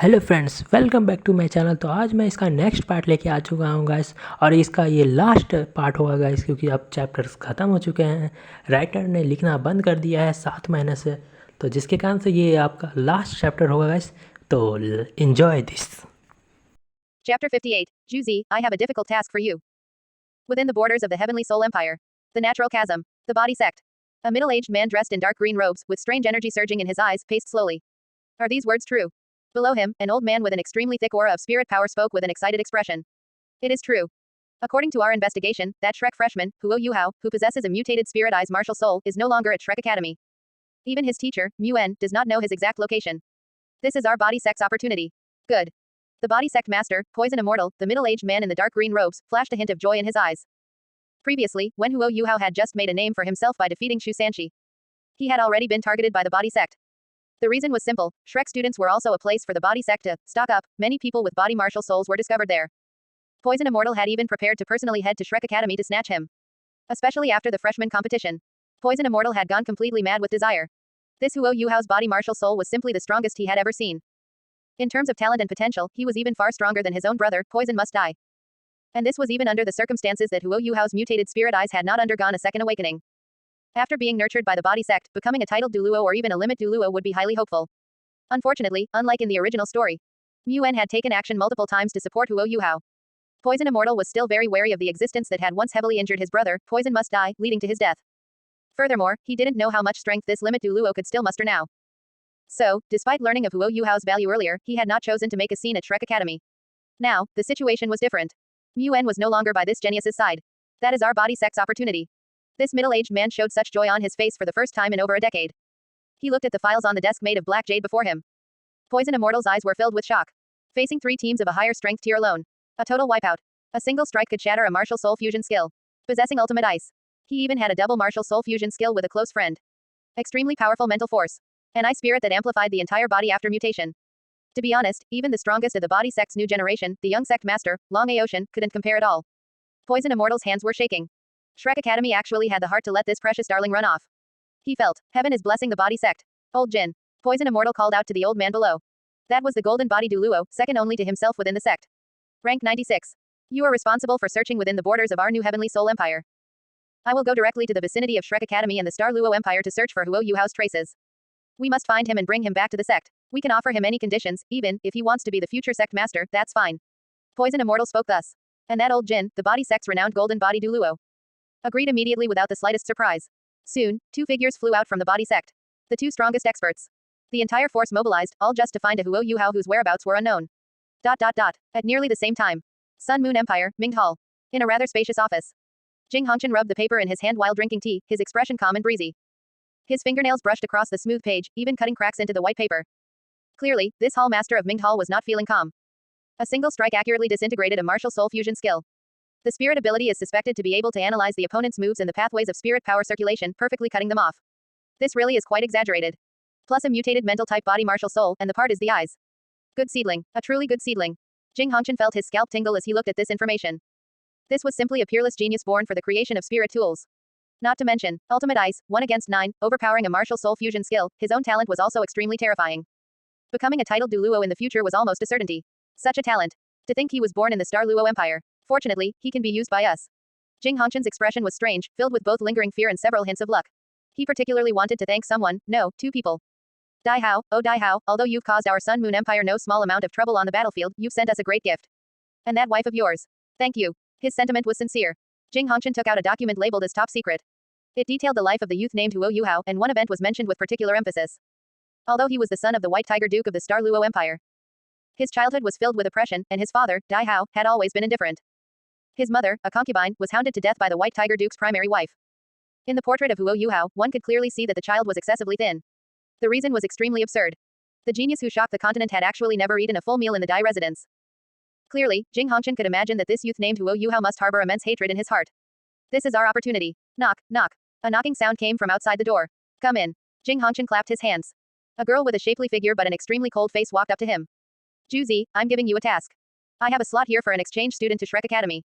Hello friends, welcome back to my channel. तो आज मैं इसका नेक्स्ट पार्ट लेके आ चुका हूँ गाइस, और इसका ये लास्ट पार्ट होगा गाइस, क्योंकि अब चैप्टर्स ख़त्म हो चुके हैं। राइटर ने लिखना बंद कर दिया है 7 महीने से, तो जिसके कारण से ये आपका लास्ट चैप्टर होगा गाइस। तो enjoy this. Chapter 58, Juzi, I have a difficult task for you. Within the borders of the Heavenly Soul Empire, the natural chasm, the body sect. A middle-aged man dressed in dark green robes, with strange energy surging in his eyes, paced slowly. Are these words true? Below him, an old man with an extremely thick aura of spirit power spoke with an excited expression. It is true. According to our investigation, that Shrek freshman, Huo Yuhao, who possesses a mutated spirit eyes martial soul, is no longer at Shrek Academy. Even his teacher, Muen, does not know his exact location. This is our body sect's opportunity. Good. The body sect master, Poison Immortal, the middle-aged man in the dark green robes, flashed a hint of joy in his eyes. Previously, when Huo Yuhao had just made a name for himself by defeating Shu Sanshi, he had already been targeted by the body sect. The reason was simple: Shrek students were also a place for the body sect to stock up. Many people with body martial souls were discovered there. Poison Immortal had even prepared to personally head to Shrek Academy to snatch him. Especially after the freshman competition, Poison Immortal had gone completely mad with desire. This Huo Yuhao's body martial soul was simply the strongest he had ever seen. In terms of talent and potential, he was even far stronger than his own brother, Poison Must Die. And this was even under the circumstances that Huo Yuhao's mutated spirit eyes had not undergone a second awakening. After being nurtured by the body sect, becoming a titled Douluo or even a limit Douluo would be highly hopeful. Unfortunately, unlike in the original story, Muen had taken action multiple times to support Huo Yuhao. Poison Immortal was still very wary of the existence that had once heavily injured his brother, Poison Must Die, leading to his death. Furthermore, he didn't know how much strength this limit Douluo could still muster now. So, despite learning of Huo Yuhao's value earlier, he had not chosen to make a scene at Shrek Academy. Now, the situation was different. Muen was no longer by this genius's side. That is our body sect's opportunity. This middle-aged man showed such joy on his face for the first time in over a decade. He looked at the files on the desk made of black jade before him. Poison Immortal's eyes were filled with shock. Facing 3 teams of a higher strength tier alone. A total wipeout. A single strike could shatter a martial soul fusion skill. Possessing ultimate ice. He even had a double martial soul fusion skill with a close friend. Extremely powerful mental force. An ice spirit that amplified the entire body after mutation. To be honest, even the strongest of the body sect's new generation, the young sect master, Long Aocean, couldn't compare at all. Poison Immortal's hands were shaking. Shrek Academy actually had the heart to let this precious darling run off. He felt, heaven is blessing the body sect. Old Jin. Poison Immortal called out to the old man below. That was the golden body Douluo, second only to himself within the sect. Rank 96. You are responsible for searching within the borders of our new Heavenly Soul Empire. I will go directly to the vicinity of Shrek Academy and the Star Luo Empire to search for Huo Yuhao's traces. We must find him and bring him back to the sect. We can offer him any conditions, even if he wants to be the future sect master, that's fine. Poison Immortal spoke thus. And that old Jin, the body sect's renowned golden body Douluo, agreed immediately without the slightest surprise. Soon, 2 figures flew out from the body sect. The 2 strongest experts. The entire force mobilized, all just to find a Huo Yuhao whose whereabouts were unknown. At nearly the same time. Sun Moon Empire, Ming Hall. In a rather spacious office. Jing Hongchen rubbed the paper in his hand while drinking tea, his expression calm and breezy. His fingernails brushed across the smooth page, even cutting cracks into the white paper. Clearly, this hall master of Ming Hall was not feeling calm. A single strike accurately disintegrated a martial soul fusion skill. The spirit ability is suspected to be able to analyze the opponent's moves and the pathways of spirit power circulation, perfectly cutting them off. This really is quite exaggerated. Plus a mutated mental type body martial soul, and the part is the eyes. Good seedling, a truly good seedling. Jing Hongchen felt his scalp tingle as he looked at this information. This was simply a peerless genius born for the creation of spirit tools. Not to mention, ultimate ice, 1 against 9, overpowering a martial soul fusion skill, his own talent was also extremely terrifying. Becoming a titled Douluo in the future was almost a certainty. Such a talent. To think he was born in the Star Luo Empire. Fortunately, he can be used by us. Jing Hongchen's expression was strange, filled with both lingering fear and several hints of luck. He particularly wanted to thank someone, no, 2 people. Dai Hao, oh Dai Hao, although you've caused our Sun Moon Empire no small amount of trouble on the battlefield, you've sent us a great gift. And that wife of yours. Thank you. His sentiment was sincere. Jing Hongchen took out a document labeled as top secret. It detailed the life of the youth named Huo Yuhao, and one event was mentioned with particular emphasis. Although he was the son of the White Tiger Duke of the Star Luo Empire, his childhood was filled with oppression, and his father, Dai Hao, had always been indifferent. His mother, a concubine, was hounded to death by the White Tiger Duke's primary wife. In the portrait of Huo Yuhao, one could clearly see that the child was excessively thin. The reason was extremely absurd. The genius who shocked the continent had actually never eaten a full meal in the Dai residence. Clearly, Jing Hongchen could imagine that this youth named Huo Yuhao must harbor immense hatred in his heart. This is our opportunity. Knock, knock. A knocking sound came from outside the door. Come in. Jing Hongchen clapped his hands. A girl with a shapely figure but an extremely cold face walked up to him. Juzi, I'm giving you a task. I have a slot here for an exchange student to Shrek Academy.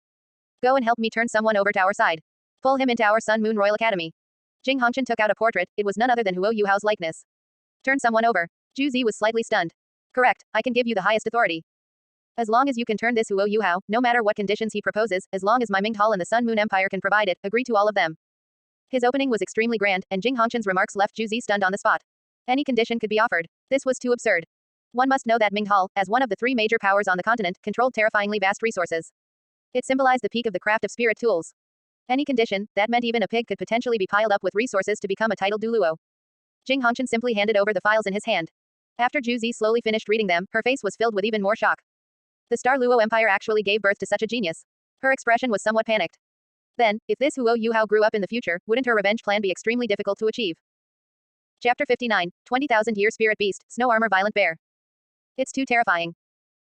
Go and help me turn someone over to our side. Pull him into our Sun Moon Royal Academy. Jing Hongchen took out a portrait, it was none other than Huo Yuhao's likeness. Turn someone over. Juzi was slightly stunned. Correct, I can give you the highest authority. As long as you can turn this Huo Yuhao, no matter what conditions he proposes, as long as my Minghal and the Sun Moon Empire can provide it, agree to all of them. His opening was extremely grand, and Jing Hongshan's remarks left Juzi stunned on the spot. Any condition could be offered. This was too absurd. One must know that Minghal, as one of the three major powers on the continent, controlled terrifyingly vast resources. It symbolized the peak of the craft of spirit tools. Any condition, that meant even a pig could potentially be piled up with resources to become a titled Douluo. Jing Hongshan simply handed over the files in his hand. After Juzi slowly finished reading them, her face was filled with even more shock. The Star Luo Empire actually gave birth to such a genius. Her expression was somewhat panicked. Then, if this Huo Yuhao grew up in the future, wouldn't her revenge plan be extremely difficult to achieve? Chapter 59, 20,000-Year Spirit Beast, Snow Armor Violent Bear. It's too terrifying.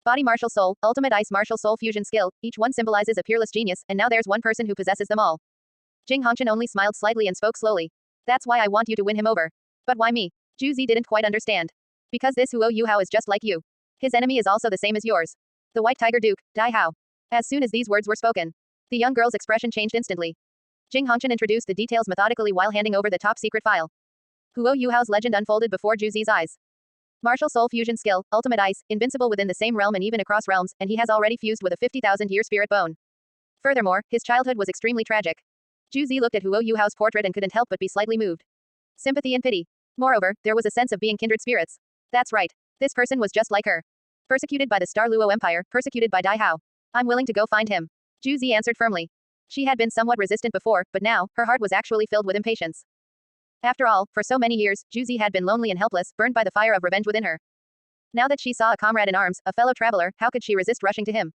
Body Martial Soul, Ultimate Ice Martial Soul Fusion Skill, each one symbolizes a peerless genius, and now there's one person who possesses them all. Jing Hongshan only smiled slightly and spoke slowly. That's why I want you to win him over. But why me? Juzi didn't quite understand. Because this Huo Yuhao is just like you. His enemy is also the same as yours. The White Tiger Duke, Dai Hao. As soon as these words were spoken, the young girl's expression changed instantly. Jing Hongshan introduced the details methodically while handing over the top secret file. Huo Yuhao's legend unfolded before Juzi's eyes. Martial Soul Fusion Skill, Ultimate Ice, invincible within the same realm and even across realms, and he has already fused with a 50,000-year spirit bone. Furthermore, his childhood was extremely tragic. Juzi looked at Huo Yuhao's portrait and couldn't help but be slightly moved. Sympathy and pity. Moreover, there was a sense of being kindred spirits. That's right. This person was just like her. Persecuted by the Star Luo Empire, persecuted by Dai Hao. I'm willing to go find him. Juzi answered firmly. She had been somewhat resistant before, but now, her heart was actually filled with impatience. After all, for so many years, Juzi had been lonely and helpless, burned by the fire of revenge within her. Now that she saw a comrade in arms, a fellow traveler, how could she resist rushing to him?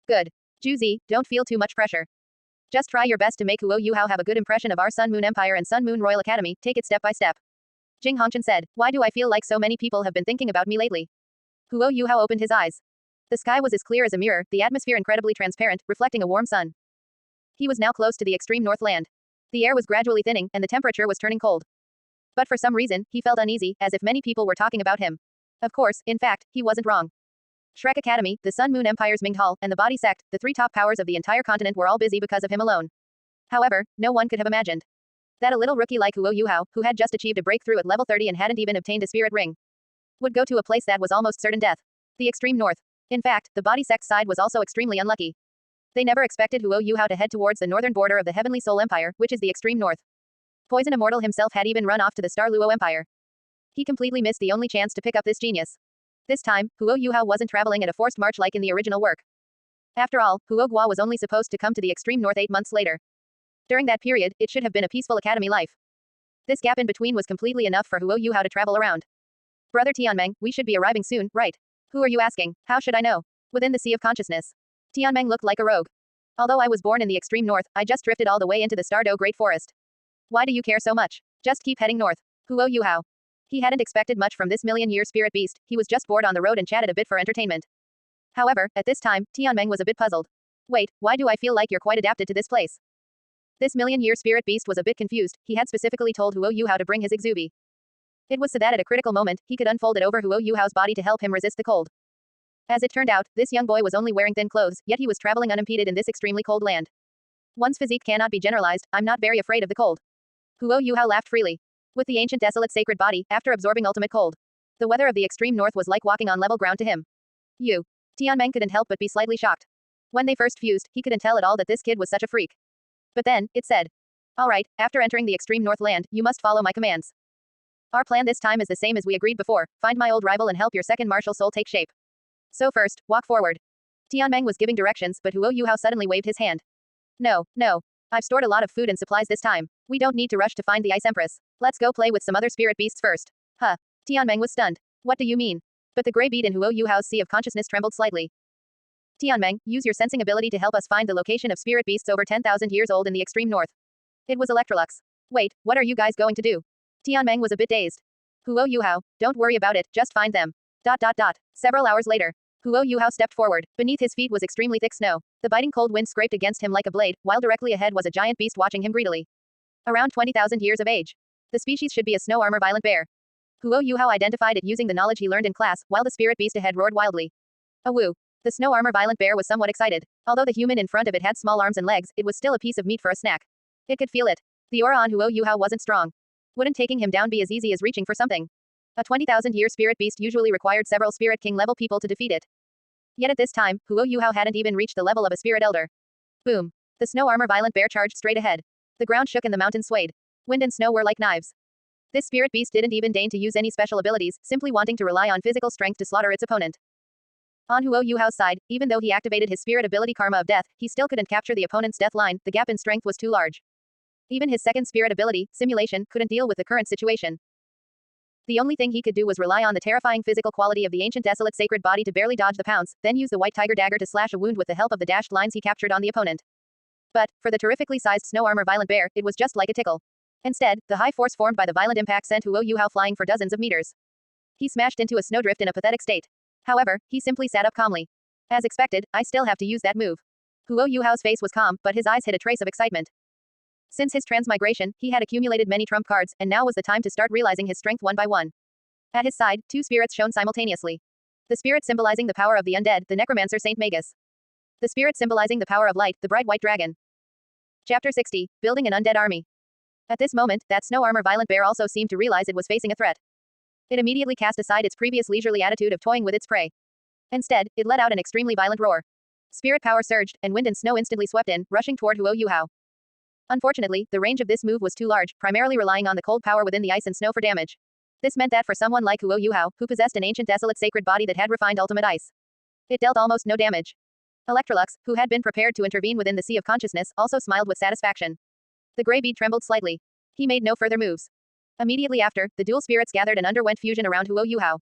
Good. Juzi, don't feel too much pressure. Just try your best to make Huo Yuhao have a good impression of our Sun Moon Empire and Sun Moon Royal Academy, take it step by step. Jing Hongshan said, why do I feel like so many people have been thinking about me lately? Huo Yuhao opened his eyes. The sky was as clear as a mirror, the atmosphere incredibly transparent, reflecting a warm sun. He was now close to the extreme north land. The air was gradually thinning, and the temperature was turning cold. But for some reason, he felt uneasy, as if many people were talking about him. Of course, in fact, he wasn't wrong. Shrek Academy, the Sun Moon Empire's Minghal, and the Body Sect, the three top powers of the entire continent were all busy because of him alone. However, no one could have imagined that a little rookie like Huo Yuhao, who had just achieved a breakthrough at level 30 and hadn't even obtained a spirit ring, would go to a place that was almost certain death. The extreme north. In fact, the Body Sect side was also extremely unlucky. They never expected Huo Yuhao to head towards the northern border of the Heavenly Soul Empire, which is the extreme north. Poison Immortal himself had even run off to the Star Luo Empire. He completely missed the only chance to pick up this genius. This time, Huo Yuhao wasn't traveling at a forced march like in the original work. After all, Huo Guo was only supposed to come to the extreme north 8 months later. During that period, it should have been a peaceful academy life. This gap in between was completely enough for Huo Yuhao to travel around. Brother Tianmeng, we should be arriving soon, right? Who are you asking? How should I know? Within the sea of consciousness. Tianmeng looked like a rogue. Although I was born in the extreme north, I just drifted all the way into the Stardo Great Forest. Why do you care so much? Just keep heading north. Huo Yuhao. He hadn't expected much from this million-year spirit beast, he was just bored on the road and chatted a bit for entertainment. However, at this time, Tianmeng was a bit puzzled. Wait, why do I feel like you're quite adapted to this place? This million-year spirit beast was a bit confused, he had specifically told Huo Yuhao to bring his exubi. It was so that at a critical moment, he could unfold it over Huo Yuhao's body to help him resist the cold. As it turned out, this young boy was only wearing thin clothes, yet he was traveling unimpeded in this extremely cold land. One's physique cannot be generalized, I'm not very afraid of the cold. Huo Yuhao laughed freely. With the ancient desolate sacred body, after absorbing ultimate cold, the weather of the extreme north was like walking on level ground to him. Tianmeng couldn't help but be slightly shocked. When they first fused, he couldn't tell at all that this kid was such a freak. But then, it said. Alright, after entering the extreme north land, you must follow my commands. Our plan this time is the same as we agreed before, find my old rival and help your second martial soul take shape. So first, walk forward. Tianmeng was giving directions, but Huo Yuhao suddenly waved his hand. No. I've stored a lot of food and supplies this time. We don't need to rush to find the Ice Empress. Let's go play with some other spirit beasts first. Huh. Tianmeng was stunned. What do you mean? But the gray bead in Huo Yuhao's sea of consciousness trembled slightly. Tianmeng, use your sensing ability to help us find the location of spirit beasts over 10,000 years old in the extreme north. It was Electrolux. Wait, what are you guys going to do? Tianmeng was a bit dazed. Huo Yuhao, don't worry about it, just find them. Several hours later, Huo Yuhao stepped forward. Beneath his feet was extremely thick snow. The biting cold wind scraped against him like a blade, while directly ahead was a giant beast watching him greedily. Around 20,000 years of age. The species should be a snow armor violent bear. Huo Yuhao identified it using the knowledge he learned in class, while the spirit beast ahead roared wildly. Awoo. The snow armor violent bear was somewhat excited. Although the human in front of it had small arms and legs, it was still a piece of meat for a snack. It could feel it. The aura on Huo Yuhao wasn't strong. Wouldn't taking him down be as easy as reaching for something? A 20,000-year spirit beast usually required several Spirit King-level people to defeat it. Yet at this time, Huo Yuhao hadn't even reached the level of a Spirit Elder. Boom. The snow armor violent bear charged straight ahead. The ground shook and the mountain swayed. Wind and snow were like knives. This spirit beast didn't even deign to use any special abilities, simply wanting to rely on physical strength to slaughter its opponent. On Huo Yuhao's side, even though he activated his spirit ability Karma of Death, he still couldn't capture the opponent's death line, the gap in strength was too large. Even his second spirit ability, Simulation, couldn't deal with the current situation. The only thing he could do was rely on the terrifying physical quality of the ancient desolate sacred body to barely dodge the pounce, then use the white tiger dagger to slash a wound with the help of the dashed lines he captured on the opponent. But, for the terrifically sized snow armor violent bear, it was just like a tickle. Instead, the high force formed by the violent impact sent Huo Yuhao flying for dozens of meters. He smashed into a snowdrift in a pathetic state. However, he simply sat up calmly. As expected, I still have to use that move. Huo Yuhao's face was calm, but his eyes hid a trace of excitement. Since his transmigration, he had accumulated many trump cards, and now was the time to start realizing his strength one by one. At his side, two spirits shone simultaneously. The spirit symbolizing the power of the undead, the necromancer Saint Magus. The spirit symbolizing the power of light, the bright white dragon. Chapter 60, Building an Undead Army. At this moment, that snow armor violent bear also seemed to realize it was facing a threat. It immediately cast aside its previous leisurely attitude of toying with its prey. Instead, it let out an extremely violent roar. Spirit power surged, and wind and snow instantly swept in, rushing toward Huo Yuhao. Unfortunately, the range of this move was too large, primarily relying on the cold power within the ice and snow for damage. This meant that for someone like Huo Yuhao, who possessed an ancient desolate sacred body that had refined ultimate ice, it dealt almost no damage. Electrolux, who had been prepared to intervene within the sea of consciousness, also smiled with satisfaction. The gray bead trembled slightly. He made no further moves. Immediately after, the dual spirits gathered and underwent fusion around Huo Yuhao.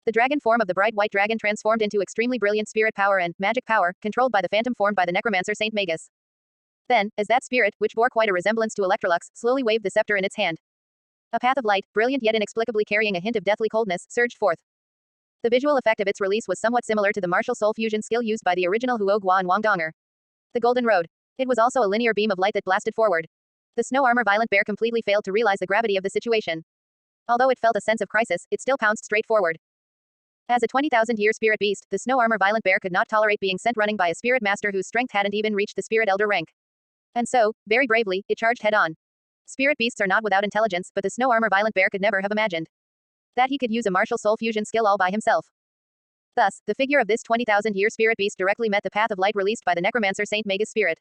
The dragon form of the bright white dragon transformed into extremely brilliant spirit power and magic power, controlled by the phantom formed by the necromancer Saint Magus. Then, as that spirit, which bore quite a resemblance to Electrolux, slowly waved the scepter in its hand, a path of light, brilliant yet inexplicably carrying a hint of deathly coldness, surged forth. The visual effect of its release was somewhat similar to the martial soul fusion skill used by the original Huo Guo and Wang Donger. The Golden Road. It was also a linear beam of light that blasted forward. The snow armor violent bear completely failed to realize the gravity of the situation. Although it felt a sense of crisis, it still pounced straight forward. As a 20,000-year spirit beast, the snow armor violent bear could not tolerate being sent running by a spirit master whose strength hadn't even reached the spirit elder rank. And so, very bravely, it charged head-on. Spirit beasts are not without intelligence, but the snow armor violent bear could never have imagined that he could use a martial soul fusion skill all by himself. Thus, the figure of this 20,000-year spirit beast directly met the path of light released by the necromancer Saint Magus spirit.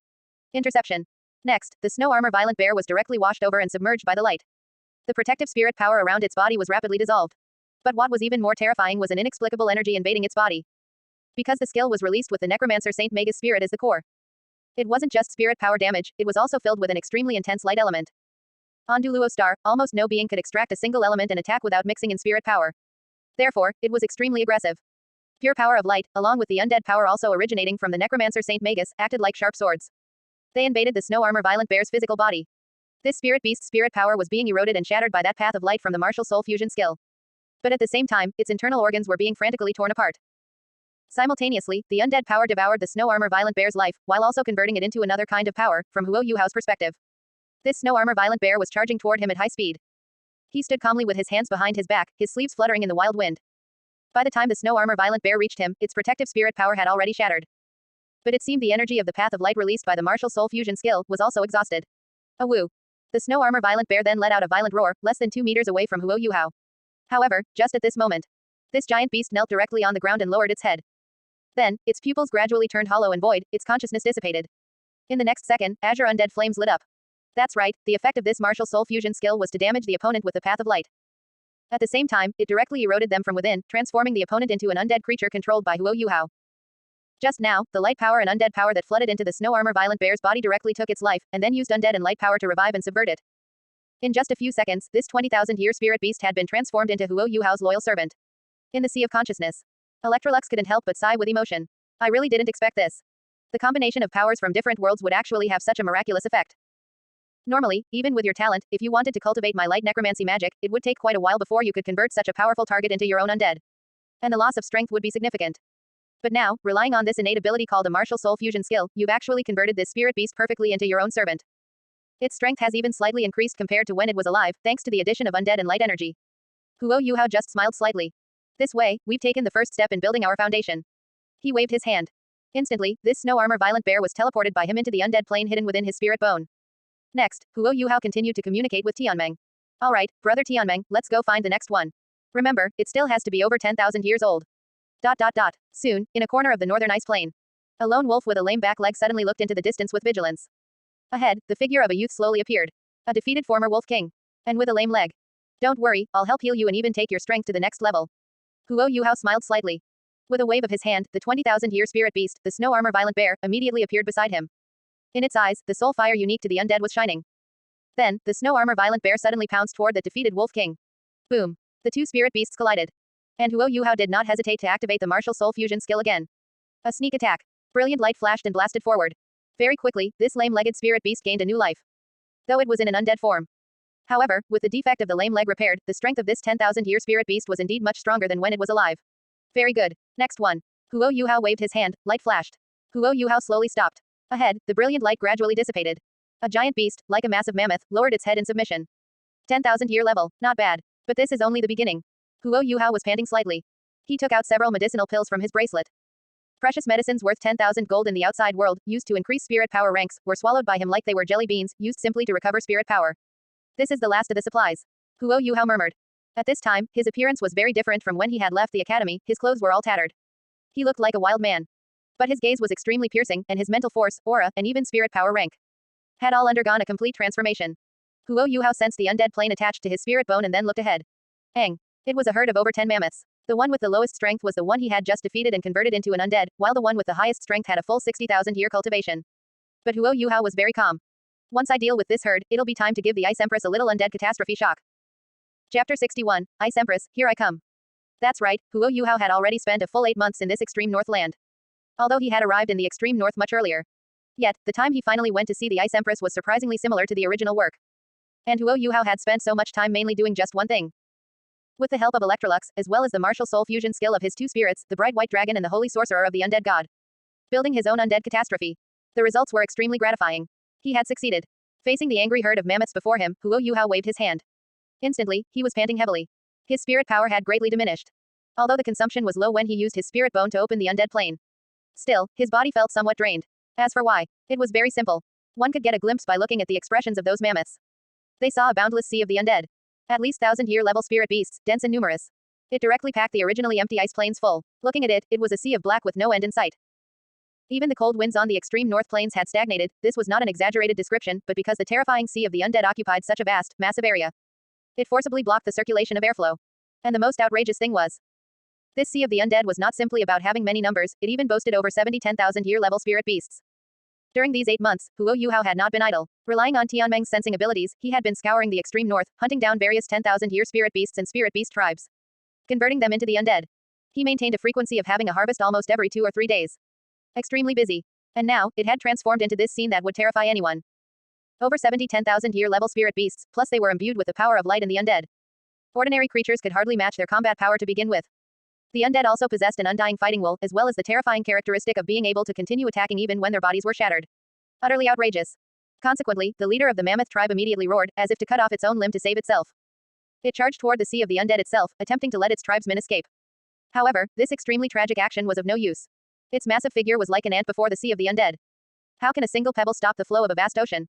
Interception. Next, the snow armor violent bear was directly washed over and submerged by the light. The protective spirit power around its body was rapidly dissolved. But what was even more terrifying was an inexplicable energy invading its body. Because the skill was released with the necromancer Saint Magus spirit as the core. It wasn't just spirit power damage, it was also filled with an extremely intense light element. On Douluo star, almost no being could extract a single element and attack without mixing in spirit power. Therefore, it was extremely aggressive. Pure power of light, along with the undead power also originating from the necromancer Saint Magus, acted like sharp swords. They invaded the snow armor violent bear's physical body. This spirit beast's spirit power was being eroded and shattered by that path of light from the martial soul fusion skill. But at the same time, its internal organs were being frantically torn apart. Simultaneously, the undead power devoured the snow armor violent bear's life, while also converting it into another kind of power, from Huo Yuhao's perspective. This snow armor violent bear was charging toward him at high speed. He stood calmly with his hands behind his back, his sleeves fluttering in the wild wind. By the time the snow armor violent bear reached him, its protective spirit power had already shattered. But it seemed the energy of the path of light released by the martial soul fusion skill was also exhausted. A woo. The snow armor violent bear then let out a violent roar, less than 2 meters away from Huo Yuhao. However, just at this moment, this giant beast knelt directly on the ground and lowered its head. Then, its pupils gradually turned hollow and void, its consciousness dissipated. In the next second, azure undead flames lit up. That's right, the effect of this martial soul fusion skill was to damage the opponent with the path of light. At the same time, it directly eroded them from within, transforming the opponent into an undead creature controlled by Huo Yuhao. Just now, the light power and undead power that flooded into the snow armor violent bear's body directly took its life, and then used undead and light power to revive and subvert it. In just a few seconds, this 20,000-year spirit beast had been transformed into Huo Yuhao's loyal servant. In the sea of consciousness, Electrolux couldn't help but sigh with emotion. I really didn't expect this. The combination of powers from different worlds would actually have such a miraculous effect. Normally, even with your talent, if you wanted to cultivate my light necromancy magic, it would take quite a while before you could convert such a powerful target into your own undead. And the loss of strength would be significant. But now, relying on this innate ability called a martial soul fusion skill, you've actually converted this spirit beast perfectly into your own servant. Its strength has even slightly increased compared to when it was alive, thanks to the addition of undead and light energy. Huo Yuhao just smiled slightly. This way, we've taken the first step in building our foundation. He waved his hand. Instantly, this snow armor violent bear was teleported by him into the undead plane hidden within his spirit bone. Next, Huo Yuhao continued to communicate with Tianmeng. Alright, brother Tianmeng, let's go find the next one. Remember, it still has to be over 10,000 years old. Soon, in a corner of the northern ice plain, a lone wolf with a lame back leg suddenly looked into the distance with vigilance. Ahead, the figure of a youth slowly appeared. A defeated former wolf king. And with a lame leg. Don't worry, I'll help heal you and even take your strength to the next level. Huo Yuhao smiled slightly. With a wave of his hand, the 20,000-year spirit beast, the snow armor violent bear, immediately appeared beside him. In its eyes, the soul fire unique to the undead was shining. Then, the snow armor violent bear suddenly pounced toward the defeated wolf king. Boom. The two spirit beasts collided. And Huo Yuhao did not hesitate to activate the martial soul fusion skill again. A sneak attack. Brilliant light flashed and blasted forward. Very quickly, this lame-legged spirit beast gained a new life. Though it was in an undead form. However, with the defect of the lame leg repaired, the strength of this 10,000-year spirit beast was indeed much stronger than when it was alive. Very good. Next one. Huo Yuhao waved his hand, light flashed. Huo Yuhao slowly stopped. Ahead, the brilliant light gradually dissipated. A giant beast, like a massive mammoth, lowered its head in submission. 10,000-year level, not bad. But this is only the beginning. Huo Yuhao was panting slightly. He took out several medicinal pills from his bracelet. Precious medicines worth 10,000 gold in the outside world, used to increase spirit power ranks, were swallowed by him like they were jelly beans, used simply to recover spirit power. This is the last of the supplies. Huo Yuhao murmured. At this time, his appearance was very different from when he had left the academy, his clothes were all tattered. He looked like a wild man. But his gaze was extremely piercing, and his mental force, aura, and even spirit power rank had all undergone a complete transformation. Huo Yuhao sensed the undead plane attached to his spirit bone and then looked ahead. It was a herd of over 10 mammoths. The one with the lowest strength was the one he had just defeated and converted into an undead, while the one with the highest strength had a full 60,000-year cultivation. But Huo Yuhao was very calm. Once I deal with this herd, it'll be time to give the Ice Empress a little undead catastrophe shock. Chapter 61, Ice Empress, here I come. That's right, Huo Yuhao had already spent a full 8 months in this extreme north land. Although he had arrived in the extreme north much earlier. Yet, the time he finally went to see the Ice Empress was surprisingly similar to the original work. And Huo Yuhao had spent so much time mainly doing just one thing. With the help of Electrolux, as well as the martial soul fusion skill of his two spirits, the bright white dragon and the holy sorcerer of the undead god. Building his own undead catastrophe. The results were extremely gratifying. He had succeeded. Facing the angry herd of mammoths before him, Huo Yuhao waved his hand. Instantly, he was panting heavily. His spirit power had greatly diminished. Although the consumption was low when he used his spirit bone to open the undead plane. Still, his body felt somewhat drained. As for why, it was very simple. One could get a glimpse by looking at the expressions of those mammoths. They saw a boundless sea of the undead. At least 1,000-year level spirit beasts, dense and numerous. It directly packed the originally empty ice plains full. Looking at it, it was a sea of black with no end in sight. Even the cold winds on the extreme north plains had stagnated. This was not an exaggerated description, but because the terrifying sea of the undead occupied such a vast, massive area. It forcibly blocked the circulation of airflow. And the most outrageous thing was, this sea of the undead was not simply about having many numbers, it even boasted over 10,000-year level spirit beasts. During these 8 months, Huo Yuhao had not been idle. Relying on Tianmeng's sensing abilities, he had been scouring the extreme north, hunting down various 10,000-year spirit beasts and spirit beast tribes. Converting them into the undead. He maintained a frequency of having a harvest almost every 2 or 3 days. Extremely busy. And now, it had transformed into this scene that would terrify anyone. Over 10,000-year level spirit beasts, plus they were imbued with the power of light and the undead. Ordinary creatures could hardly match their combat power to begin with. The undead also possessed an undying fighting will, as well as the terrifying characteristic of being able to continue attacking even when their bodies were shattered. Utterly outrageous. Consequently, the leader of the mammoth tribe immediately roared, as if to cut off its own limb to save itself. It charged toward the sea of the undead itself, attempting to let its tribesmen escape. However, this extremely tragic action was of no use. Its massive figure was like an ant before the sea of the undead. How can a single pebble stop the flow of a vast ocean?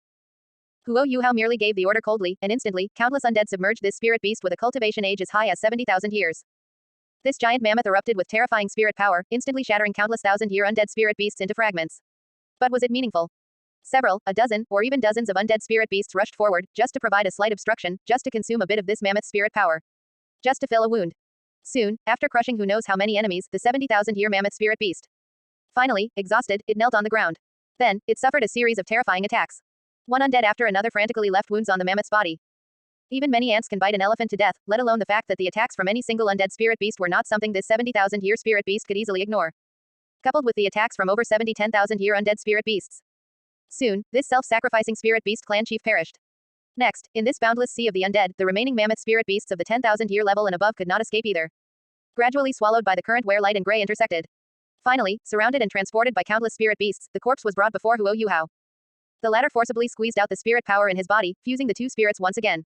Huo Yuhao merely gave the order coldly, and instantly, countless undead submerged this spirit beast with a cultivation age as high as 70,000 years. This giant mammoth erupted with terrifying spirit power, instantly shattering countless 1,000-year undead spirit beasts into fragments. But was it meaningful? Several, a dozen, or even dozens of undead spirit beasts rushed forward, just to provide a slight obstruction, just to consume a bit of this mammoth's spirit power. Just to fill a wound. Soon, after crushing who knows how many enemies, the 70,000-year mammoth spirit beast. Finally, exhausted, it knelt on the ground. Then, it suffered a series of terrifying attacks. One undead after another frantically left wounds on the mammoth's body. Even many ants can bite an elephant to death, let alone the fact that the attacks from any single undead spirit beast were not something this 70,000-year spirit beast could easily ignore. Coupled with the attacks from over 10,000-year undead spirit beasts. Soon, this self-sacrificing spirit beast clan chief perished. Next, in this boundless sea of the undead, the remaining mammoth spirit beasts of the 10,000-year level and above could not escape either. Gradually swallowed by the current where light and gray intersected. Finally, surrounded and transported by countless spirit beasts, the corpse was brought before Huo Yuhao. The latter forcibly squeezed out the spirit power in his body, fusing the two spirits once again.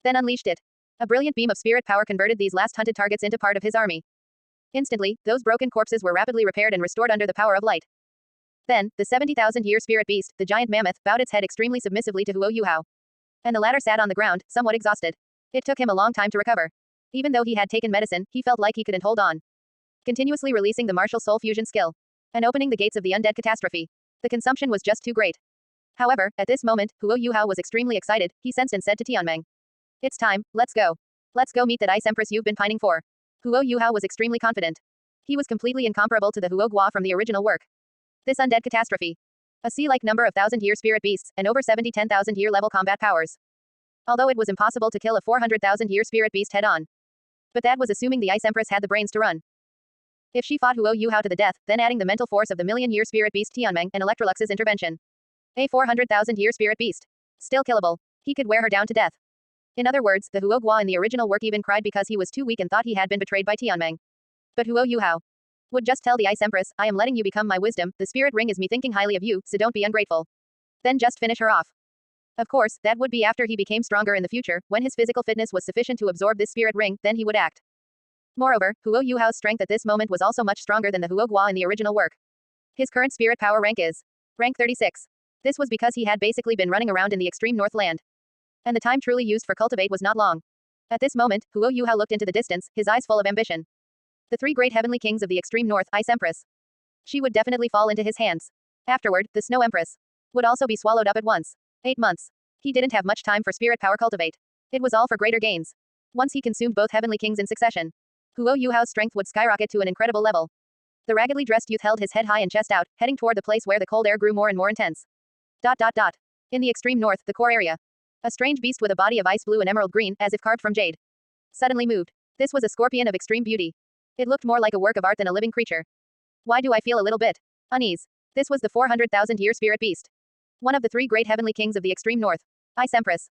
Then unleashed it. A brilliant beam of spirit power converted these last hunted targets into part of his army. Instantly, those broken corpses were rapidly repaired and restored under the power of light. Then, the 70,000-year spirit beast, the giant mammoth, bowed its head extremely submissively to Huo Yuhao. And the latter sat on the ground, somewhat exhausted. It took him a long time to recover. Even though he had taken medicine, he felt like he couldn't hold on. Continuously releasing the martial soul fusion skill and opening the gates of the undead catastrophe. The consumption was just too great. However, at this moment, Huo Yuhao was extremely excited. He sensed and said to Tianmeng, "It's time, let's go. Let's go meet that Ice Empress you've been pining for." Huo Yuhao was extremely confident. He was completely incomparable to the Huo Gua from the original work. This undead catastrophe. A sea-like number of 1,000-year spirit beasts, and over 70 10,000-year level combat powers. Although it was impossible to kill a 400,000-year spirit beast head-on. But that was assuming the Ice Empress had the brains to run. If she fought Huo Yuhao to the death, then adding the mental force of the million-year spirit beast Tianmeng and Electrolux's intervention. A 400,000-year spirit beast. Still killable. He could wear her down to death. In other words, the Huo Gua in the original work even cried because he was too weak and thought he had been betrayed by Tianmeng. But Huo Yuhao would just tell the Ice Empress, "I am letting you become my wisdom, the spirit ring is me thinking highly of you, so don't be ungrateful." Then just finish her off. Of course, that would be after he became stronger in the future, when his physical fitness was sufficient to absorb this spirit ring, then he would act. Moreover, Huo Yuhao's strength at this moment was also much stronger than the Huo Gua in the original work. His current spirit power rank is rank 36. This was because he had basically been running around in the extreme north land. And the time truly used for cultivate was not long. At this moment, Huo Yuhao looked into the distance, his eyes full of ambition. The three great heavenly kings of the extreme north, Ice Empress. She would definitely fall into his hands. Afterward, the Snow Empress would also be swallowed up at once. 8 months. He didn't have much time for spirit power cultivate. It was all for greater gains. Once he consumed both heavenly kings in succession, Huo Yuhao's strength would skyrocket to an incredible level. The raggedly dressed youth held his head high and chest out, heading toward the place where the cold air grew more and more intense. In the extreme north, the core area. A strange beast with a body of ice blue and emerald green, as if carved from jade, suddenly moved. This was a scorpion of extreme beauty. It looked more like a work of art than a living creature. Why do I feel a little bit unease? This was the 400,000-year spirit beast. One of the three great heavenly kings of the extreme north, Ice Empress.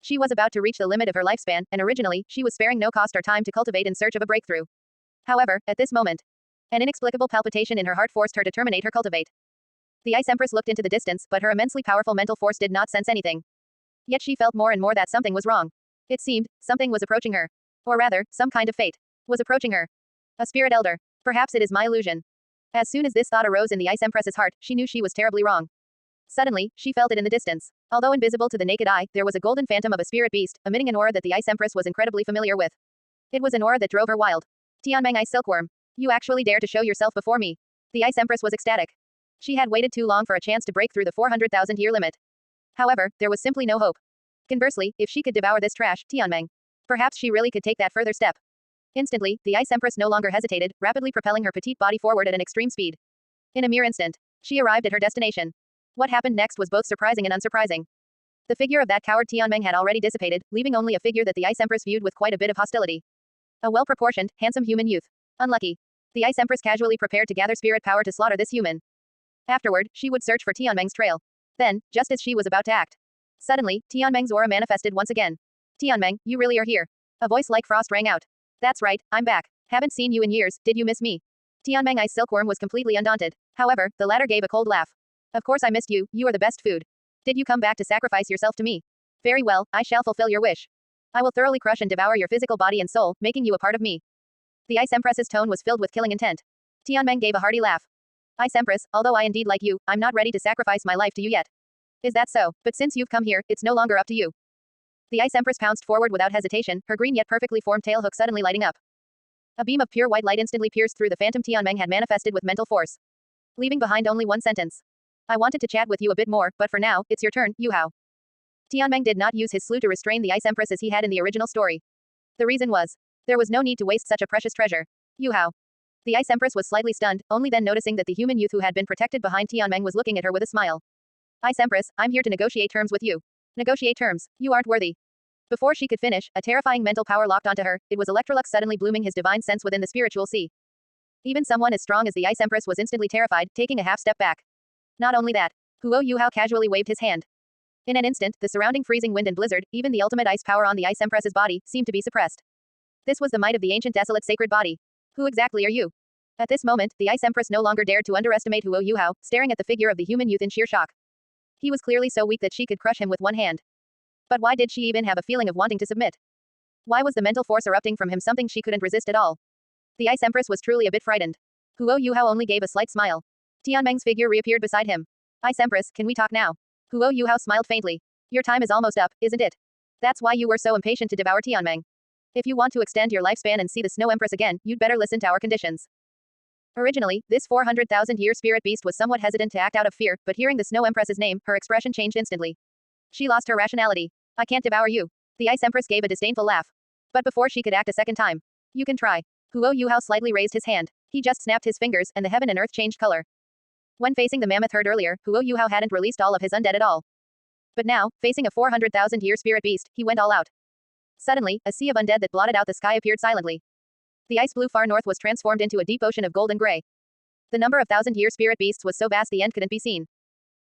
She was about to reach the limit of her lifespan, and originally, she was sparing no cost or time to cultivate in search of a breakthrough. However, at this moment, an inexplicable palpitation in her heart forced her to terminate her cultivate. The Ice Empress looked into the distance, but her immensely powerful mental force did not sense anything. Yet she felt more and more that something was wrong. It seemed, something was approaching her. Or rather, some kind of fate was approaching her. A spirit elder. Perhaps it is my illusion. As soon as this thought arose in the Ice Empress's heart, she knew she was terribly wrong. Suddenly, she felt it in the distance. Although invisible to the naked eye, there was a golden phantom of a spirit beast, emitting an aura that the Ice Empress was incredibly familiar with. It was an aura that drove her wild. Tianmeng Ice Silkworm. You actually dare to show yourself before me. The Ice Empress was ecstatic. She had waited too long for a chance to break through the 400,000-year limit. However, there was simply no hope. Conversely, if she could devour this trash, Tianmeng, perhaps she really could take that further step. Instantly, the Ice Empress no longer hesitated, rapidly propelling her petite body forward at an extreme speed. In a mere instant, she arrived at her destination. What happened next was both surprising and unsurprising. The figure of that coward Tianmeng had already dissipated, leaving only a figure that the Ice Empress viewed with quite a bit of hostility. A well-proportioned, handsome human youth. Unlucky. The Ice Empress casually prepared to gather spirit power to slaughter this human. Afterward, she would search for Tianmeng's trail. Then, just as she was about to act, suddenly, Tianmeng's aura manifested once again. Tianmeng, you really are here. A voice like frost rang out. That's right, I'm back. Haven't seen you in years, did you miss me? Tianmeng Ice Silkworm was completely undaunted. However, the latter gave a cold laugh. Of course I missed you, you are the best food. Did you come back to sacrifice yourself to me? Very well, I shall fulfill your wish. I will thoroughly crush and devour your physical body and soul, making you a part of me. The Ice Empress's tone was filled with killing intent. Tianmeng gave a hearty laugh. Ice Empress, although I indeed like you, I'm not ready to sacrifice my life to you yet. Is that so? But since you've come here, it's no longer up to you. The Ice Empress pounced forward without hesitation, her green yet perfectly formed tail hook suddenly lighting up. A beam of pure white light instantly pierced through the phantom Tianmeng had manifested with mental force, leaving behind only one sentence. I wanted to chat with you a bit more, but for now, it's your turn, Yuhao. Tianmeng did not use his slew to restrain the Ice Empress as he had in the original story. The reason was, there was no need to waste such a precious treasure. Yuhao. The Ice Empress was slightly stunned, only then noticing that the human youth who had been protected behind Tianmeng was looking at her with a smile. Ice Empress, I'm here to negotiate terms with you. Negotiate terms, you aren't worthy. Before she could finish, a terrifying mental power locked onto her. It was Electrolux suddenly blooming his divine sense within the spiritual sea. Even someone as strong as the Ice Empress was instantly terrified, taking a half step back. Not only that, Huo Yuhao casually waved his hand. In an instant, the surrounding freezing wind and blizzard, even the ultimate ice power on the Ice Empress's body, seemed to be suppressed. This was the might of the ancient desolate sacred body. Who exactly are you? At this moment, the Ice Empress no longer dared to underestimate Huo Yuhao, staring at the figure of the human youth in sheer shock. He was clearly so weak that she could crush him with one hand. But why did she even have a feeling of wanting to submit? Why was the mental force erupting from him something she couldn't resist at all? The Ice Empress was truly a bit frightened. Huo Yuhao only gave a slight smile. Tianmeng's figure reappeared beside him. Ice Empress, can we talk now? Huo Yuhao smiled faintly. Your time is almost up, isn't it? That's why you were so impatient to devour Tianmeng. If you want to extend your lifespan and see the Snow Empress again, you'd better listen to our conditions. Originally, this 400,000-year spirit beast was somewhat hesitant to act out of fear, but hearing the Snow Empress's name, her expression changed instantly. She lost her rationality. I can't devour you. The Ice Empress gave a disdainful laugh. But before she could act a second time, you can try. Huo Yuhao slightly raised his hand. He just snapped his fingers, and the heaven and earth changed color. When facing the mammoth herd earlier, Huo Yuhao hadn't released all of his undead at all. But now, facing a 400,000-year spirit beast, he went all out. Suddenly, a sea of undead that blotted out the sky appeared silently. The ice blue far north was transformed into a deep ocean of gold and gray. The number of 1,000-year spirit beasts was so vast the end couldn't be seen.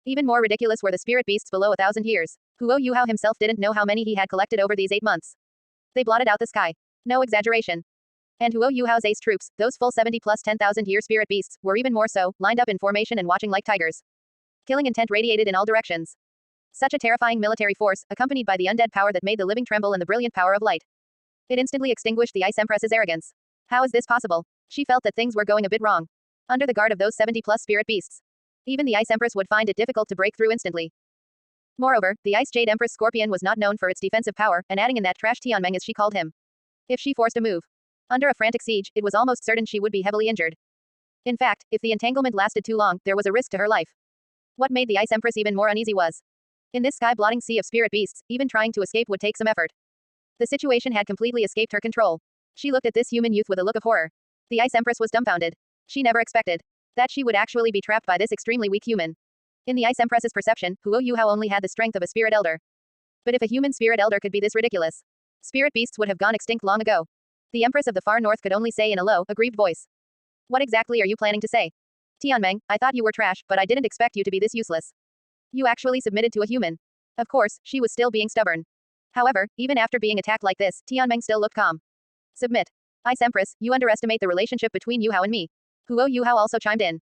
Even more ridiculous were the spirit beasts below 1,000 years. Huo Yuhao himself didn't know how many he had collected over these 8 months. They blotted out the sky. No exaggeration. And Huo Yuhao's ace troops, those full 70 plus 10,000-year spirit beasts, were even more so, lined up in formation and watching like tigers. Killing intent radiated in all directions. Such a terrifying military force, accompanied by the undead power that made the living tremble and the brilliant power of light. It instantly extinguished the Ice Empress's arrogance. How is this possible? She felt that things were going a bit wrong. Under the guard of those 70 plus spirit beasts, even the Ice Empress would find it difficult to break through instantly. Moreover, the Ice Jade Empress Scorpion was not known for its defensive power, and adding in that trash Tianmeng as she called him. If she forced a move under a frantic siege, it was almost certain she would be heavily injured. In fact, if the entanglement lasted too long, there was a risk to her life. What made the Ice Empress even more uneasy was, in this sky-blotting sea of spirit beasts, even trying to escape would take some effort. The situation had completely escaped her control. She looked at this human youth with a look of horror. The Ice Empress was dumbfounded. She never expected that she would actually be trapped by this extremely weak human. In the Ice Empress's perception, Huo Yuhao only had the strength of a spirit elder. But if a human spirit elder could be this ridiculous, spirit beasts would have gone extinct long ago. The Empress of the Far North could only say in a low, aggrieved voice. What exactly are you planning to say? Tianmeng, I thought you were trash, but I didn't expect you to be this useless. You actually submitted to a human. Of course, she was still being stubborn. However, even after being attacked like this, Tianmeng still looked calm. Submit. Ice Empress, you underestimate the relationship between Yuhao and me. Huo Yuhao also chimed in.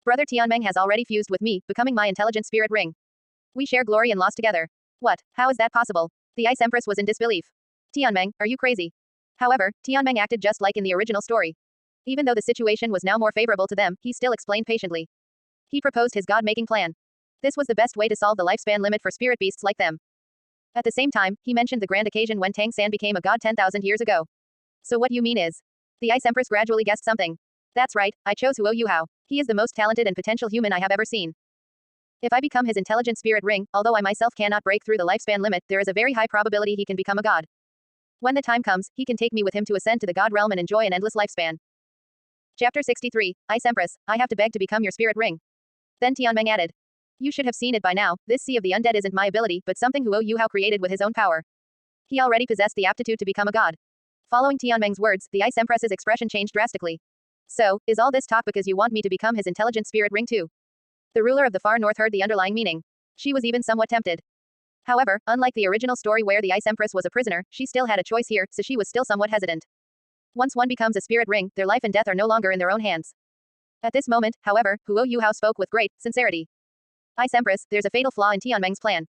Brother Tianmeng has already fused with me, becoming my intelligent spirit ring. We share glory and loss together. What? How is that possible? The Ice Empress was in disbelief. Tianmeng, are you crazy? However, Tianmeng acted just like in the original story. Even though the situation was now more favorable to them, he still explained patiently. He proposed his god-making plan. This was the best way to solve the lifespan limit for spirit beasts like them. At the same time, he mentioned the grand occasion when Tang San became a god 10,000 years ago. So what you mean is, the Ice Empress gradually guessed something. That's right, I chose Huo Yuhao. He is the most talented and potential human I have ever seen. If I become his intelligent spirit ring, although I myself cannot break through the lifespan limit, there is a very high probability he can become a god. When the time comes, he can take me with him to ascend to the god realm and enjoy an endless lifespan. Chapter 63, Ice Empress, I have to beg to become your spirit ring. Then Tianmeng added. You should have seen it by now, this sea of the undead isn't my ability, but something Huo Yuhao created with his own power. He already possessed the aptitude to become a god. Following Tianmeng's words, the Ice Empress's expression changed drastically. So, is all this talk because you want me to become his intelligent spirit ring too? The ruler of the Far North heard the underlying meaning. She was even somewhat tempted. However, unlike the original story where the Ice Empress was a prisoner, she still had a choice here, so she was still somewhat hesitant. Once one becomes a spirit ring, their life and death are no longer in their own hands. At this moment, however, Huo Yuhao spoke with great sincerity. Ice Empress, there's a fatal flaw in Tianmeng's plan.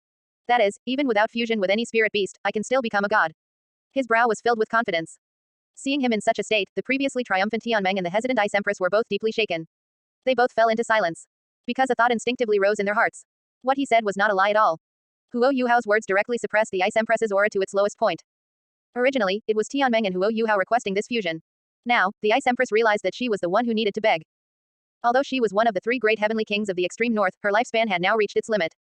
That is, even without fusion with any spirit beast, I can still become a god. His brow was filled with confidence. Seeing him in such a state, the previously triumphant Tianmeng and the hesitant Ice Empress were both deeply shaken. They both fell into silence. Because a thought instinctively rose in their hearts. What he said was not a lie at all. Huo Yuhao's words directly suppressed the Ice Empress's aura to its lowest point. Originally, it was Tianmeng and Huo Yuhao requesting this fusion. Now, the Ice Empress realized that she was the one who needed to beg. Although she was one of the 3 great heavenly kings of the extreme north, her lifespan had now reached its limit.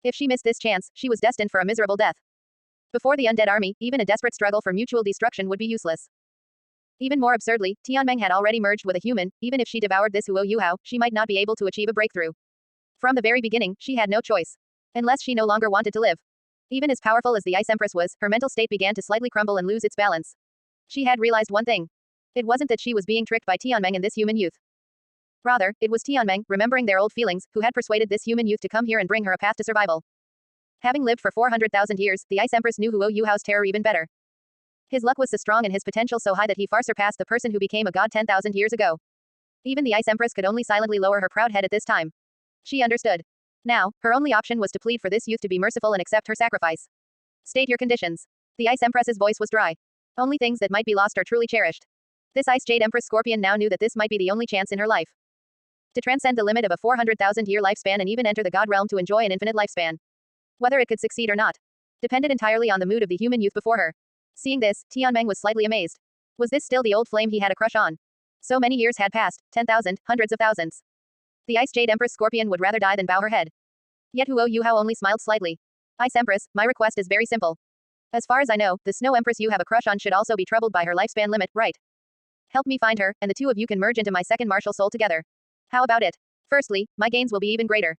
If she missed this chance, she was destined for a miserable death. Before the undead army, even a desperate struggle for mutual destruction would be useless. Even more absurdly, Tianmeng had already merged with a human, even if she devoured this Huo Yuhao, she might not be able to achieve a breakthrough. From the very beginning, she had no choice. Unless she no longer wanted to live. Even as powerful as the Ice Empress was, her mental state began to slightly crumble and lose its balance. She had realized one thing. It wasn't that she was being tricked by Tianmeng and this human youth. Rather, it was Tianmeng, remembering their old feelings, who had persuaded this human youth to come here and bring her a path to survival. Having lived for 400,000 years, the Ice Empress knew Huo Yuhao's terror even better. His luck was so strong and his potential so high that he far surpassed the person who became a god 10,000 years ago. Even the Ice Empress could only silently lower her proud head at this time. She understood. Now, her only option was to plead for this youth to be merciful and accept her sacrifice. State your conditions. The Ice Empress's voice was dry. Only things that might be lost are truly cherished. This Ice Jade Empress Scorpion now knew that this might be the only chance in her life. To transcend the limit of a 400,000-year lifespan and even enter the god realm to enjoy an infinite lifespan. Whether it could succeed or not depended entirely on the mood of the human youth before her. Seeing this, Tianmeng was slightly amazed. Was this still the old flame he had a crush on? So many years had passed, 10,000, hundreds of thousands. The Ice Jade Empress Scorpion would rather die than bow her head. Yet Huo Yuhao only smiled slightly. Ice Empress, my request is very simple. As far as I know, the Snow Empress you have a crush on should also be troubled by her lifespan limit, right? Help me find her, and the two of you can merge into my second martial soul together. How about it? Firstly, my gains will be even greater.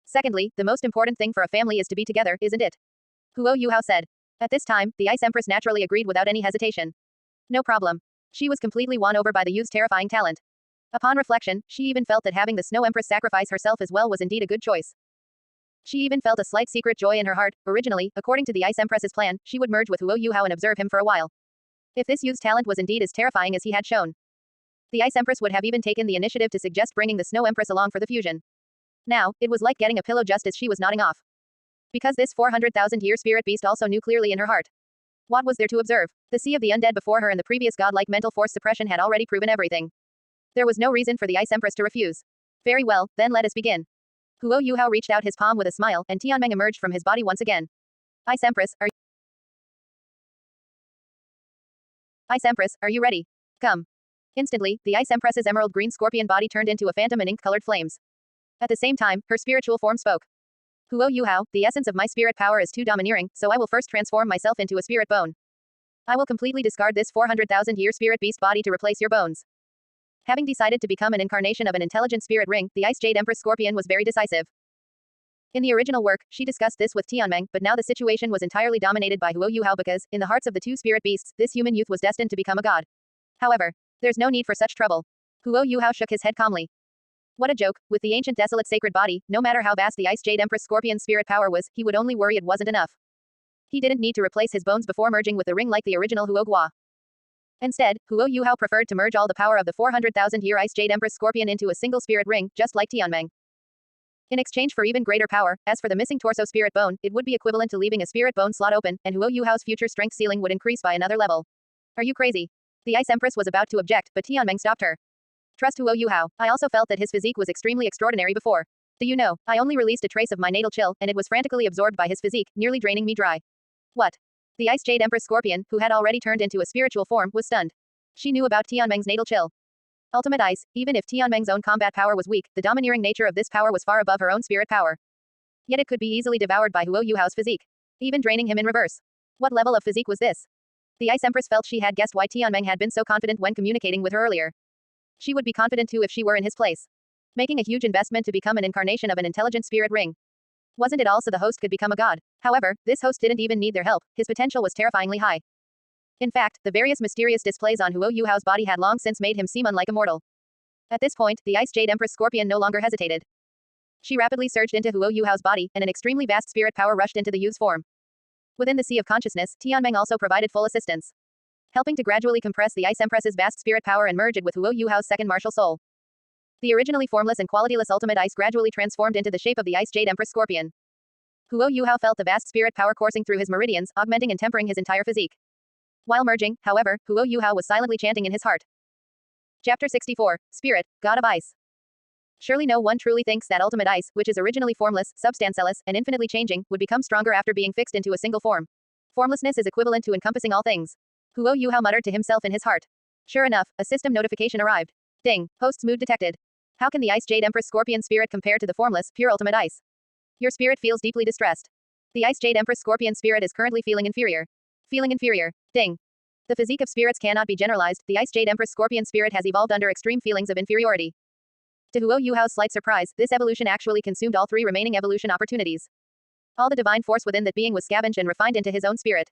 Secondly, the most important thing for a family is to be together, isn't it? Huo Yuhao said. At this time, the Ice Empress naturally agreed without any hesitation. No problem. She was completely won over by the youth's terrifying talent. Upon reflection, she even felt that having the Snow Empress sacrifice herself as well was indeed a good choice. She even felt a slight secret joy in her heart. Originally, according to the Ice Empress's plan, she would merge with Huo Yuhao and observe him for a while. If this youth's talent was indeed as terrifying as he had shown, the Ice Empress would have even taken the initiative to suggest bringing the Snow Empress along for the fusion. Now, it was like getting a pillow just as she was nodding off. Because this 400,000-year spirit beast also knew clearly in her heart. What was there to observe? The sea of the undead before her and the previous godlike mental force suppression had already proven everything. There was no reason for the Ice Empress to refuse. Very well, then let us begin. Huo Yuhao reached out his palm with a smile, and Tianmeng emerged from his body once again. Ice Empress, are you ready? Come. Instantly, the Ice Empress's emerald green scorpion body turned into a phantom and ink-colored flames. At the same time, her spiritual form spoke. Huo Yuhao, the essence of my spirit power is too domineering, so I will first transform myself into a spirit bone. I will completely discard this 400,000-year spirit beast body to replace your bones. Having decided to become an incarnation of an intelligent spirit ring, the Ice Jade Empress Scorpion was very decisive. In the original work, she discussed this with Tianmeng, but now the situation was entirely dominated by Huo Yuhao because, in the hearts of the two spirit beasts, this human youth was destined to become a god. However, there's no need for such trouble. Huo Yuhao shook his head calmly. What a joke, with the ancient desolate sacred body, no matter how vast the Ice Jade Empress Scorpion's spirit power was, he would only worry it wasn't enough. He didn't need to replace his bones before merging with the ring like the original Huo Gua. Instead, Huo Yuhao preferred to merge all the power of the 400,000-year Ice Jade Empress Scorpion into a single spirit ring, just like Tianmeng. In exchange for even greater power, as for the missing torso spirit bone, it would be equivalent to leaving a spirit bone slot open, and Huo Yuhao's future strength ceiling would increase by another level. Are you crazy? The Ice Empress was about to object, but Tianmeng stopped her. Trust Huo Yuhao. I also felt that his physique was extremely extraordinary before. Do you know, I only released a trace of my natal chill, and it was frantically absorbed by his physique, nearly draining me dry. What? The Ice Jade Empress Scorpion, who had already turned into a spiritual form, was stunned. She knew about Tianmeng's natal chill. Ultimate Ice, even if Tianmeng's own combat power was weak, the domineering nature of this power was far above her own spirit power. Yet it could be easily devoured by Huo Yuhao's physique, even draining him in reverse. What level of physique was this? The Ice Empress felt she had guessed why Tianmeng had been so confident when communicating with her earlier. She would be confident too if she were in his place. Making a huge investment to become an incarnation of an intelligent spirit ring. Wasn't it also the host could become a god? However, this host didn't even need their help, his potential was terrifyingly high. In fact, the various mysterious displays on Huo Yuhao's body had long since made him seem unlike a mortal. At this point, the Ice Jade Empress Scorpion no longer hesitated. She rapidly surged into Huo Yuhao's body, and an extremely vast spirit power rushed into the youth's form. Within the sea of consciousness, Tianmeng also provided full assistance, helping to gradually compress the Ice Empress's vast spirit power and merge it with Huo Yuhao's second martial soul. The originally formless and qualityless ultimate ice gradually transformed into the shape of the Ice Jade Empress Scorpion. Huo Yuhao felt the vast spirit power coursing through his meridians, augmenting and tempering his entire physique. While merging, however, Huo Yuhao was silently chanting in his heart. Chapter 64, Spirit, God of Ice. Surely no one truly thinks that ultimate ice, which is originally formless, substanceless, and infinitely changing, would become stronger after being fixed into a single form. Formlessness is equivalent to encompassing all things. Huo Yuhao muttered to himself in his heart. Sure enough, a system notification arrived. Ding, host's mood detected. How can the Ice Jade Empress Scorpion spirit compare to the formless, pure ultimate ice? Your spirit feels deeply distressed. The Ice Jade Empress Scorpion spirit is currently feeling inferior. Feeling inferior. Ding. The physique of spirits cannot be generalized. The Ice Jade Empress Scorpion spirit has evolved under extreme feelings of inferiority. To Huo Yuhao's slight surprise, this evolution actually consumed all three remaining evolution opportunities. All the divine force within that being was scavenged and refined into his own spirit.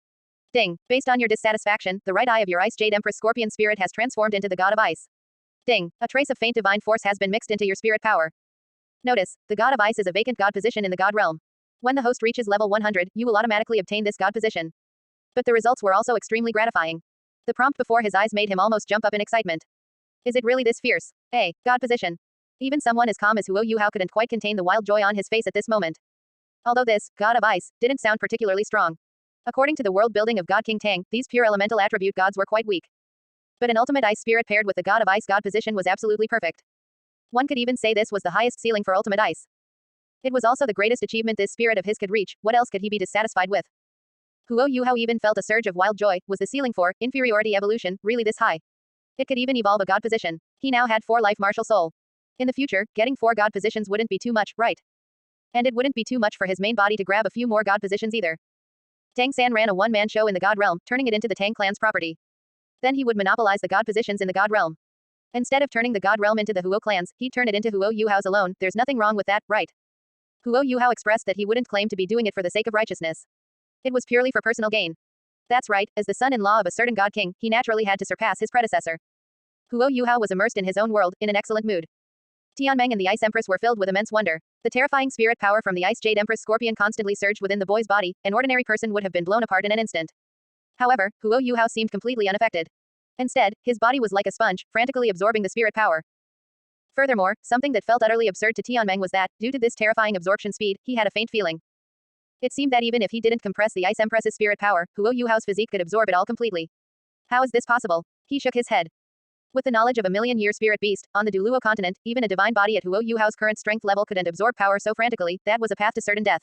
Ding. Based on your dissatisfaction, the right eye of your Ice Jade Empress Scorpion spirit has transformed into the God of Ice. Ding. A trace of faint divine force has been mixed into your spirit power. Notice, the God of Ice is a vacant god position in the God realm. When the host reaches level 100, you will automatically obtain this god position. But the results were also extremely gratifying. The prompt before his eyes made him almost jump up in excitement. Is it really this fierce? God position. Even someone as calm as Huo Yuhao couldn't quite contain the wild joy on his face at this moment. Although this, God of Ice, didn't sound particularly strong. According to the world building of God King Tang, these pure elemental attribute gods were quite weak. But an ultimate ice spirit paired with the God of Ice god position was absolutely perfect. One could even say this was the highest ceiling for ultimate ice. It was also the greatest achievement this spirit of his could reach. What else could he be dissatisfied with? Huo Yuhao even felt a surge of wild joy. Was the ceiling for inferiority evolution really this high? It could even evolve a god position. He now had 4 life martial soul. In the future, getting 4 god positions wouldn't be too much, right? And it wouldn't be too much for his main body to grab a few more god positions either. Tang San ran a one-man show in the god realm, turning it into the Tang clan's property. Then he would monopolize the god positions in the god realm. Instead of turning the god realm into the Huo clans, he'd turn it into Huo Yuhao's alone. There's nothing wrong with that, right? Huo Yuhao expressed that he wouldn't claim to be doing it for the sake of righteousness. It was purely for personal gain. That's right, as the son-in-law of a certain god king, he naturally had to surpass his predecessor. Huo Yuhao was immersed in his own world, in an excellent mood. Tianmeng and the Ice Empress were filled with immense wonder. The terrifying spirit power from the Ice Jade Empress Scorpion constantly surged within the boy's body. An ordinary person would have been blown apart in an instant. However, Huo Yuhao seemed completely unaffected. Instead, his body was like a sponge, frantically absorbing the spirit power. Furthermore, something that felt utterly absurd to Tianmeng was that, due to this terrifying absorption speed, he had a faint feeling. It seemed that even if he didn't compress the Ice Empress's spirit power, Huo Yuhao's physique could absorb it all completely. How is this possible? He shook his head. With the knowledge of a million-year spirit beast, on the Douluo continent, even a divine body at Huo Yuhao's current strength level couldn't absorb power so frantically. That was a path to certain death.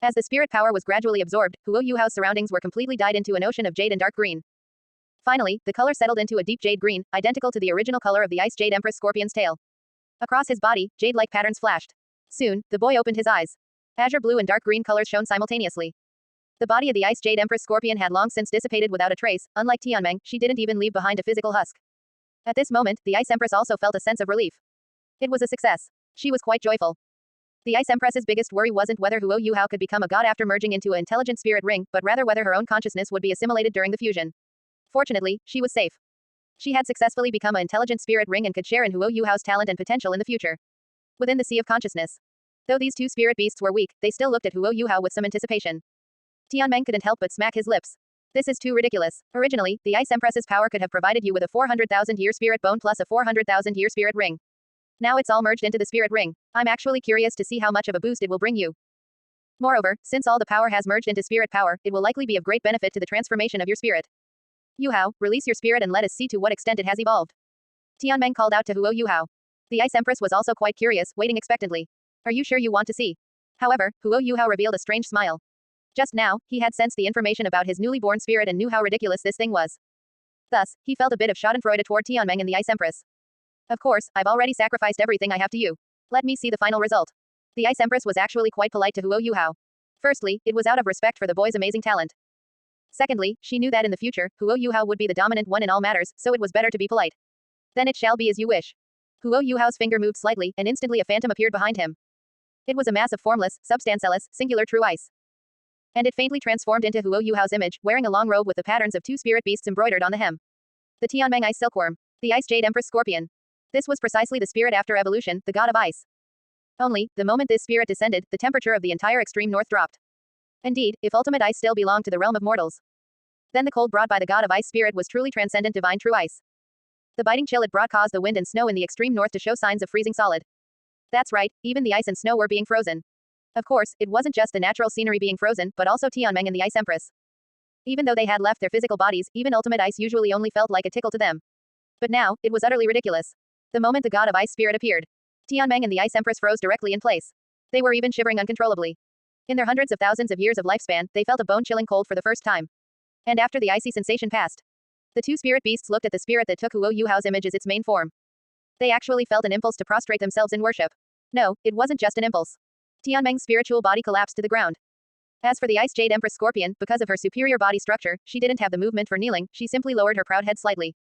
As the spirit power was gradually absorbed, Huo Yuhao's surroundings were completely dyed into an ocean of jade and dark green. Finally, the color settled into a deep jade green, identical to the original color of the Ice Jade Empress Scorpion's tail. Across his body, jade-like patterns flashed. Soon, the boy opened his eyes. Azure blue and dark green colors shone simultaneously. The body of the Ice Jade Empress Scorpion had long since dissipated without a trace. Unlike Tianmeng, she didn't even leave behind a physical husk. At this moment, the Ice Empress also felt a sense of relief. It was a success. She was quite joyful. The Ice Empress's biggest worry wasn't whether Huo Yuhao could become a god after merging into an intelligent spirit ring, but rather whether her own consciousness would be assimilated during the fusion. Fortunately, she was safe. She had successfully become an intelligent spirit ring and could share in Huo Yuhao's talent and potential in the future. Within the sea of consciousness. Though these two spirit beasts were weak, they still looked at Huo Yuhao with some anticipation. Tianmeng couldn't help but smack his lips. This is too ridiculous. Originally, the Ice Empress's power could have provided you with a 400,000-year spirit bone plus a 400,000-year spirit ring. Now it's all merged into the spirit ring. I'm actually curious to see how much of a boost it will bring you. Moreover, since all the power has merged into spirit power, it will likely be of great benefit to the transformation of your spirit. Yuhao, release your spirit and let us see to what extent it has evolved. Tianmeng called out to Huo Yuhao. The Ice Empress was also quite curious, waiting expectantly. Are you sure you want to see? However, Huo Yuhao revealed a strange smile. Just now, he had sensed the information about his newly born spirit and knew how ridiculous this thing was. Thus, he felt a bit of schadenfreude toward Tianmeng and the Ice Empress. Of course, I've already sacrificed everything I have to you. Let me see the final result. The Ice Empress was actually quite polite to Huo Yuhao. Firstly, it was out of respect for the boy's amazing talent. Secondly, she knew that in the future, Huo Yuhao would be the dominant one in all matters, so it was better to be polite. Then it shall be as you wish. Huo Yuhao's finger moved slightly, and instantly a phantom appeared behind him. It was a mass of formless, substanceless, singular true ice. And it faintly transformed into Huo Yuhao's image, wearing a long robe with the patterns of 2 spirit beasts embroidered on the hem. The Tianmeng Ice Silkworm. The Ice Jade Empress Scorpion. This was precisely the spirit after evolution, the god of ice. Only, the moment this spirit descended, the temperature of the entire extreme north dropped. Indeed, if ultimate ice still belonged to the realm of mortals, then the cold brought by the god of ice spirit was truly transcendent divine true ice. The biting chill it brought caused the wind and snow in the extreme north to show signs of freezing solid. That's right, even the ice and snow were being frozen. Of course, it wasn't just the natural scenery being frozen, but also Tianmeng and the Ice Empress. Even though they had left their physical bodies, even ultimate ice usually only felt like a tickle to them. But now, it was utterly ridiculous. The moment the god of ice spirit appeared, Tianmeng and the Ice Empress froze directly in place. They were even shivering uncontrollably. In their hundreds of thousands of years of lifespan, they felt a bone-chilling cold for the first time. And after the icy sensation passed, the 2 spirit beasts looked at the spirit that took Huo Yuhao's image as its main form. They actually felt an impulse to prostrate themselves in worship. No, it wasn't just an impulse. Tianmeng's spiritual body collapsed to the ground. As for the Ice Jade Empress Scorpion, because of her superior body structure, she didn't have the movement for kneeling, she simply lowered her proud head slightly.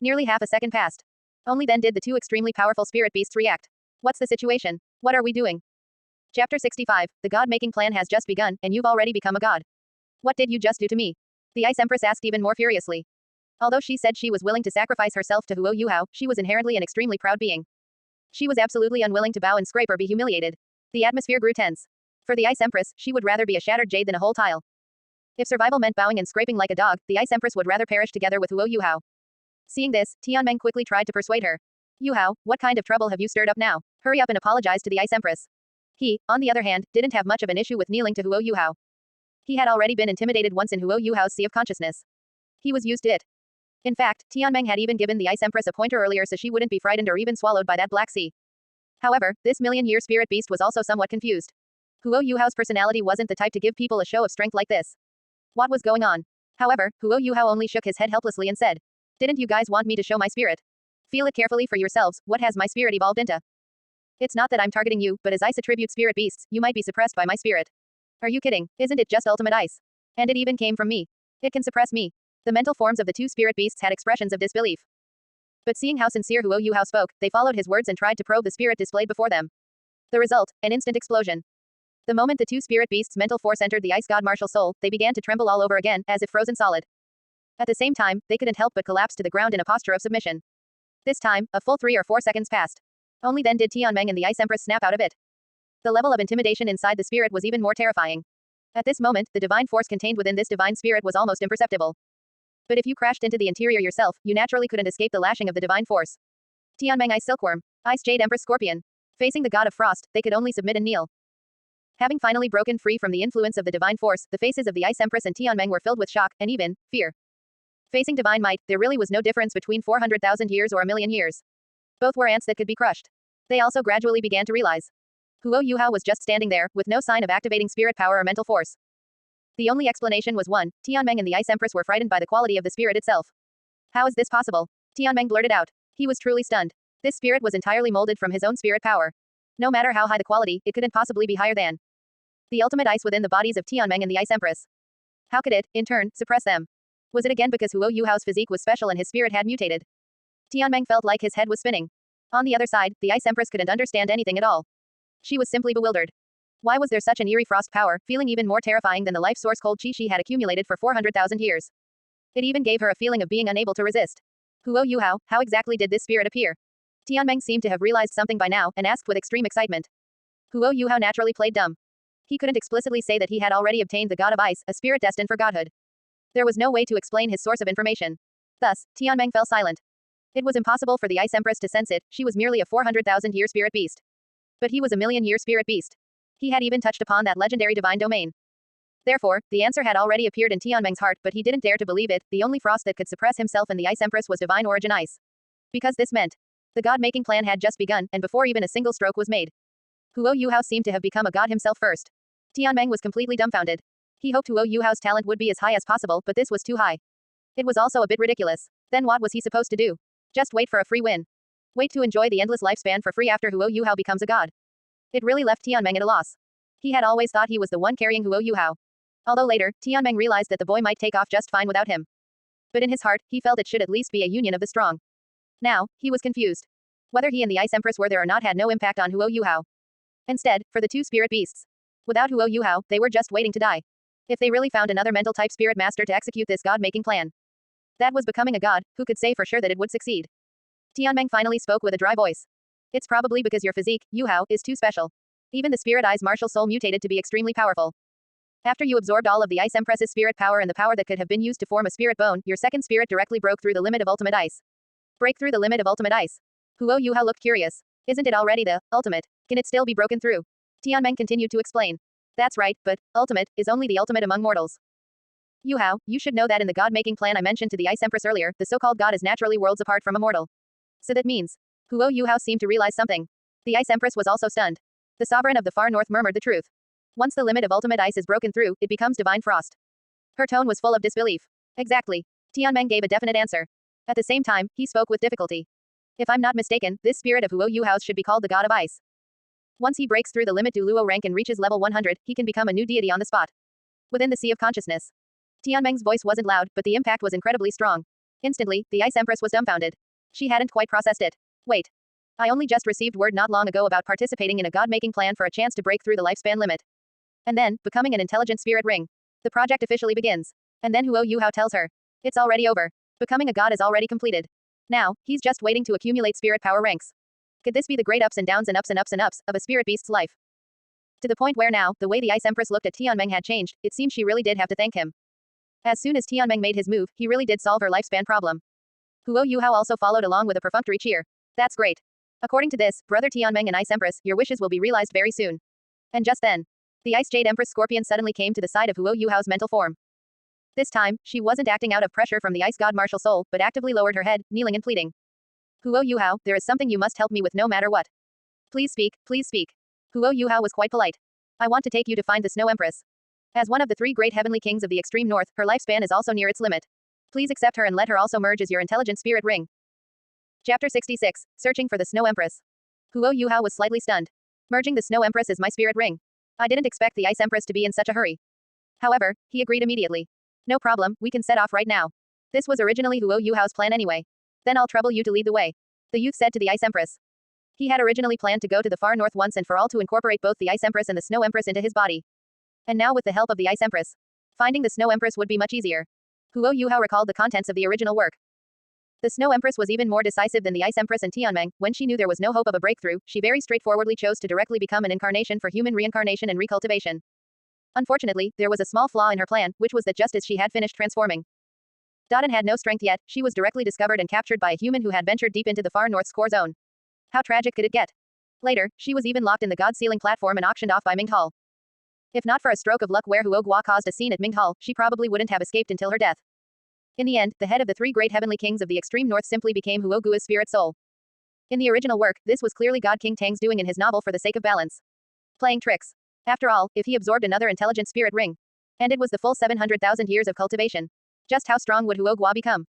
Nearly half a second passed. Only then did the 2 extremely powerful spirit beasts react. What's the situation? What are we doing? Chapter 65, the god-making plan has just begun, and you've already become a god. What did you just do to me? The Ice Empress asked even more furiously. Although she said she was willing to sacrifice herself to Huo Yuhao, she was inherently an extremely proud being. She was absolutely unwilling to bow and scrape or be humiliated. The atmosphere grew tense. For the Ice Empress, she would rather be a shattered jade than a whole tile. If survival meant bowing and scraping like a dog, the Ice Empress would rather perish together with Huo Yuhao. Seeing this, Tianmeng quickly tried to persuade her. Yuhao, what kind of trouble have you stirred up now? Hurry up and apologize to the Ice Empress. He, on the other hand, didn't have much of an issue with kneeling to Huo Yuhao. He had already been intimidated once in Huo Yuhao's sea of consciousness. He was used to it. In fact, Tianmeng had even given the Ice Empress a pointer earlier so she wouldn't be frightened or even swallowed by that black sea. However, this million-year spirit beast was also somewhat confused. Huo Yuhao's personality wasn't the type to give people a show of strength like this. What was going on? However, Huo Yuhao only shook his head helplessly and said, "Didn't you guys want me to show my spirit? Feel it carefully for yourselves, what has my spirit evolved into? It's not that I'm targeting you, but as ice attribute spirit beasts, you might be suppressed by my spirit. Are you kidding? Isn't it just ultimate ice? And it even came from me. It can suppress me." The mental forms of the two spirit beasts had expressions of disbelief. But seeing how sincere Huo Yuhao spoke, they followed his words and tried to probe the spirit displayed before them. The result, an instant explosion. The moment the two spirit beasts' mental force entered the ice god martial soul, they began to tremble all over again, as if frozen solid. At the same time, they couldn't help but collapse to the ground in a posture of submission. This time, a full 3 or 4 seconds passed. Only then did Tianmeng and the Ice Empress snap out of it. The level of intimidation inside the spirit was even more terrifying. At this moment, the divine force contained within this divine spirit was almost imperceptible. But if you crashed into the interior yourself, you naturally couldn't escape the lashing of the divine force. Tianmeng Ice Silkworm, Ice Jade Empress Scorpion. Facing the god of frost, they could only submit and kneel. Having finally broken free from the influence of the divine force, the faces of the Ice Empress and Tianmeng were filled with shock, and even fear. Facing divine might, there really was no difference between 400,000 years or a million years. Both were ants that could be crushed. They also gradually began to realize. Huo Yuhao was just standing there, with no sign of activating spirit power or mental force. The only explanation was one, Tianmeng and the Ice Empress were frightened by the quality of the spirit itself. How is this possible? Tianmeng blurted out. He was truly stunned. This spirit was entirely molded from his own spirit power. No matter how high the quality, it couldn't possibly be higher than the ultimate ice within the bodies of Tianmeng and the Ice Empress. How could it, in turn, suppress them? Was it again because Huo Yuhao's physique was special and his spirit had mutated? Tianmeng felt like his head was spinning. On the other side, the Ice Empress couldn't understand anything at all. She was simply bewildered. Why was there such an eerie frost power, feeling even more terrifying than the life source cold chi she had accumulated for 400,000 years? It even gave her a feeling of being unable to resist. Huo Yuhao, how exactly did this spirit appear? Tianmeng seemed to have realized something by now, and asked with extreme excitement. Huo Yuhao naturally played dumb. He couldn't explicitly say that he had already obtained the god of ice, a spirit destined for godhood. There was no way to explain his source of information. Thus, Tianmeng fell silent. It was impossible for the Ice Empress to sense it, she was merely a 400,000-year spirit beast. But he was a million-year spirit beast. He had even touched upon that legendary divine domain. Therefore, the answer had already appeared in Tianmeng's heart, but he didn't dare to believe it. The only frost that could suppress himself and the Ice Empress was divine origin ice. Because this meant the god-making plan had just begun, and before even a single stroke was made. Huo Yuhao seemed to have become a god himself first. Tianmeng was completely dumbfounded. He hoped Huo Yuhao's talent would be as high as possible, but this was too high. It was also a bit ridiculous. Then what was he supposed to do? Just wait for a free win. Wait to enjoy the endless lifespan for free after Huo Yuhao becomes a god. It really left Tianmeng at a loss. He had always thought he was the one carrying Huo Yuhao. Although later, Tianmeng realized that the boy might take off just fine without him. But in his heart, he felt it should at least be a union of the strong. Now, he was confused. Whether he and the Ice Empress were there or not had no impact on Huo Yuhao. Instead, for the two spirit beasts. Without Huo Yuhao, they were just waiting to die. If they really found another mental type spirit master to execute this god-making plan. That was becoming a god, who could say for sure that it would succeed. Tianmeng finally spoke with a dry voice. It's probably because your physique, Yuhao, is too special. Even the spirit eye's martial soul mutated to be extremely powerful. After you absorbed all of the Ice Empress's spirit power and the power that could have been used to form a spirit bone, your second spirit directly broke through the limit of ultimate ice. Break through the limit of ultimate ice. Huo Yuhao looked curious. Isn't it already the ultimate? Can it still be broken through? Tianmeng continued to explain. That's right, but ultimate is only the ultimate among mortals. Yuhao, you should know that in the god-making plan I mentioned to the Ice Empress earlier, the so-called god is naturally worlds apart from a mortal. So that means. Huo Yuhao seemed to realize something. The Ice Empress was also stunned. The sovereign of the far north murmured the truth. Once the limit of ultimate ice is broken through, it becomes divine frost. Her tone was full of disbelief. Exactly. Tianmeng gave a definite answer. At the same time, he spoke with difficulty. If I'm not mistaken, this spirit of Huo Yuhao's should be called the god of ice. Once he breaks through the limit Douluo rank and reaches level 100, he can become a new deity on the spot. Within the sea of consciousness. Tianmeng's voice wasn't loud, but the impact was incredibly strong. Instantly, the Ice Empress was dumbfounded. She hadn't quite processed it. Wait. I only just received word not long ago about participating in a god-making plan for a chance to break through the lifespan limit. And then, becoming an intelligent spirit ring. The project officially begins. And then Huo Yuhao tells her. It's already over. Becoming a god is already completed. Now, he's just waiting to accumulate spirit power ranks. Could this be the great ups and downs and ups and ups and ups of a spirit beast's life? To the point where now, the way the Ice Empress looked at Tianmeng had changed, it seemed she really did have to thank him. As soon as Tianmeng made his move, he really did solve her lifespan problem. Huo Yuhao also followed along with a perfunctory cheer. That's great. According to this, brother Tianmeng and Ice Empress, your wishes will be realized very soon. And just then, the Ice Jade Empress Scorpion suddenly came to the side of Huo Yuhao's mental form. This time, she wasn't acting out of pressure from the Ice God martial soul, but actively lowered her head, kneeling and pleading. Huo Yuhao, there is something you must help me with no matter what. Please speak, please speak. Huo Yuhao was quite polite. I want to take you to find the Snow Empress. As one of the 3 great heavenly kings of the extreme north, her lifespan is also near its limit. Please accept her and let her also merge as your intelligent spirit ring. Chapter 66, Searching for the Snow Empress. Huo Yuhao was slightly stunned. Merging the Snow Empress as my spirit ring. I didn't expect the Ice Empress to be in such a hurry. However, he agreed immediately. No problem, we can set off right now. This was originally Huo Yuhao's plan anyway. Then I'll trouble you to lead the way. The youth said to the Ice Empress. He had originally planned to go to the far north once and for all to incorporate both the Ice Empress and the Snow Empress into his body. And now with the help of the Ice Empress, finding the Snow Empress would be much easier. Huo Yuhao recalled the contents of the original work. The Snow Empress was even more decisive than the Ice Empress and Tianmeng. When she knew there was no hope of a breakthrough, she very straightforwardly chose to directly become an incarnation for human reincarnation and recultivation. Unfortunately, there was a small flaw in her plan, which was that just as she had finished transforming, Dodin had no strength yet, she was directly discovered and captured by a human who had ventured deep into the far north score zone. How tragic could it get? Later, she was even locked in the God Ceiling platform and auctioned off by Minghal. If not for a stroke of luck where Huo Guo caused a scene at Minghal, she probably wouldn't have escaped until her death. In the end, the head of the 3 great heavenly kings of the extreme north simply became Huo Guo's spirit soul. In the original work, this was clearly God King Tang's doing in his novel for the sake of balance. Playing tricks. After all, if he absorbed another intelligent spirit ring, and it was the full 700,000 years of cultivation, just how strong would Huo Guo become?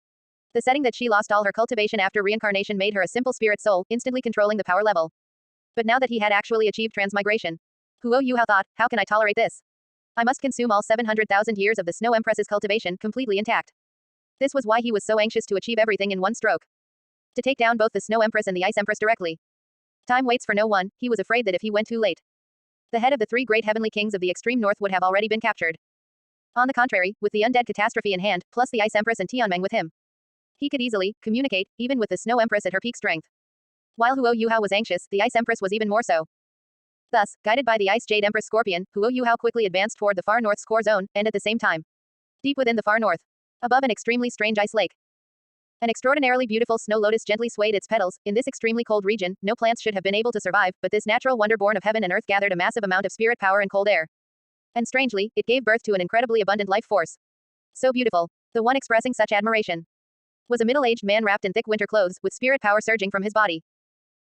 The setting that she lost all her cultivation after reincarnation made her a simple spirit soul, instantly controlling the power level. But now that he had actually achieved transmigration, Huo Yuhao thought, how can I tolerate this? I must consume all 700,000 years of the Snow Empress's cultivation completely intact. This was why he was so anxious to achieve everything in one stroke. To take down both the Snow Empress and the Ice Empress directly. Time waits for no one, he was afraid that if he went too late, the head of the 3 great heavenly kings of the extreme north would have already been captured. On the contrary, with the undead catastrophe in hand, plus the Ice Empress and Tianmeng with him, he could easily communicate, even with the Snow Empress at her peak strength. While Huo Yuhao was anxious, the Ice Empress was even more so. Thus, guided by the Ice Jade Empress Scorpion, Huo Yuhao quickly advanced toward the far north score zone, and at the same time, deep within the far north, above an extremely strange ice lake, an extraordinarily beautiful snow lotus gently swayed its petals. In this extremely cold region, no plants should have been able to survive, but this natural wonder born of heaven and earth gathered a massive amount of spirit power and cold air. And strangely, it gave birth to an incredibly abundant life force. So beautiful. The one expressing such admiration was a middle-aged man wrapped in thick winter clothes, with spirit power surging from his body.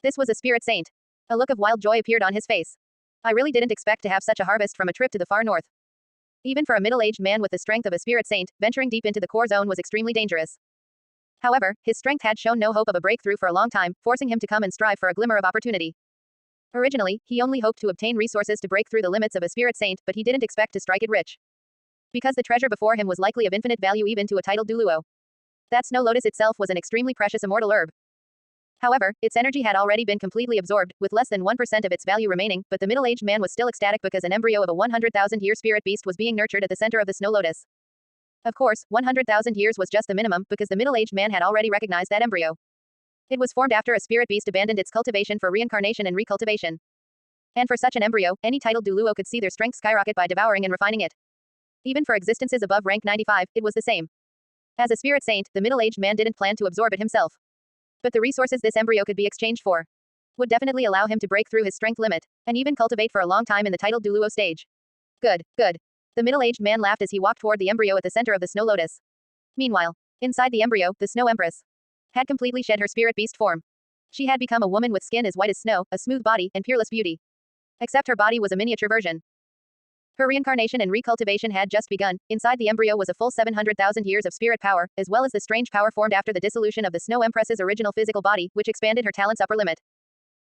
This was a spirit saint. A look of wild joy appeared on his face. I really didn't expect to have such a harvest from a trip to the far north. Even for a middle-aged man with the strength of a spirit saint, venturing deep into the core zone was extremely dangerous. However, his strength had shown no hope of a breakthrough for a long time, forcing him to come and strive for a glimmer of opportunity. Originally, he only hoped to obtain resources to break through the limits of a spirit saint, but he didn't expect to strike it rich. Because the treasure before him was likely of infinite value even to a titled Douluo. That snow lotus itself was an extremely precious immortal herb. However, its energy had already been completely absorbed, with less than 1% of its value remaining, but the middle-aged man was still ecstatic because an embryo of a 100,000-year spirit beast was being nurtured at the center of the snow lotus. Of course, 100,000 years was just the minimum, because the middle-aged man had already recognized that embryo. It was formed after a spirit beast abandoned its cultivation for reincarnation and recultivation. And for such an embryo, any titled Douluo could see their strength skyrocket by devouring and refining it. Even for existences above rank 95, it was the same. As a spirit saint, the middle-aged man didn't plan to absorb it himself. But the resources this embryo could be exchanged for would definitely allow him to break through his strength limit, and even cultivate for a long time in the titled Douluo stage. Good, good. The middle-aged man laughed as he walked toward the embryo at the center of the snow lotus. Meanwhile, inside the embryo, the Snow Empress had completely shed her spirit beast form. She had become a woman with skin as white as snow, a smooth body, and peerless beauty. Except her body was a miniature version. Her reincarnation and recultivation had just begun. Inside the embryo was a full 700,000 years of spirit power, as well as the strange power formed after the dissolution of the Snow Empress's original physical body, which expanded her talent's upper limit.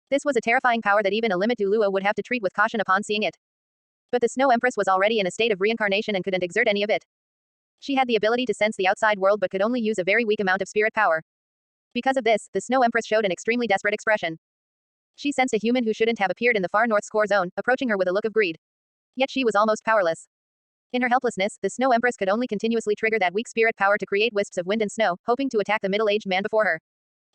This was a terrifying power that even a limit Douluo would have to treat with caution upon seeing it. But the Snow Empress was already in a state of reincarnation and couldn't exert any of it. She had the ability to sense the outside world but could only use a very weak amount of spirit power. Because of this, the Snow Empress showed an extremely desperate expression. She sensed a human who shouldn't have appeared in the far north score zone, approaching her with a look of greed. Yet she was almost powerless. In her helplessness, the Snow Empress could only continuously trigger that weak spirit power to create wisps of wind and snow, hoping to attack the middle-aged man before her.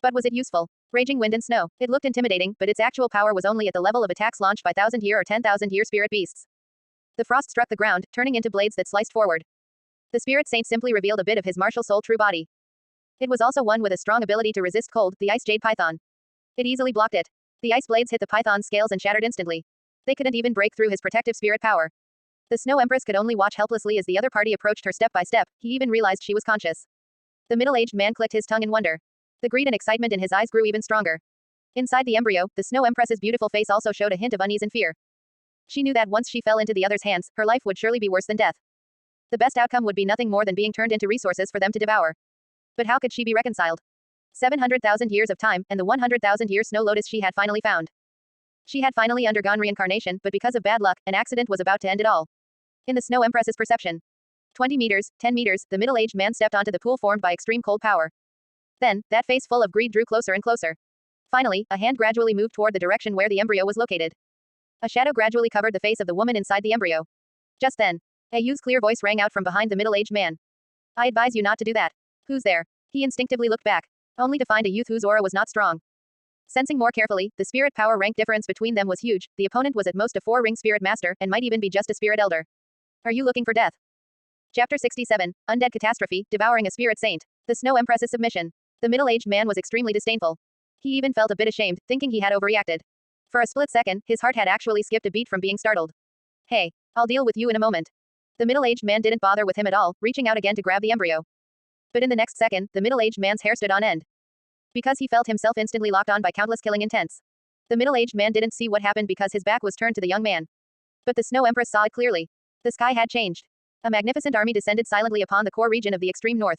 But was it useful? Raging wind and snow. It looked intimidating, but its actual power was only at the level of attacks launched by 1,000-year or 10,000-year spirit beasts. The frost struck the ground, turning into blades that sliced forward. The spirit saint simply revealed a bit of his martial soul true body. It was also one with a strong ability to resist cold, the ice jade python. It easily blocked it. The ice blades hit the python's scales and shattered instantly. They couldn't even break through his protective spirit power. The Snow Empress could only watch helplessly as the other party approached her step by step. He even realized she was conscious. The middle-aged man clicked his tongue in wonder. The greed and excitement in his eyes grew even stronger. Inside the embryo, the Snow Empress's beautiful face also showed a hint of unease and fear. She knew that once she fell into the other's hands, her life would surely be worse than death. The best outcome would be nothing more than being turned into resources for them to devour. But how could she be reconciled? 700,000 years of time, and the 100,000-year snow lotus she had finally found. She had finally undergone reincarnation, but because of bad luck, an accident was about to end it all. In the Snow Empress's perception. 20 meters, 10 meters, the middle-aged man stepped onto the pool formed by extreme cold power. Then, that face full of greed drew closer and closer. Finally, a hand gradually moved toward the direction where the embryo was located. A shadow gradually covered the face of the woman inside the embryo. Just then, a youth's clear voice rang out from behind the middle-aged man. I advise you not to do that. Who's there? He instinctively looked back, only to find a youth whose aura was not strong. Sensing more carefully, the spirit power rank difference between them was huge. The opponent was at most a 4-ring spirit master, and might even be just a spirit elder. Are you looking for death? Chapter 67, Undead Catastrophe, Devouring a Spirit Saint. The Snow Empress's submission. The middle-aged man was extremely disdainful. He even felt a bit ashamed, thinking he had overreacted. For a split second, his heart had actually skipped a beat from being startled. Hey, I'll deal with you in a moment. The middle-aged man didn't bother with him at all, reaching out again to grab the embryo. But in the next second, the middle-aged man's hair stood on end. Because he felt himself instantly locked on by countless killing intents. The middle-aged man didn't see what happened because his back was turned to the young man. But the Snow Empress saw it clearly. The sky had changed. A magnificent army descended silently upon the core region of the extreme north.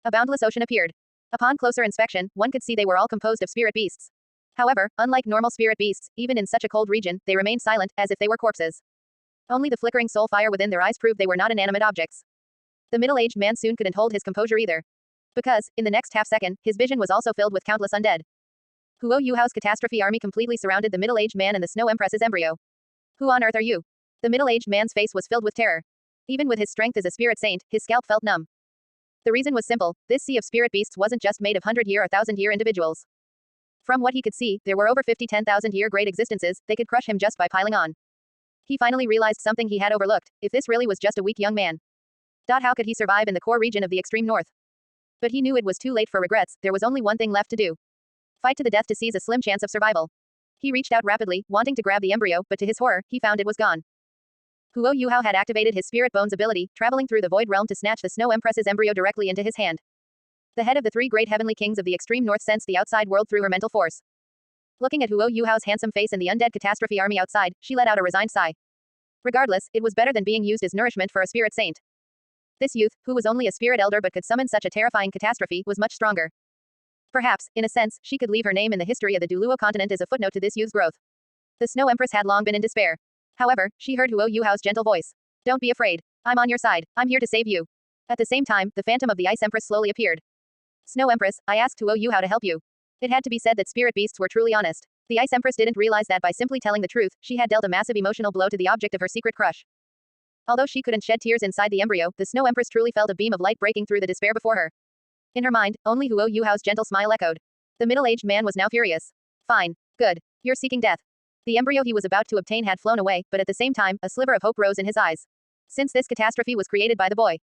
A boundless ocean appeared. Upon closer inspection, one could see they were all composed of spirit beasts. However, unlike normal spirit beasts, even in such a cold region, they remained silent, as if they were corpses. Only the flickering soul fire within their eyes proved they were not inanimate objects. The middle-aged man soon couldn't hold his composure either. Because, in the next half-second, his vision was also filled with countless undead. Huo Yuhao's catastrophe army completely surrounded the middle-aged man and the Snow Empress's embryo. Who on earth are you? The middle-aged man's face was filled with terror. Even with his strength as a spirit saint, his scalp felt numb. The reason was simple, this sea of spirit beasts wasn't just made of 100-year or 1,000-year individuals. From what he could see, there were over 50 10,000-year great existences, they could crush him just by piling on. He finally realized something he had overlooked, if this really was just a weak young man. How could he survive in the core region of the extreme north? But he knew it was too late for regrets, there was only one thing left to do. Fight to the death to seize a slim chance of survival. He reached out rapidly, wanting to grab the embryo, but to his horror, he found it was gone. Huo Yuhao had activated his spirit bones ability, traveling through the void realm to snatch the Snow Empress's embryo directly into his hand. The head of the 3 great heavenly kings of the extreme north sensed the outside world through her mental force. Looking at Huo Yuhao's handsome face and the undead catastrophe army outside, she let out a resigned sigh. Regardless, it was better than being used as nourishment for a spirit saint. This youth, who was only a spirit elder but could summon such a terrifying catastrophe, was much stronger. Perhaps, in a sense, she could leave her name in the history of the Douluo continent as a footnote to this youth's growth. The Snow Empress had long been in despair. However, she heard Huo Yuhao's gentle voice. Don't be afraid. I'm on your side. I'm here to save you. At the same time, the phantom of the Ice Empress slowly appeared. Snow Empress, I asked Huo Yuhao to help you. It had to be said that spirit beasts were truly honest. The Ice Empress didn't realize that by simply telling the truth, she had dealt a massive emotional blow to the object of her secret crush. Although she couldn't shed tears inside the embryo, the Snow Empress truly felt a beam of light breaking through the despair before her. In her mind, only Huo Yuhao's gentle smile echoed. The middle-aged man was now furious. Fine. Good. You're seeking death. The embryo he was about to obtain had flown away, but at the same time, a sliver of hope rose in his eyes. Since this catastrophe was created by the boy.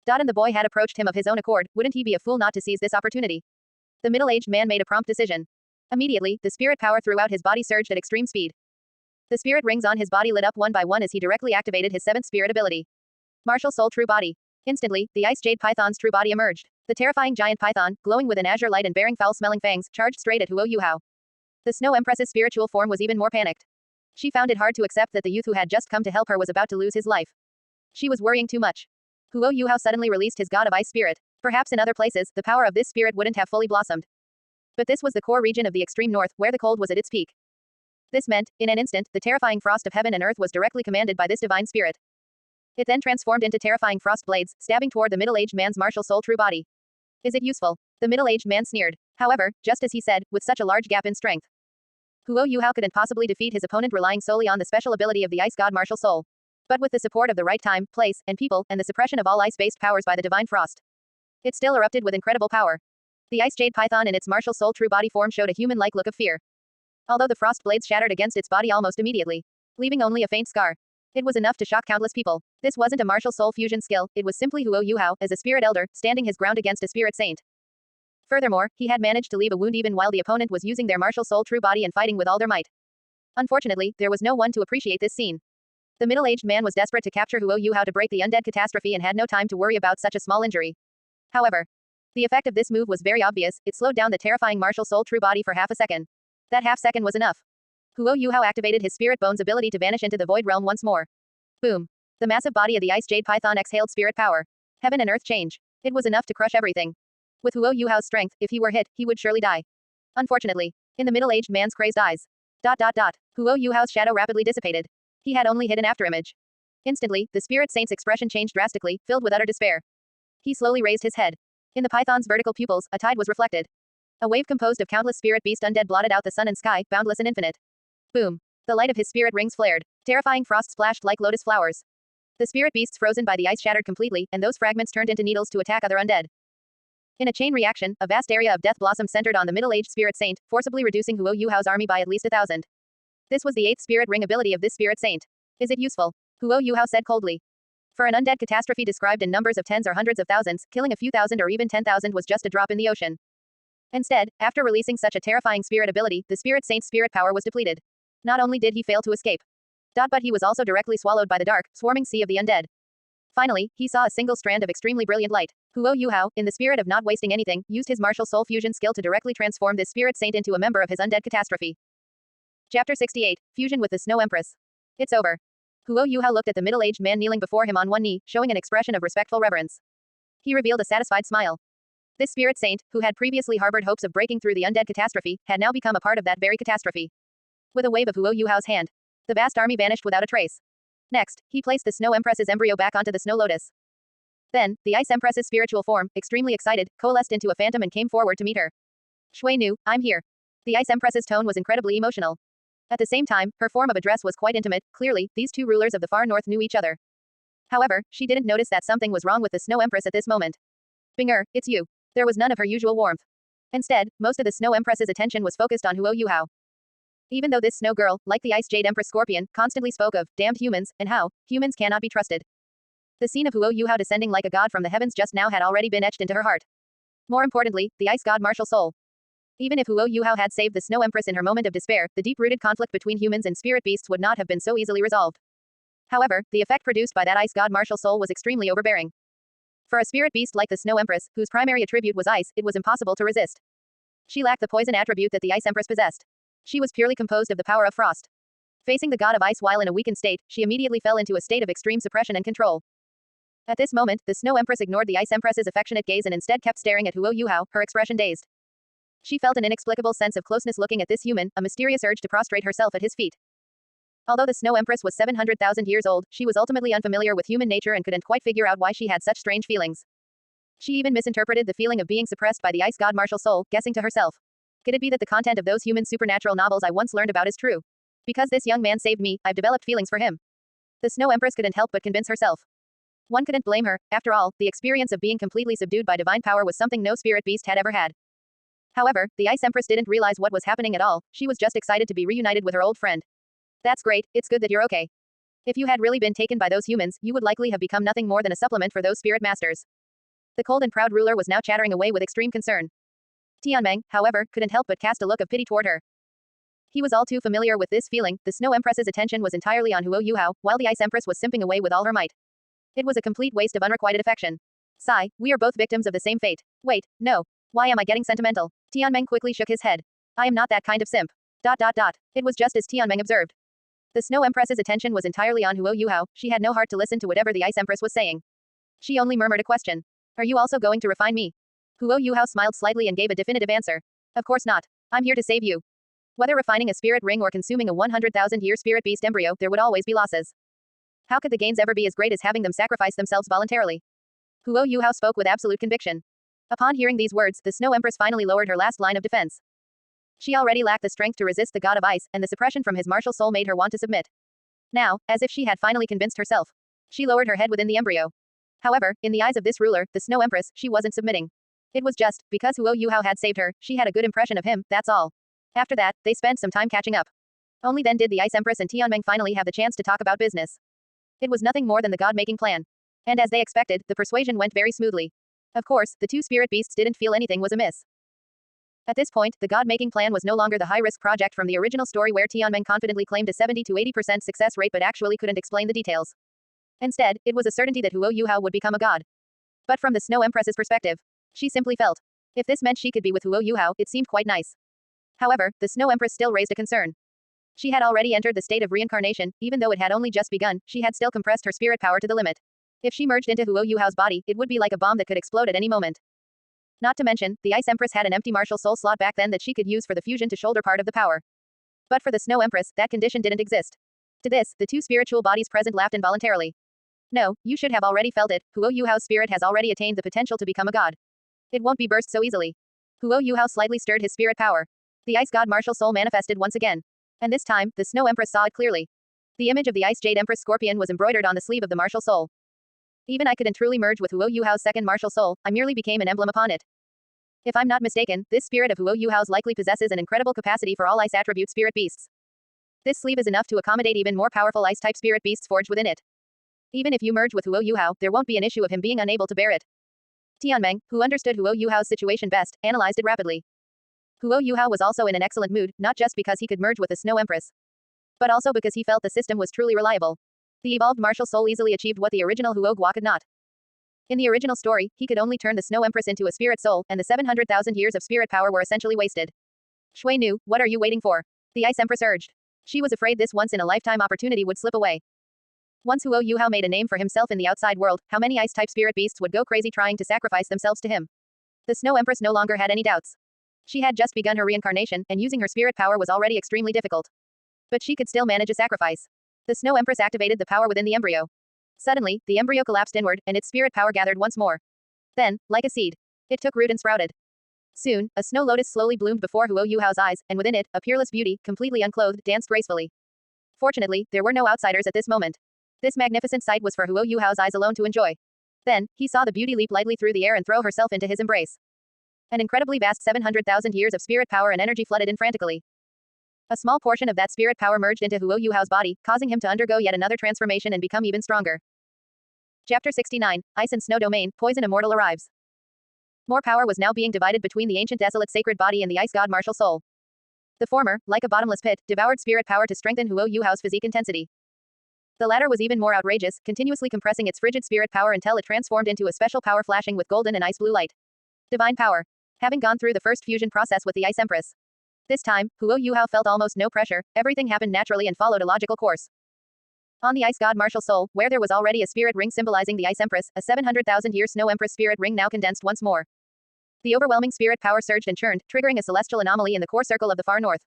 And the boy had approached him of his own accord, wouldn't he be a fool not to seize this opportunity? The middle-aged man made a prompt decision. Immediately, the spirit power throughout his body surged at extreme speed. The spirit rings on his body lit up one by one as he directly activated his 7th spirit ability. Martial Soul True Body. Instantly, the Ice Jade Python's true body emerged. The terrifying giant python, glowing with an azure light and bearing foul-smelling fangs, charged straight at Huo Yuhao. The Snow Empress's spiritual form was even more panicked. She found it hard to accept that the youth who had just come to help her was about to lose his life. She was worrying too much. Huo Yuhao suddenly released his god of ice spirit. Perhaps in other places, the power of this spirit wouldn't have fully blossomed. But this was the core region of the extreme north, where the cold was at its peak. This meant, in an instant, the terrifying frost of heaven and earth was directly commanded by this divine spirit. It then transformed into terrifying frost blades, stabbing toward the middle-aged man's martial soul true body. Is it useful? The middle-aged man sneered. However, just as he said, with such a large gap in strength. Huo Yuhao couldn't possibly defeat his opponent relying solely on the special ability of the ice god martial soul. But with the support of the right time, place, and people, and the suppression of all ice-based powers by the divine frost. It still erupted with incredible power. The ice jade python in its martial soul true body form showed a human-like look of fear. Although the frost blades shattered against its body almost immediately, leaving only a faint scar. It was enough to shock countless people. This wasn't a martial soul fusion skill, it was simply Huo Yuhao, as a spirit elder, standing his ground against a spirit saint. Furthermore, he had managed to leave a wound even while the opponent was using their martial soul true body and fighting with all their might. Unfortunately, there was no one to appreciate this scene. The middle-aged man was desperate to capture Huo Yuhao to break the undead catastrophe and had no time to worry about such a small injury. However, the effect of this move was very obvious, it slowed down the terrifying martial soul true body for half a second. That half second was enough. Huo Yuhao activated his spirit bone's ability to vanish into the void realm once more. Boom. The massive body of the ice jade python exhaled spirit power. Heaven and earth change. It was enough to crush everything. With Huo Yuhao's strength, if he were hit, he would surely die. Unfortunately, in the middle-aged man's crazed eyes. Huo Yuhao's shadow rapidly dissipated. He had only hit an afterimage. Instantly, the spirit saint's expression changed drastically, filled with utter despair. He slowly raised his head. In the python's vertical pupils, a tide was reflected. A wave composed of countless spirit beast undead blotted out the sun and sky, boundless and infinite. Boom. The light of his spirit rings flared. Terrifying frost splashed like lotus flowers. The spirit beasts frozen by the ice shattered completely, and those fragments turned into needles to attack other undead. In a chain reaction, a vast area of death blossomed centered on the middle-aged spirit saint, forcibly reducing Huo Yuhao's army by at least 1,000. This was the 8th spirit ring ability of this spirit saint. Is it useful? Huo Yuhao said coldly. For an undead catastrophe described in numbers of tens or hundreds of thousands, killing a few thousand or even 10,000 was just a drop in the ocean. Instead, after releasing such a terrifying spirit ability, the spirit saint's spirit power was depleted. Not only did he fail to escape, but he was also directly swallowed by the dark, swarming sea of the undead. Finally, he saw a single strand of extremely brilliant light. Huo Yuhao, in the spirit of not wasting anything, used his martial soul fusion skill to directly transform this spirit saint into a member of his undead catastrophe. Chapter 68, Fusion with the Snow Empress. It's over. Huo Yuhao looked at the middle-aged man kneeling before him on one knee, showing an expression of respectful reverence. He revealed a satisfied smile. This spirit saint, who had previously harbored hopes of breaking through the undead catastrophe, had now become a part of that very catastrophe. With a wave of Huo Yuhao's hand, the vast army vanished without a trace. Next, he placed the Snow Empress's embryo back onto the Snow Lotus. Then, the Ice Empress's spiritual form, extremely excited, coalesced into a phantom and came forward to meet her. Shui Nu, I'm here. The Ice Empress's tone was incredibly emotional. At the same time, her form of address was quite intimate. Clearly, these two rulers of the far north knew each other. However, she didn't notice that something was wrong with the Snow Empress at this moment. Binger, it's you. There was none of her usual warmth. Instead, most of the Snow Empress's attention was focused on Huo Yuhao. Even though this snow girl, like the Ice Jade Empress Scorpion, constantly spoke of damned humans and how humans cannot be trusted. The scene of Huo Yuhao descending like a god from the heavens just now had already been etched into her heart. More importantly, the ice god martial soul. Even if Huo Yuhao had saved the Snow Empress in her moment of despair, the deep-rooted conflict between humans and spirit beasts would not have been so easily resolved. However, the effect produced by that ice god martial soul was extremely overbearing. For a spirit beast like the Snow Empress, whose primary attribute was ice, it was impossible to resist. She lacked the poison attribute that the Ice Empress possessed. She was purely composed of the power of frost. Facing the god of ice while in a weakened state, she immediately fell into a state of extreme suppression and control. At this moment, the Snow Empress ignored the Ice Empress's affectionate gaze and instead kept staring at Huo Yuhao, her expression dazed. She felt an inexplicable sense of closeness looking at this human, a mysterious urge to prostrate herself at his feet. Although the Snow Empress was 700,000 years old, she was ultimately unfamiliar with human nature and couldn't quite figure out why she had such strange feelings. She even misinterpreted the feeling of being suppressed by the ice god martial soul, guessing to herself. Could it be that the content of those human supernatural novels I once learned about is true? Because this young man saved me, I've developed feelings for him. The Snow Empress couldn't help but convince herself. One couldn't blame her. After all, the experience of being completely subdued by divine power was something no spirit beast had ever had. However, the Ice Empress didn't realize what was happening at all. She was just excited to be reunited with her old friend. That's great, it's good that you're okay. If you had really been taken by those humans, you would likely have become nothing more than a supplement for those spirit masters. The cold and proud ruler was now chattering away with extreme concern. Tianmeng, however, couldn't help but cast a look of pity toward her. He was all too familiar with this feeling. The Snow Empress's attention was entirely on Huo Yuhao, while the Ice Empress was simping away with all her might. It was a complete waste of unrequited affection. Sigh, we are both victims of the same fate. Wait, no. Why am I getting sentimental? Tianmeng quickly shook his head. I am not that kind of simp. It was just as Tianmeng observed. The Snow Empress's attention was entirely on Huo Yuhao. She had no heart to listen to whatever the Ice Empress was saying. She only murmured a question. Are you also going to refine me? Huo Yuhao smiled slightly and gave a definitive answer. Of course not. I'm here to save you. Whether refining a spirit ring or consuming a 100,000-year spirit beast embryo, there would always be losses. How could the gains ever be as great as having them sacrifice themselves voluntarily? Huo Yuhao spoke with absolute conviction. Upon hearing these words, the Snow Empress finally lowered her last line of defense. She already lacked the strength to resist the god of ice, and the suppression from his martial soul made her want to submit. Now, as if she had finally convinced herself, she lowered her head within the embryo. However, in the eyes of this ruler, the Snow Empress, she wasn't submitting. It was just, because Huo Yuhao had saved her, she had a good impression of him, that's all. After that, they spent some time catching up. Only then did the Ice Empress and Tianmeng finally have the chance to talk about business. It was nothing more than the god-making plan. And as they expected, the persuasion went very smoothly. Of course, the two spirit beasts didn't feel anything was amiss. At this point, the god-making plan was no longer the high-risk project from the original story where Tianmeng confidently claimed a 70 to 80% success rate but actually couldn't explain the details. Instead, it was a certainty that Huo Yuhao would become a god. But from the Snow Empress's perspective, she simply felt. If this meant she could be with Huo Yuhao, it seemed quite nice. However, the Snow Empress still raised a concern. She had already entered the state of reincarnation, even though it had only just begun, she had still compressed her spirit power to the limit. If she merged into Huo Yuhao's body, it would be like a bomb that could explode at any moment. Not to mention, the Ice Empress had an empty martial soul slot back then that she could use for the fusion to shoulder part of the power. But for the Snow Empress, that condition didn't exist. To this, the two spiritual bodies present laughed involuntarily. No, you should have already felt it, Huo Yuhao's spirit has already attained the potential to become a god. It won't be burst so easily. Huo Yuhao slightly stirred his spirit power. The Ice God martial soul manifested once again. And this time, the Snow Empress saw it clearly. The image of the Ice Jade Empress Scorpion was embroidered on the sleeve of the martial soul. Even I couldn't truly merge with Huo Yuhao's second martial soul, I merely became an emblem upon it. If I'm not mistaken, this spirit of Huo Yuhao's likely possesses an incredible capacity for all ice attribute spirit beasts. This sleeve is enough to accommodate even more powerful ice-type spirit beasts forged within it. Even if you merge with Huo Yuhao, there won't be an issue of him being unable to bear it. Tianmeng, who understood Huo Yuhao's situation best, analyzed it rapidly. Huo Yuhao was also in an excellent mood, not just because he could merge with the Snow Empress, but also because he felt the system was truly reliable. The evolved martial soul easily achieved what the original Huo Guo could not. In the original story, he could only turn the Snow Empress into a spirit soul, and the 700,000 years of spirit power were essentially wasted. Shui Nu, what are you waiting for? The Ice Empress urged. She was afraid this once-in-a-lifetime opportunity would slip away. Once Huo Yuhao made a name for himself in the outside world, how many ice-type spirit beasts would go crazy trying to sacrifice themselves to him? The Snow Empress no longer had any doubts. She had just begun her reincarnation, and using her spirit power was already extremely difficult. But she could still manage a sacrifice. The Snow Empress activated the power within the embryo. Suddenly, the embryo collapsed inward, and its spirit power gathered once more. Then, like a seed, it took root and sprouted. Soon, a snow lotus slowly bloomed before Huo Yuhao's eyes, and within it, a peerless beauty, completely unclothed, danced gracefully. Fortunately, there were no outsiders at this moment. This magnificent sight was for Huo Yuhao's eyes alone to enjoy. Then, he saw the beauty leap lightly through the air and throw herself into his embrace. An incredibly vast 700,000 years of spirit power and energy flooded in frantically. A small portion of that spirit power merged into Huo Yuhao's body, causing him to undergo yet another transformation and become even stronger. Chapter 69, Ice and Snow Domain, Poison Immortal arrives. More power was now being divided between the ancient desolate sacred body and the ice god martial soul. The former, like a bottomless pit, devoured spirit power to strengthen Huo Yuhao's physique intensity. The latter was even more outrageous, continuously compressing its frigid spirit power until it transformed into a special power flashing with golden and ice blue light. Divine power. Having gone through the first fusion process with the Ice Empress. This time, Huo Yuhao felt almost no pressure, everything happened naturally and followed a logical course. On the Ice God martial soul, where there was already a spirit ring symbolizing the Ice Empress, a 700,000-year Snow Empress spirit ring now condensed once more. The overwhelming spirit power surged and churned, triggering a celestial anomaly in the core circle of the far north.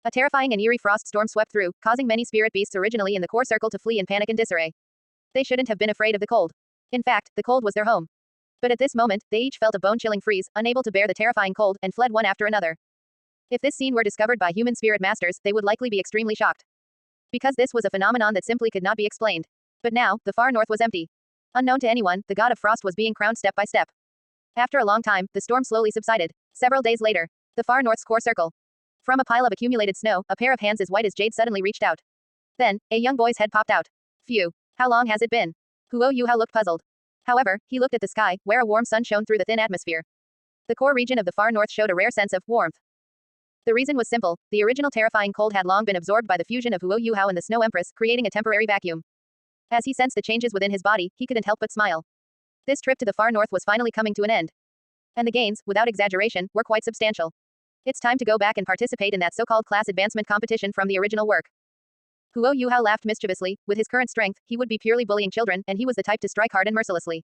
A terrifying and eerie frost storm swept through, causing many spirit beasts originally in the core circle to flee in panic and disarray. They shouldn't have been afraid of the cold. In fact, the cold was their home. But at this moment, they each felt a bone-chilling freeze, unable to bear the terrifying cold, and fled one after another. If this scene were discovered by human spirit masters, they would likely be extremely shocked. Because this was a phenomenon that simply could not be explained. But now, the far north was empty. Unknown to anyone, the god of frost was being crowned step by step. After a long time, the storm slowly subsided. Several days later, the far north's core circle. From a pile of accumulated snow, a pair of hands as white as jade suddenly reached out. Then, a young boy's head popped out. Phew. How long has it been? Huo Yuhao looked puzzled. However, he looked at the sky, where a warm sun shone through the thin atmosphere. The core region of the far north showed a rare sense of warmth. The reason was simple, the original terrifying cold had long been absorbed by the fusion of Huo Yuhao and the Snow Empress, creating a temporary vacuum. As he sensed the changes within his body, he couldn't help but smile. This trip to the far north was finally coming to an end. And the gains, without exaggeration, were quite substantial. It's time to go back and participate in that so-called class advancement competition from the original work. Huo Yuhao laughed mischievously. With his current strength, he would be purely bullying children, and he was the type to strike hard and mercilessly.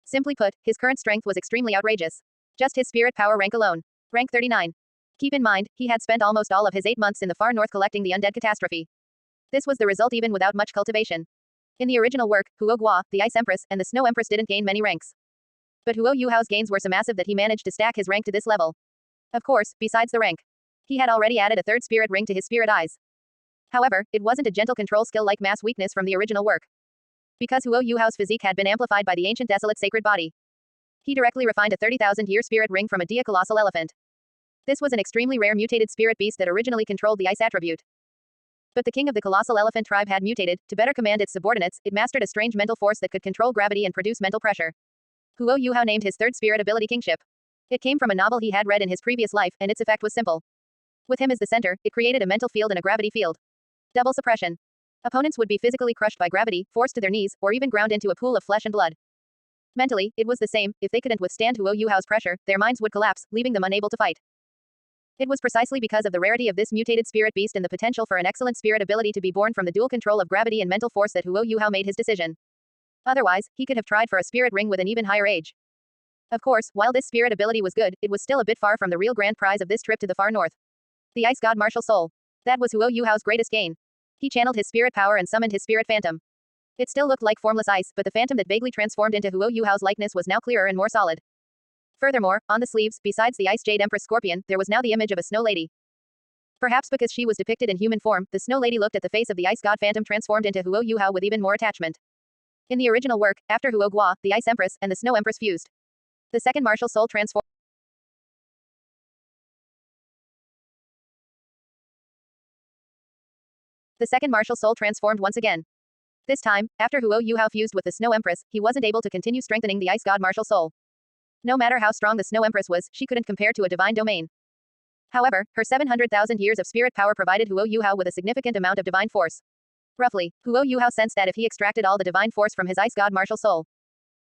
Simply put, his current strength was extremely outrageous. Just his spirit power rank alone. Rank 39. Keep in mind, he had spent almost all of his 8 months in the far north collecting the undead catastrophe. This was the result even without much cultivation. In the original work, Huo Guo, the Ice Empress, and the Snow Empress didn't gain many ranks. But Huo Yuhao's gains were so massive that he managed to stack his rank to this level. Of course, besides the rank, he had already added a third spirit ring to his spirit eyes. However, it wasn't a gentle control skill like mass weakness from the original work. Because Huo Yuhao's physique had been amplified by the ancient desolate sacred body. He directly refined a 30,000-year spirit ring from a Dia colossal elephant. This was an extremely rare mutated spirit beast that originally controlled the ice attribute. But the king of the colossal elephant tribe had mutated, to better command its subordinates, it mastered a strange mental force that could control gravity and produce mental pressure. Huo Yuhao named his third spirit ability kingship. It came from a novel he had read in his previous life, and its effect was simple. With him as the center, it created a mental field and a gravity field. Double suppression. Opponents would be physically crushed by gravity, forced to their knees, or even ground into a pool of flesh and blood. Mentally, it was the same. If they couldn't withstand Huo Yuhao's pressure, their minds would collapse, leaving them unable to fight. It was precisely because of the rarity of this mutated spirit beast and the potential for an excellent spirit ability to be born from the dual control of gravity and mental force that Huo Yuhao made his decision. Otherwise, he could have tried for a spirit ring with an even higher age. Of course, while this spirit ability was good, it was still a bit far from the real grand prize of this trip to the far north. The Ice God Martial Soul. That was Huo Yuhao's greatest gain. He channeled his spirit power and summoned his spirit phantom. It still looked like formless ice, but the phantom that vaguely transformed into Huo Yuhao's likeness was now clearer and more solid. Furthermore, on the sleeves, besides the Ice Jade Empress Scorpion, there was now the image of a snow lady. Perhaps because she was depicted in human form, the snow lady looked at the face of the Ice God Phantom transformed into Huo Yuhao with even more attachment. In the original work, after Huo Guo, the Ice Empress, and the Snow Empress fused, the second martial soul transformed. The second martial soul transformed once again. This time, after Huo Yuhao fused with the Snow Empress, he wasn't able to continue strengthening the Ice God Martial Soul. No matter how strong the Snow Empress was, she couldn't compare to a divine domain. However, her 700,000 years of spirit power provided Huo Yuhao with a significant amount of divine force. Roughly, Huo Yuhao sensed that if he extracted all the divine force from his Ice God Martial Soul,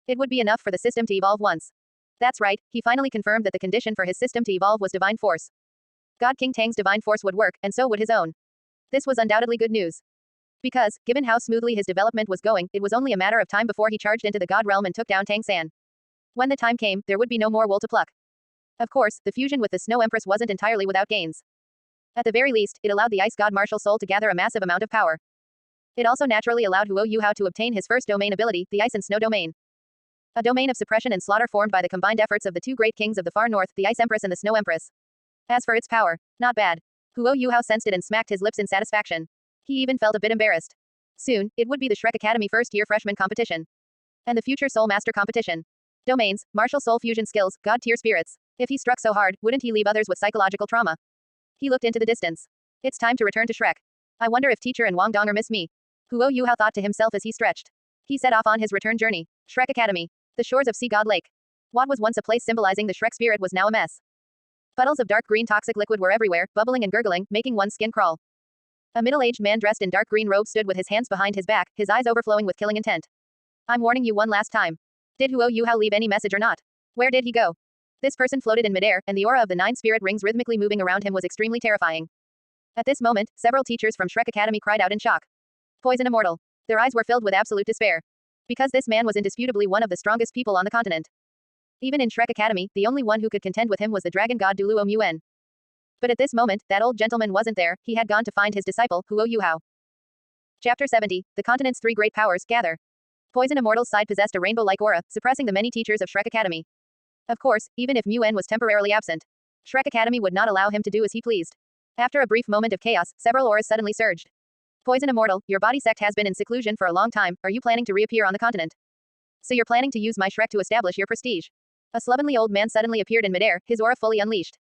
it would be enough for the system to evolve once. That's right, he finally confirmed that the condition for his system to evolve was divine force. God King Tang's divine force would work, and so would his own. This was undoubtedly good news. Because, given how smoothly his development was going, it was only a matter of time before he charged into the God realm and took down Tang San. When the time came, there would be no more wool to pluck. Of course, the fusion with the Snow Empress wasn't entirely without gains. At the very least, it allowed the Ice God Martial Soul to gather a massive amount of power. It also naturally allowed Huo Yuhao to obtain his first domain ability, the Ice and Snow domain. A domain of suppression and slaughter formed by the combined efforts of the two great kings of the far north, the Ice Empress and the Snow Empress. As for its power, not bad. Huo Yuhao sensed it and smacked his lips in satisfaction. He even felt a bit embarrassed. Soon, it would be the Shrek Academy first-year freshman competition. And the future Soul Master competition. Domains, martial soul fusion skills, god-tier spirits. If he struck so hard, wouldn't he leave others with psychological trauma? He looked into the distance. It's time to return to Shrek. I wonder if teacher and Wang Donger miss me. Huo Yuhao thought to himself as he stretched. He set off on his return journey. Shrek Academy. The shores of Sea God Lake. What was once a place symbolizing the Shrek spirit was now a mess. Puddles of dark green toxic liquid were everywhere, bubbling and gurgling, making one's skin crawl. A middle-aged man dressed in dark green robes stood with his hands behind his back, his eyes overflowing with killing intent. I'm warning you one last time. Did Huo Yuhao leave any message or not? Where did he go? This person floated in midair, and the aura of the 9 spirit rings rhythmically moving around him was extremely terrifying. At this moment, several teachers from Shrek Academy cried out in shock. Poison Immortal. Their eyes were filled with absolute despair. Because this man was indisputably one of the strongest people on the continent. Even in Shrek Academy, the only one who could contend with him was the dragon god Douluo Muen. But at this moment, that old gentleman wasn't there, he had gone to find his disciple, Huo Yuhao. Chapter 70, The Continent's 3 Great Powers, Gather. Poison Immortal's side possessed a rainbow-like aura, suppressing the many teachers of Shrek Academy. Of course, even if Muen was temporarily absent, Shrek Academy would not allow him to do as he pleased. After a brief moment of chaos, several auras suddenly surged. Poison Immortal, your body sect has been in seclusion for a long time, are you planning to reappear on the continent? So you're planning to use my Shrek to establish your prestige? A slovenly old man suddenly appeared in midair, his aura fully unleashed.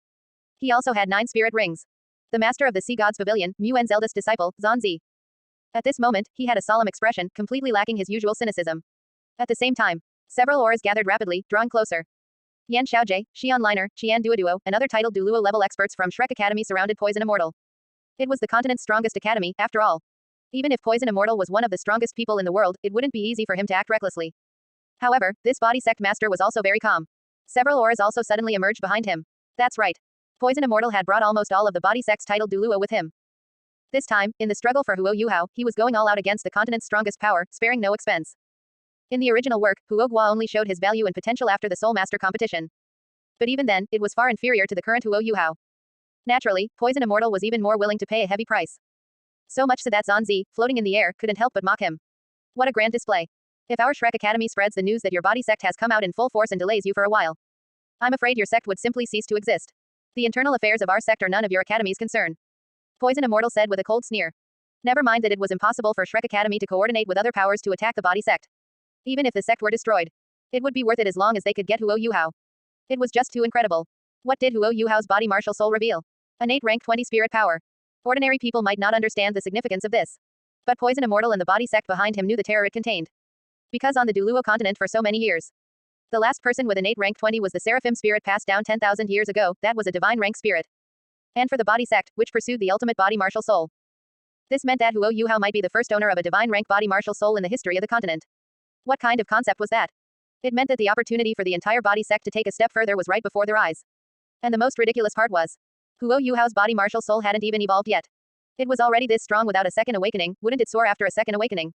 He also had 9 spirit rings. The master of the Sea God's Pavilion, Muen's eldest disciple, Zanzi. At this moment, he had a solemn expression, completely lacking his usual cynicism. At the same time, several auras gathered rapidly, drawing closer. Yan Xiaojie, Xian Liner, Qian Duoduo, and other titled Douluo level experts from Shrek Academy surrounded Poison Immortal. It was the continent's strongest academy, after all. Even if Poison Immortal was one of the strongest people in the world, it wouldn't be easy for him to act recklessly. However, this body sect master was also very calm. Several auras also suddenly emerged behind him. That's right. Poison Immortal had brought almost all of the body sects titled Douluo with him. This time, in the struggle for Huo Yuhao, he was going all out against the continent's strongest power, sparing no expense. In the original work, Huo Guo only showed his value and potential after the Soul Master competition. But even then, it was far inferior to the current Huo Yuhao. Naturally, Poison Immortal was even more willing to pay a heavy price. So much so that Zanzi, floating in the air, couldn't help but mock him. What a grand display. If our Shrek Academy spreads the news that your body sect has come out in full force and delays you for a while, I'm afraid your sect would simply cease to exist. The internal affairs of our sect are none of your academy's concern. Poison Immortal said with a cold sneer. Never mind that it was impossible for Shrek Academy to coordinate with other powers to attack the body sect. Even if the sect were destroyed, it would be worth it as long as they could get Huo Yuhao. It was just too incredible. What did Huo Yuhao's body martial soul reveal? Innate rank 20 spirit power. Ordinary people might not understand the significance of this. But Poison Immortal and the body sect behind him knew the terror it contained. Because on the Douluo continent for so many years, the last person with innate rank 20 was the Seraphim spirit passed down 10,000 years ago, that was a divine rank spirit. And for the body sect, which pursued the ultimate body martial soul. This meant that Huo Yuhao might be the first owner of a divine rank body martial soul in the history of the continent. What kind of concept was that? It meant that the opportunity for the entire body sect to take a step further was right before their eyes. And the most ridiculous part was, Huo Yuhao's body martial soul hadn't even evolved yet. It was already this strong without a second awakening, wouldn't it soar after a second awakening?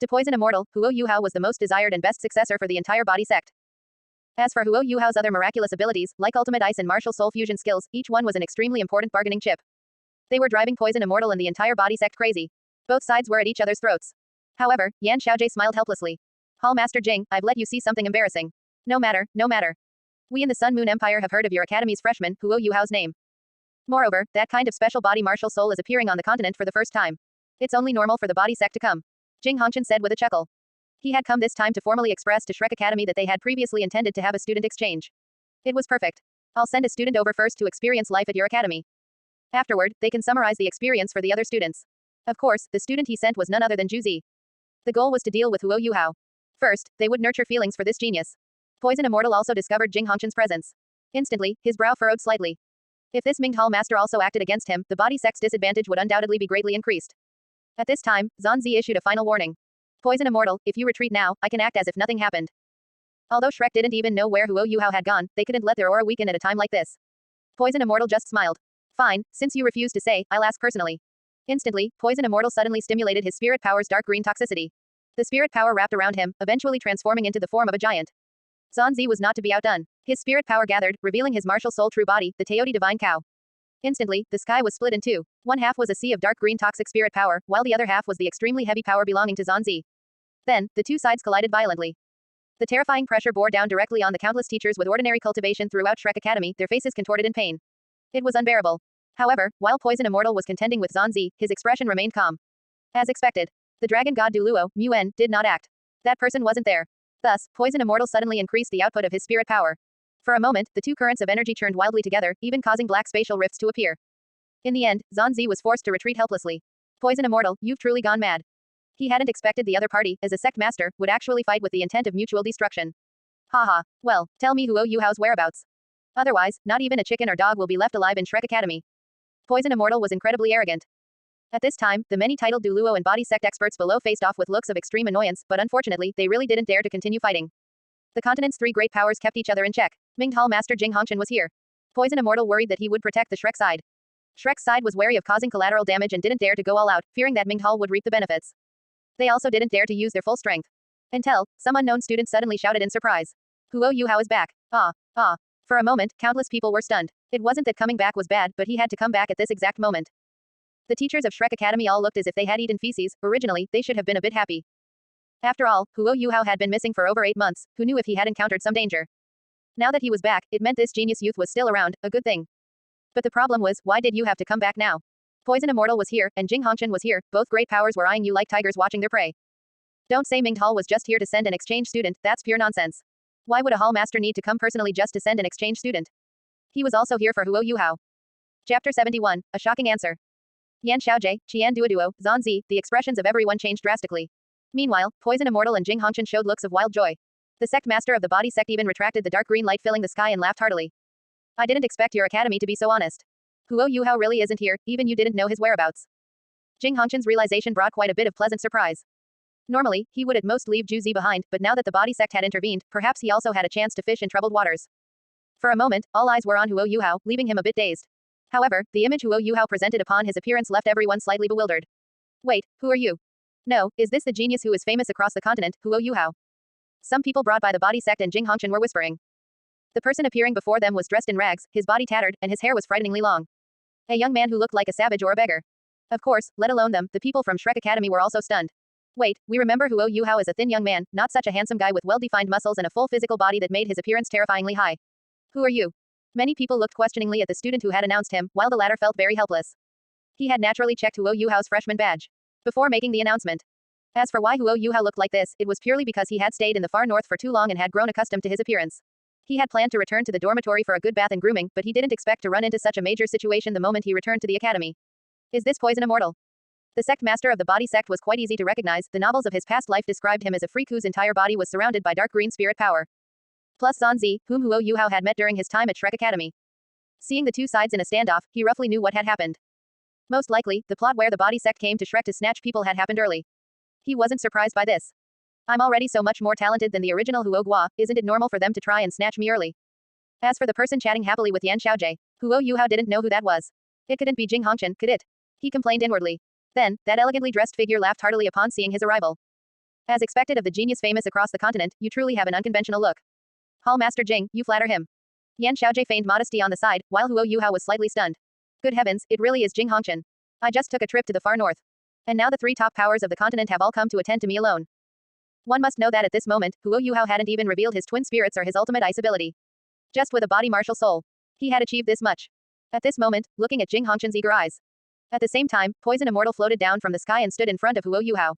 To poison a mortal, Huo Yuhao was the most desired and best successor for the entire body sect. As for Huo Yuhao's other miraculous abilities, like ultimate ice and martial soul fusion skills, each one was an extremely important bargaining chip. They were driving poison immortal and the entire body sect crazy. Both sides were at each other's throats. However, Yan Xiaojie smiled helplessly. Hall Master Jing, I've let you see something embarrassing. No matter, no matter. We in the Sun Moon Empire have heard of your academy's freshman, Huo Yuhao's name. Moreover, that kind of special body martial soul is appearing on the continent for the first time. It's only normal for the body sect to come. Jing Hongqian said with a chuckle. He had come this time to formally express to Shrek Academy that they had previously intended to have a student exchange. It was perfect. I'll send a student over first to experience life at your academy. Afterward, they can summarize the experience for the other students. Of course, the student he sent was none other than Zhu Zi. The goal was to deal with Huo Yuhao. First, they would nurture feelings for this genius. Poison Immortal also discovered Jing Hongqian's presence. Instantly, his brow furrowed slightly. If this Minged Hall Master also acted against him, the body sect's disadvantage would undoubtedly be greatly increased. At this time, Zanzi issued a final warning. Poison Immortal, if you retreat now, I can act as if nothing happened. Although Shrek didn't even know where Huo Yuhao had gone, they couldn't let their aura weaken at a time like this. Poison Immortal just smiled. Fine, since you refuse to say, I'll ask personally. Instantly, Poison Immortal suddenly stimulated his spirit power's dark green toxicity. The spirit power wrapped around him, eventually transforming into the form of a giant. Zanzi was not to be outdone. His spirit power gathered, revealing his martial soul true body, the Teoti Divine Cow. Instantly, the sky was split in two. One half was a sea of dark green toxic spirit power, while the other half was the extremely heavy power belonging to Zanzi. Then, the two sides collided violently. The terrifying pressure bore down directly on the countless teachers with ordinary cultivation throughout Shrek Academy, their faces contorted in pain. It was unbearable. However, while Poison Immortal was contending with Zanzi, his expression remained calm. As expected, the dragon god Douluo, Muen, did not act. That person wasn't there. Thus, Poison Immortal suddenly increased the output of his spirit power. For a moment, the two currents of energy churned wildly together, even causing black spatial rifts to appear. In the end, Zanzi was forced to retreat helplessly. Poison Immortal, you've truly gone mad. He hadn't expected the other party, as a sect master, would actually fight with the intent of mutual destruction. Haha. Well, tell me Huo Yuhao's whereabouts. Otherwise, not even a chicken or dog will be left alive in Shrek Academy. Poison Immortal was incredibly arrogant. At this time, the many titled Douluo and body sect experts below faced off with looks of extreme annoyance, but unfortunately, they really didn't dare to continue fighting. The continent's three great powers kept each other in check. Minged Hall Master Jing Hongqian was here. Poison Immortal worried that he would protect the Shrek side. Shrek's side was wary of causing collateral damage and didn't dare to go all out, fearing that Minged Hall would reap the benefits. They also didn't dare to use their full strength. Until, some unknown student suddenly shouted in surprise. Huo Yuhao is back. Ah. For a moment, countless people were stunned. It wasn't that coming back was bad, but he had to come back at this exact moment. The teachers of Shrek Academy all looked as if they had eaten feces. Originally, they should have been a bit happy. After all, Huo Yuhao had been missing for over 8 months. Who knew if he had encountered some danger? Now that he was back, it meant this genius youth was still around, a good thing. But the problem was, why did you have to come back now? Poison Immortal was here, and Jing Hongqian was here. Both great powers were eyeing you like tigers watching their prey. Don't say Minged Hall was just here to send an exchange student, that's pure nonsense. Why would a hall master need to come personally just to send an exchange student? He was also here for Huo Yuhao. Chapter 71, a shocking answer. Yan Xiaojie, Qian Duoduo, Zanzi, the expressions of everyone changed drastically. Meanwhile, Poison Immortal and Jing Hongqian showed looks of wild joy. The sect master of the body sect even retracted the dark green light filling the sky and laughed heartily. I didn't expect your academy to be so honest. Huo Yuhao really isn't here, even you didn't know his whereabouts. Jing Hongqian's realization brought quite a bit of pleasant surprise. Normally, he would at most leave Zhu Zi behind, but now that the body sect had intervened, perhaps he also had a chance to fish in troubled waters. For a moment, all eyes were on Huo Yuhao, leaving him a bit dazed. However, the image Huo Yuhao presented upon his appearance left everyone slightly bewildered. Wait, who are you? No, is this the genius who is famous across the continent, Huo Yuhao? Some people brought by the body sect and Jing Hongqian were whispering. The person appearing before them was dressed in rags, his body tattered, and his hair was frighteningly long. A young man who looked like a savage or a beggar. Of course, let alone them, the people from Shrek Academy were also stunned. Wait, we remember Huo Yuhao as a thin young man, not such a handsome guy with well-defined muscles and a full physical body that made his appearance terrifyingly high. Who are you? Many people looked questioningly at the student who had announced him, while the latter felt very helpless. He had naturally checked Huo Yuhao's freshman badge before making the announcement. As for why Huo Yuhao looked like this, it was purely because he had stayed in the far north for too long and had grown accustomed to his appearance. He had planned to return to the dormitory for a good bath and grooming, but he didn't expect to run into such a major situation the moment he returned to the academy. Is this Poison Immortal? The sect master of the body sect was quite easy to recognize. The novels of his past life described him as a freak whose entire body was surrounded by dark green spirit power. Plus Zanzi, whom Huo Yuhao had met during his time at Shrek Academy. Seeing the two sides in a standoff, he roughly knew what had happened. Most likely, the plot where the body sect came to Shrek to snatch people had happened early. He wasn't surprised by this. I'm already so much more talented than the original Huo Guo, isn't it normal for them to try and snatch me early? As for the person chatting happily with Yan Xiaojie, Huo Yuhao didn't know who that was. It couldn't be Jing Hongqian, could it? He complained inwardly. Then, that elegantly dressed figure laughed heartily upon seeing his arrival. As expected of the genius famous across the continent, you truly have an unconventional look. Hall Master Jing, you flatter him. Yan Xiaojie feigned modesty on the side, while Huo Yuhao was slightly stunned. Good heavens, it really is Jing Hongqian. I just took a trip to the far north. And now the three top powers of the continent have all come to attend to me alone. One must know that at this moment, Huo Yuhao hadn't even revealed his twin spirits or his ultimate ice ability. Just with a body martial soul. He had achieved this much. At this moment, looking at Jing Hongqian's eager eyes. At the same time, Poison Immortal floated down from the sky and stood in front of Huo Yuhao.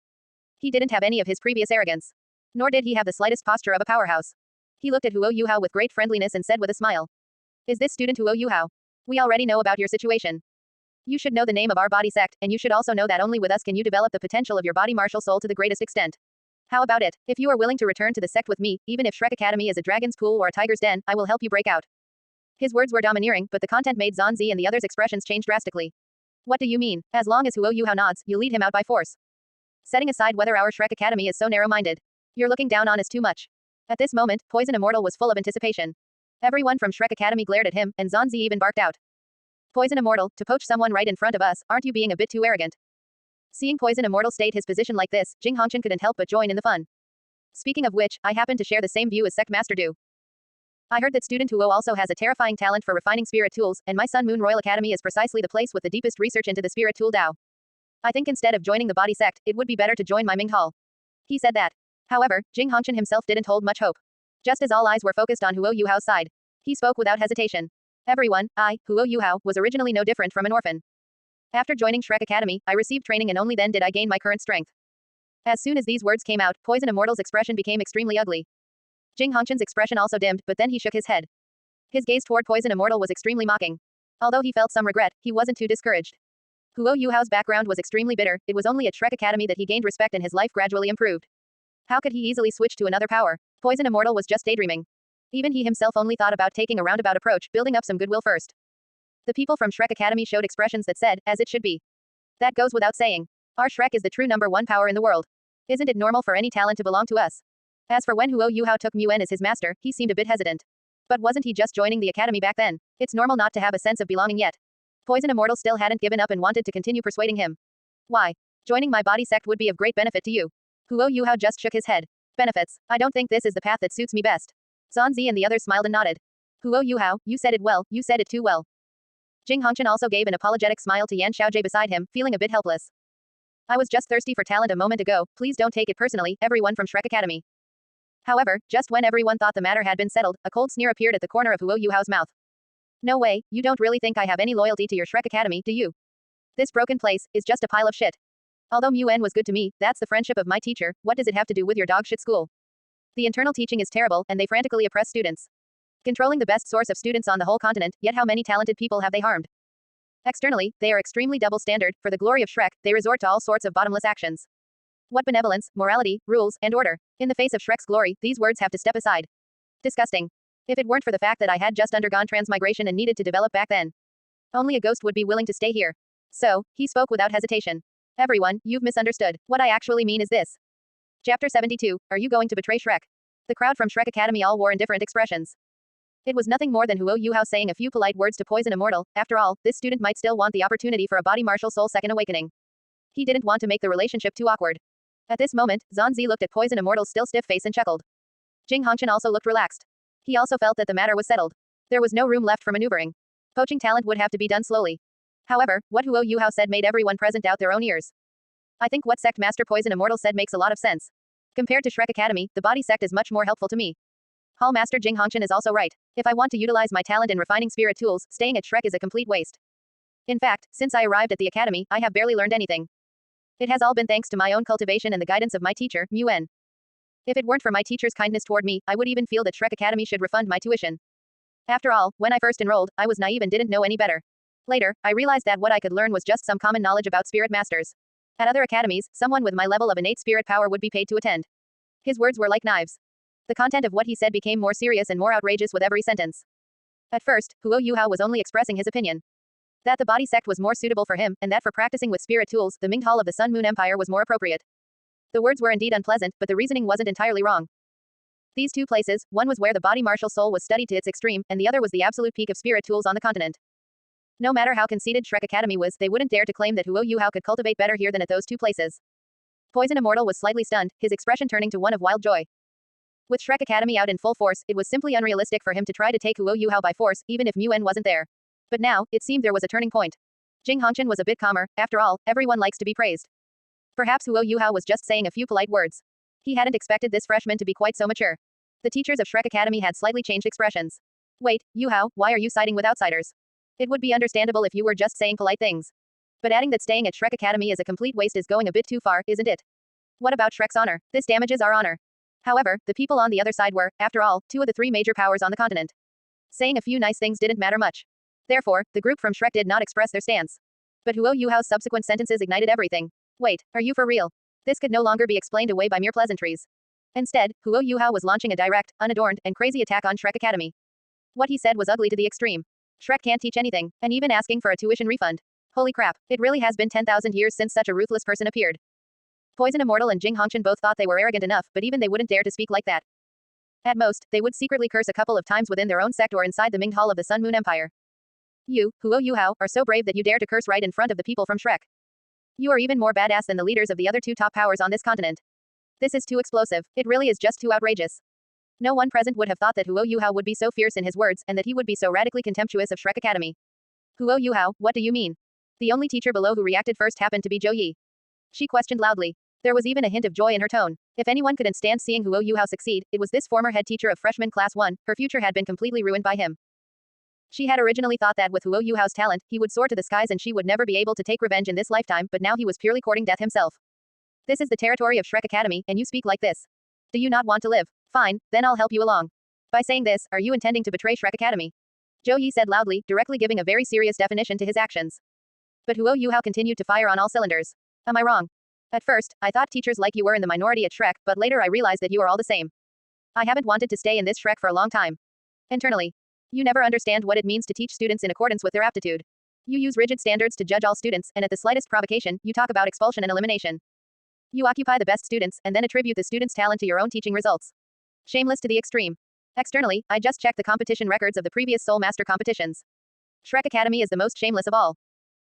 He didn't have any of his previous arrogance. Nor did he have the slightest posture of a powerhouse. He looked at Huo Yuhao with great friendliness and said with a smile. Is this student Huo Yuhao? We already know about your situation. You should know the name of our body sect, and you should also know that only with us can you develop the potential of your body martial soul to the greatest extent. How about it? If you are willing to return to the sect with me, even if Shrek Academy is a dragon's pool or a tiger's den, I will help you break out. His words were domineering, but the content made Zanzi and the others' expressions change drastically. What do you mean? As long as Huo Yuhao nods, you lead him out by force. Setting aside whether our Shrek Academy is so narrow-minded. You're looking down on us too much. At this moment, Poison Immortal was full of anticipation. Everyone from Shrek Academy glared at him, and Zanzi even barked out. Poison Immortal, to poach someone right in front of us, aren't you being a bit too arrogant? Seeing Poison Immortal state his position like this, Jing Hongqian couldn't help but join in the fun. Speaking of which, I happen to share the same view as Sect Master Du. I heard that student Huo also has a terrifying talent for refining spirit tools, and my Sun Moon Royal Academy is precisely the place with the deepest research into the spirit tool Dao. I think instead of joining the body sect, it would be better to join my Ming Hall. He said that. However, Jing Hongqian himself didn't hold much hope. Just as all eyes were focused on Huo Yuhao's side. He spoke without hesitation. Everyone, Huo Yuhao, was originally no different from an orphan. After joining Shrek Academy, I received training and only then did I gain my current strength. As soon as these words came out, Poison Immortal's expression became extremely ugly. Jing Hongqian's expression also dimmed, but then he shook his head. His gaze toward Poison Immortal was extremely mocking. Although he felt some regret, he wasn't too discouraged. Huo Yuhao's background was extremely bitter, it was only at Shrek Academy that he gained respect and his life gradually improved. How could he easily switch to another power? Poison Immortal was just daydreaming. Even he himself only thought about taking a roundabout approach, building up some goodwill first. The people from Shrek Academy showed expressions that said, as it should be. That goes without saying. Our Shrek is the true #1 power in the world. Isn't it normal for any talent to belong to us? As for when Huo Yuhao took Muen as his master, he seemed a bit hesitant. But wasn't he just joining the academy back then? It's normal not to have a sense of belonging yet. Poison Immortal still hadn't given up and wanted to continue persuading him. Why? Joining my body sect would be of great benefit to you. Huo Yuhao just shook his head. Benefits? I don't think this is the path that suits me best. Zanzi and the others smiled and nodded. Huo Yuhao, you said it well, you said it too well. Jing Hongqian also gave an apologetic smile to Yan Xiaojie beside him, feeling a bit helpless. I was just thirsty for talent a moment ago, please don't take it personally, everyone from Shrek Academy. However, just when everyone thought the matter had been settled, a cold sneer appeared at the corner of Huo Yuhao's mouth. No way, you don't really think I have any loyalty to your Shrek Academy, do you? This broken place is just a pile of shit. Although Muen was good to me, that's the friendship of my teacher, what does it have to do with your dogshit school? The internal teaching is terrible, and they frantically oppress students. Controlling the best source of students on the whole continent, yet how many talented people have they harmed? Externally, they are extremely double standard, for the glory of Shrek, they resort to all sorts of bottomless actions. What benevolence, morality, rules, and order. In the face of Shrek's glory, these words have to step aside. Disgusting. If it weren't for the fact that I had just undergone transmigration and needed to develop back then. Only a ghost would be willing to stay here. So, he spoke without hesitation. Everyone, you've misunderstood. What I actually mean is this. Chapter 72, Are you going to betray Shrek? The crowd from Shrek Academy all wore indifferent expressions. It was nothing more than Huo Yuhao saying a few polite words to Poison Immortal. After all, this student might still want the opportunity for a body martial soul second awakening. He didn't want to make the relationship too awkward. At this moment, Zanzi looked at Poison Immortal's still stiff face and chuckled. Jing Hongqian also looked relaxed. He also felt that the matter was settled. There was no room left for maneuvering. Poaching talent would have to be done slowly. However, what Huo Yuhao said made everyone present doubt their own ears. I think what Sect Master Poison Immortal said makes a lot of sense. Compared to Shrek Academy, the body sect is much more helpful to me. Hall Master Jing Hongqian is also right. If I want to utilize my talent in refining spirit tools, staying at Shrek is a complete waste. In fact, since I arrived at the academy, I have barely learned anything. It has all been thanks to my own cultivation and the guidance of my teacher, Muen. If it weren't for my teacher's kindness toward me, I would even feel that Shrek Academy should refund my tuition. After all, when I first enrolled, I was naive and didn't know any better. Later, I realized that what I could learn was just some common knowledge about spirit masters. At other academies, someone with my level of innate spirit power would be paid to attend. His words were like knives. The content of what he said became more serious and more outrageous with every sentence. At first, Huo Yuhao was only expressing his opinion. That the body sect was more suitable for him, and that for practicing with spirit tools, the Ming Hall of the Sun Moon Empire was more appropriate. The words were indeed unpleasant, but the reasoning wasn't entirely wrong. These two places, one was where the body martial soul was studied to its extreme, and the other was the absolute peak of spirit tools on the continent. No matter how conceited Shrek Academy was, they wouldn't dare to claim that Huo Yuhao could cultivate better here than at those two places. Poison Immortal was slightly stunned, his expression turning to one of wild joy. With Shrek Academy out in full force, it was simply unrealistic for him to try to take Huo Yuhao by force, even if Nguyen wasn't there. But now, it seemed there was a turning point. Jing Hongchen was a bit calmer. After all, everyone likes to be praised. Perhaps Huo Yuhao was just saying a few polite words. He hadn't expected this freshman to be quite so mature. The teachers of Shrek Academy had slightly changed expressions. Wait, Yuhao, why are you siding with outsiders? It would be understandable if you were just saying polite things. But adding that staying at Shrek Academy is a complete waste is going a bit too far, isn't it? What about Shrek's honor? This damages our honor. However, the people on the other side were, after all, two of the three major powers on the continent. Saying a few nice things didn't matter much. Therefore, the group from Shrek did not express their stance. But Huo Yuhao's subsequent sentences ignited everything. Wait, are you for real? This could no longer be explained away by mere pleasantries. Instead, Huo Yuhao was launching a direct, unadorned, and crazy attack on Shrek Academy. What he said was ugly to the extreme. Shrek can't teach anything, and even asking for a tuition refund. Holy crap, it really has been 10,000 years since such a ruthless person appeared. Poison Immortal and Jing Hongchen both thought they were arrogant enough, but even they wouldn't dare to speak like that. At most, they would secretly curse a couple of times within their own sect or inside the Ming Hall of the Sun Moon Empire. You, Huo Yuhao, are so brave that you dare to curse right in front of the people from Shrek. You are even more badass than the leaders of the other two top powers on this continent. This is too explosive, it really is just too outrageous. No one present would have thought that Huo Yuhao would be so fierce in his words and that he would be so radically contemptuous of Shrek Academy. Huo Yuhao, what do you mean? The only teacher below who reacted first happened to be Zhou Yi. She questioned loudly. There was even a hint of joy in her tone. If anyone couldn't stand seeing Huo Yuhao succeed, it was this former head teacher of freshman class 1, her future had been completely ruined by him. She had originally thought that with Huo Yuhao's talent, he would soar to the skies and she would never be able to take revenge in this lifetime, but now he was purely courting death himself. This is the territory of Shrek Academy, and you speak like this. Do you not want to live? Fine, then I'll help you along. By saying this, are you intending to betray Shrek Academy? Zhou Yi said loudly, directly giving a very serious definition to his actions. But Huo Yuhao continued to fire on all cylinders. Am I wrong? At first, I thought teachers like you were in the minority at Shrek, but later I realized that you are all the same. I haven't wanted to stay in this Shrek for a long time. Internally, you never understand what it means to teach students in accordance with their aptitude. You use rigid standards to judge all students, and at the slightest provocation, you talk about expulsion and elimination. You occupy the best students, and then attribute the students' talent to your own teaching results. Shameless to the extreme. Externally, I just checked the competition records of the previous Soul Master competitions. Shrek Academy is the most shameless of all.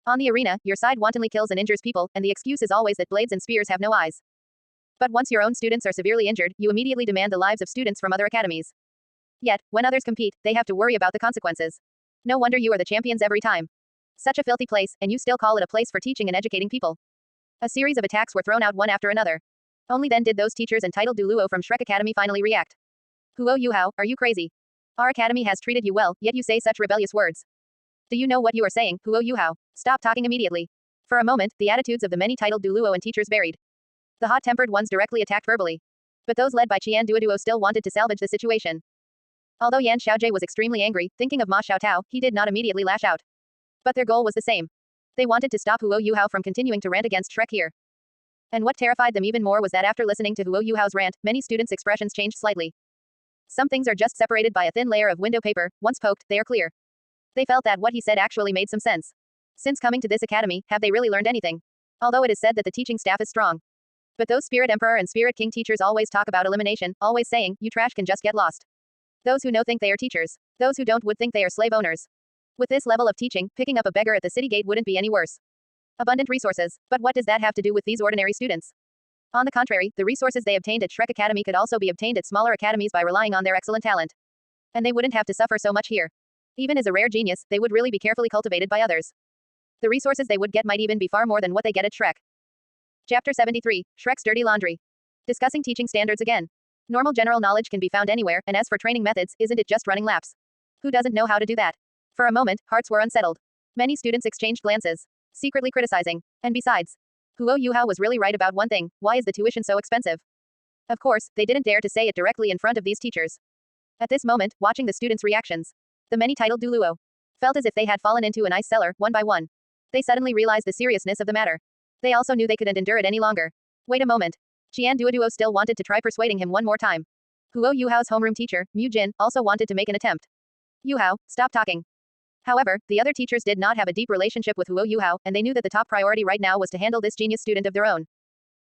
On the arena, your side wantonly kills and injures people, and the excuse is always that blades and spears have no eyes. But once your own students are severely injured, you immediately demand the lives of students from other academies. Yet, when others compete, they have to worry about the consequences. No wonder you are the champions every time. Such a filthy place, and you still call it a place for teaching and educating people. A series of attacks were thrown out one after another. Only then did those teachers entitled Douluo from Shrek Academy finally react. Huo Yuhao, are you crazy? Our academy has treated you well, yet you say such rebellious words. Do you know what you are saying, Huo Yuhao? Stop talking immediately. For a moment, the attitudes of the many titled Douluo and teachers varied. The hot-tempered ones directly attacked verbally. But those led by Qian Duoduo still wanted to salvage the situation. Although Yan Xiaojie was extremely angry, thinking of Ma Xiaotao, he did not immediately lash out. But their goal was the same. They wanted to stop Huo Yuhao from continuing to rant against Shrek here. And what terrified them even more was that after listening to Huo Yuhao's rant, many students' expressions changed slightly. Some things are just separated by a thin layer of window paper, once poked, they are clear. They felt that what he said actually made some sense. Since coming to this academy, have they really learned anything? Although it is said that the teaching staff is strong. But those Spirit Emperor and Spirit King teachers always talk about elimination, always saying, you trash can just get lost. Those who know think they are teachers. Those who don't would think they are slave owners. With this level of teaching, picking up a beggar at the city gate wouldn't be any worse. Abundant resources, but what does that have to do with these ordinary students? On the contrary, the resources they obtained at Shrek Academy could also be obtained at smaller academies by relying on their excellent talent. And they wouldn't have to suffer so much here. Even as a rare genius, they would really be carefully cultivated by others. The resources they would get might even be far more than what they get at Shrek. Chapter 73, Shrek's Dirty Laundry. Discussing teaching standards again. Normal general knowledge can be found anywhere, and as for training methods, isn't it just running laps? Who doesn't know how to do that? For a moment, hearts were unsettled. Many students exchanged glances, secretly criticizing. And besides, Huo Yuhao was really right about one thing, why is the tuition so expensive? Of course, they didn't dare to say it directly in front of these teachers. At this moment, watching the students' reactions, the many titled Douluo felt as if they had fallen into an ice cellar, one by one. They suddenly realized the seriousness of the matter. They also knew they couldn't endure it any longer. Wait a moment. Qian Duoduo still wanted to try persuading him one more time. Huo Yuhao's homeroom teacher, Mu Jin, also wanted to make an attempt. Yuhao, stop talking. However, the other teachers did not have a deep relationship with Huo Yuhao, and they knew that the top priority right now was to handle this genius student of their own.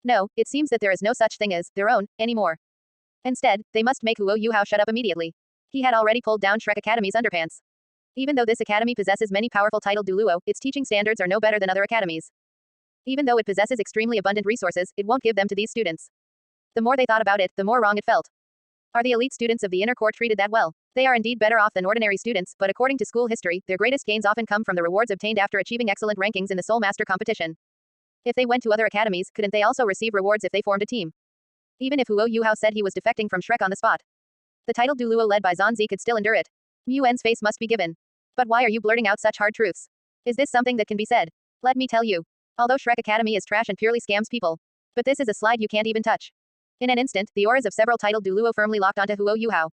No, it seems that there is no such thing as their own anymore. Instead, they must make Huo Yuhao shut up immediately. He had already pulled down Shrek Academy's underpants. Even though this academy possesses many powerful titled Douluo, its teaching standards are no better than other academies. Even though it possesses extremely abundant resources, it won't give them to these students. The more they thought about it, the more wrong it felt. Are the elite students of the inner court treated that well? They are indeed better off than ordinary students, but according to school history, their greatest gains often come from the rewards obtained after achieving excellent rankings in the Soul Master competition. If they went to other academies, couldn't they also receive rewards if they formed a team? Even if Huo Yuhao said he was defecting from Shrek on the spot, the titled Douluo led by Zanzi could still endure it. Yuan's face must be given. But why are you blurting out such hard truths? Is this something that can be said? Let me tell you. Although Shrek Academy is trash and purely scams people. But this is a slide you can't even touch. In an instant, the auras of several titled Douluo firmly locked onto Huo Yuhao.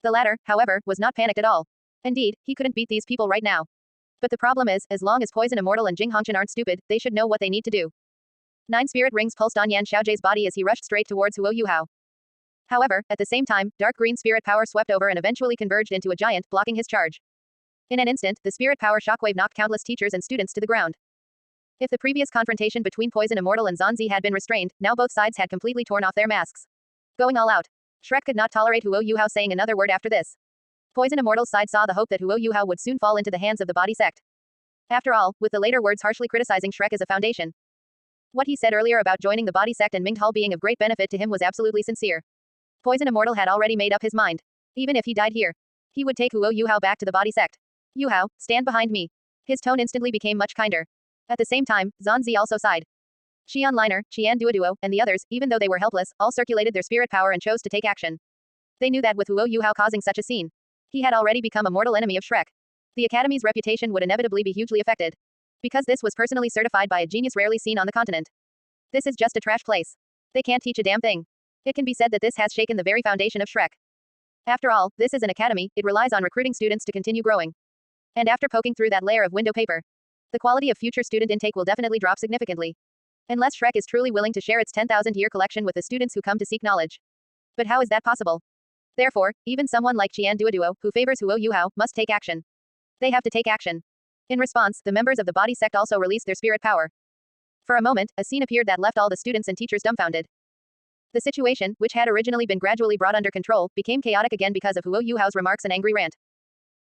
The latter, however, was not panicked at all. Indeed, he couldn't beat these people right now. But the problem is, as long as Poison Immortal and Jing Hongqian aren't stupid, they should know what they need to do. 9 spirit rings pulsed on Yan Xiaojie's body as he rushed straight towards Huo Yuhao. However, at the same time, dark green spirit power swept over and eventually converged into a giant, blocking his charge. In an instant, the spirit power shockwave knocked countless teachers and students to the ground. If the previous confrontation between Poison Immortal and Zanzi had been restrained, now both sides had completely torn off their masks. Going all out. Shrek could not tolerate Huo Yuhao saying another word after this. Poison Immortal's side saw the hope that Huo Yuhao would soon fall into the hands of the body sect. After all, with the later words harshly criticizing Shrek as a foundation. What he said earlier about joining the body sect and Minghal being of great benefit to him was absolutely sincere. Poison Immortal had already made up his mind. Even if he died here, he would take Huo Yuhao back to the body sect. Yuhao, stand behind me. His tone instantly became much kinder. At the same time, Zanzi also sighed. Xian Liner, Qian Duoduo, and the others, even though they were helpless, all circulated their spirit power and chose to take action. They knew that with Huo Yuhao causing such a scene, he had already become a mortal enemy of Shrek. The academy's reputation would inevitably be hugely affected. Because this was personally certified by a genius rarely seen on the continent. This is just a trash place. They can't teach a damn thing. It can be said that this has shaken the very foundation of Shrek. After all, this is an academy, it relies on recruiting students to continue growing. And after poking through that layer of window paper, the quality of future student intake will definitely drop significantly. Unless Shrek is truly willing to share its 10,000-year collection with the students who come to seek knowledge. But how is that possible? Therefore, even someone like Qian Duoduo, who favors Huo Yuhao, must take action. They have to take action. In response, the members of the body sect also released their spirit power. For a moment, a scene appeared that left all the students and teachers dumbfounded. The situation, which had originally been gradually brought under control, became chaotic again because of Huo Yuhao's remarks and angry rant.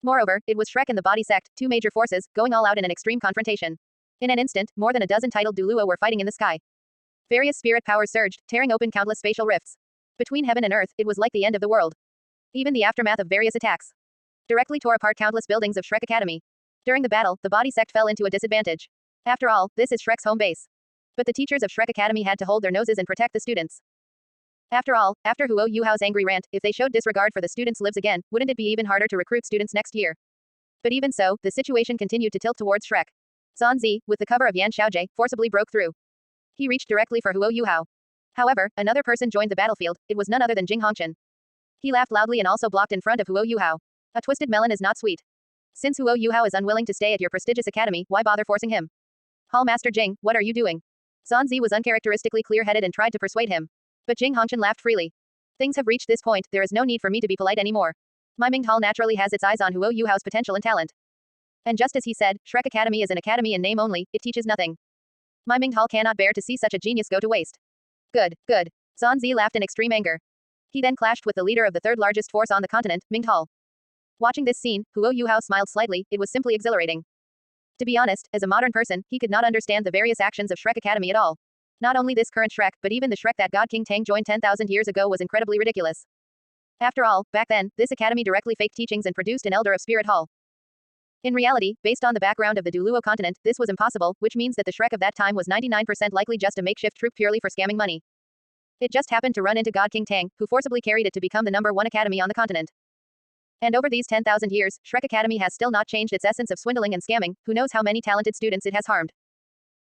Moreover, it was Shrek and the body sect, two major forces, going all out in an extreme confrontation. In an instant, more than a dozen titled Douluo were fighting in the sky. Various spirit powers surged, tearing open countless spatial rifts. Between heaven and earth, it was like the end of the world. Even the aftermath of various attacks directly tore apart countless buildings of Shrek Academy. During the battle, the body sect fell into a disadvantage. After all, this is Shrek's home base. But the teachers of Shrek Academy had to hold their noses and protect the students. After all, after Huo Yuhao's angry rant, if they showed disregard for the students' lives again, wouldn't it be even harder to recruit students next year? But even so, the situation continued to tilt towards Shrek. Zanzi, with the cover of Yan Xiaojie, forcibly broke through. He reached directly for Huo Yuhao. However, another person joined the battlefield, it was none other than Jing Hongqian. He laughed loudly and also blocked in front of Huo Yuhao. A twisted melon is not sweet. Since Huo Yuhao is unwilling to stay at your prestigious academy, why bother forcing him? Hall Master Jing, what are you doing? Zanzi was uncharacteristically clear-headed and tried to persuade him. But Jing Hongqian laughed freely. Things have reached this point, there is no need for me to be polite anymore. My Minghal naturally has its eyes on Huo Yuhao's potential and talent. And just as he said, Shrek Academy is an academy in name only, it teaches nothing. My Minghal cannot bear to see such a genius go to waste. Good, good. Zanzi laughed in extreme anger. He then clashed with the leader of the third largest force on the continent, Minghal. Watching this scene, Huo Yuhao smiled slightly, it was simply exhilarating. To be honest, as a modern person, he could not understand the various actions of Shrek Academy at all. Not only this current Shrek, but even the Shrek that God King Tang joined 10,000 years ago was incredibly ridiculous. After all, back then, this academy directly faked teachings and produced an Elder of Spirit Hall. In reality, based on the background of the Douluo continent, this was impossible, which means that the Shrek of that time was 99% likely just a makeshift troupe purely for scamming money. It just happened to run into God King Tang, who forcibly carried it to become the #1 academy on the continent. And over these 10,000 years, Shrek Academy has still not changed its essence of swindling and scamming, who knows how many talented students it has harmed.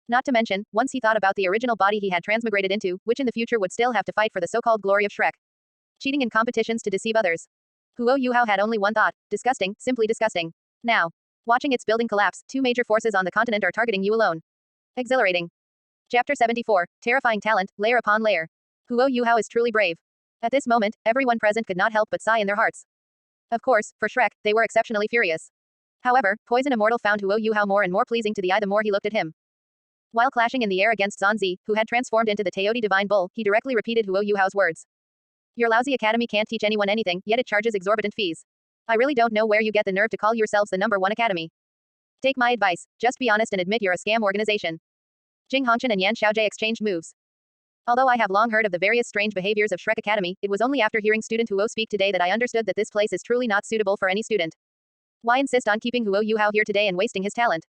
Not to mention, once he thought about the original body he had transmigrated into, which in the future would still have to fight for the so-called glory of Shrek. Cheating in competitions to deceive others. Huo Yuhao had only one thought, disgusting, simply disgusting. Now, watching its building collapse, two major forces on the continent are targeting you alone. Exhilarating. Chapter 74, Terrifying Talent, Layer Upon Layer. Huo Yuhao is truly brave. At this moment, everyone present could not help but sigh in their hearts. Of course, for Shrek, they were exceptionally furious. However, Poison Immortal found Huo Yuhao more and more pleasing to the eye the more he looked at him. While clashing in the air against Zanzi, who had transformed into the Teodi Divine Bull, he directly repeated Huo Yuhao's words. Your lousy academy can't teach anyone anything, yet it charges exorbitant fees. I really don't know where you get the nerve to call yourselves the #1 academy. Take my advice, just be honest and admit you're a scam organization. Jing Hongchen and Yan Xiaojie exchanged moves. Although I have long heard of the various strange behaviors of Shrek Academy, it was only after hearing student Huo speak today that I understood that this place is truly not suitable for any student. Why insist on keeping Huo Yuhao here today and wasting his talent?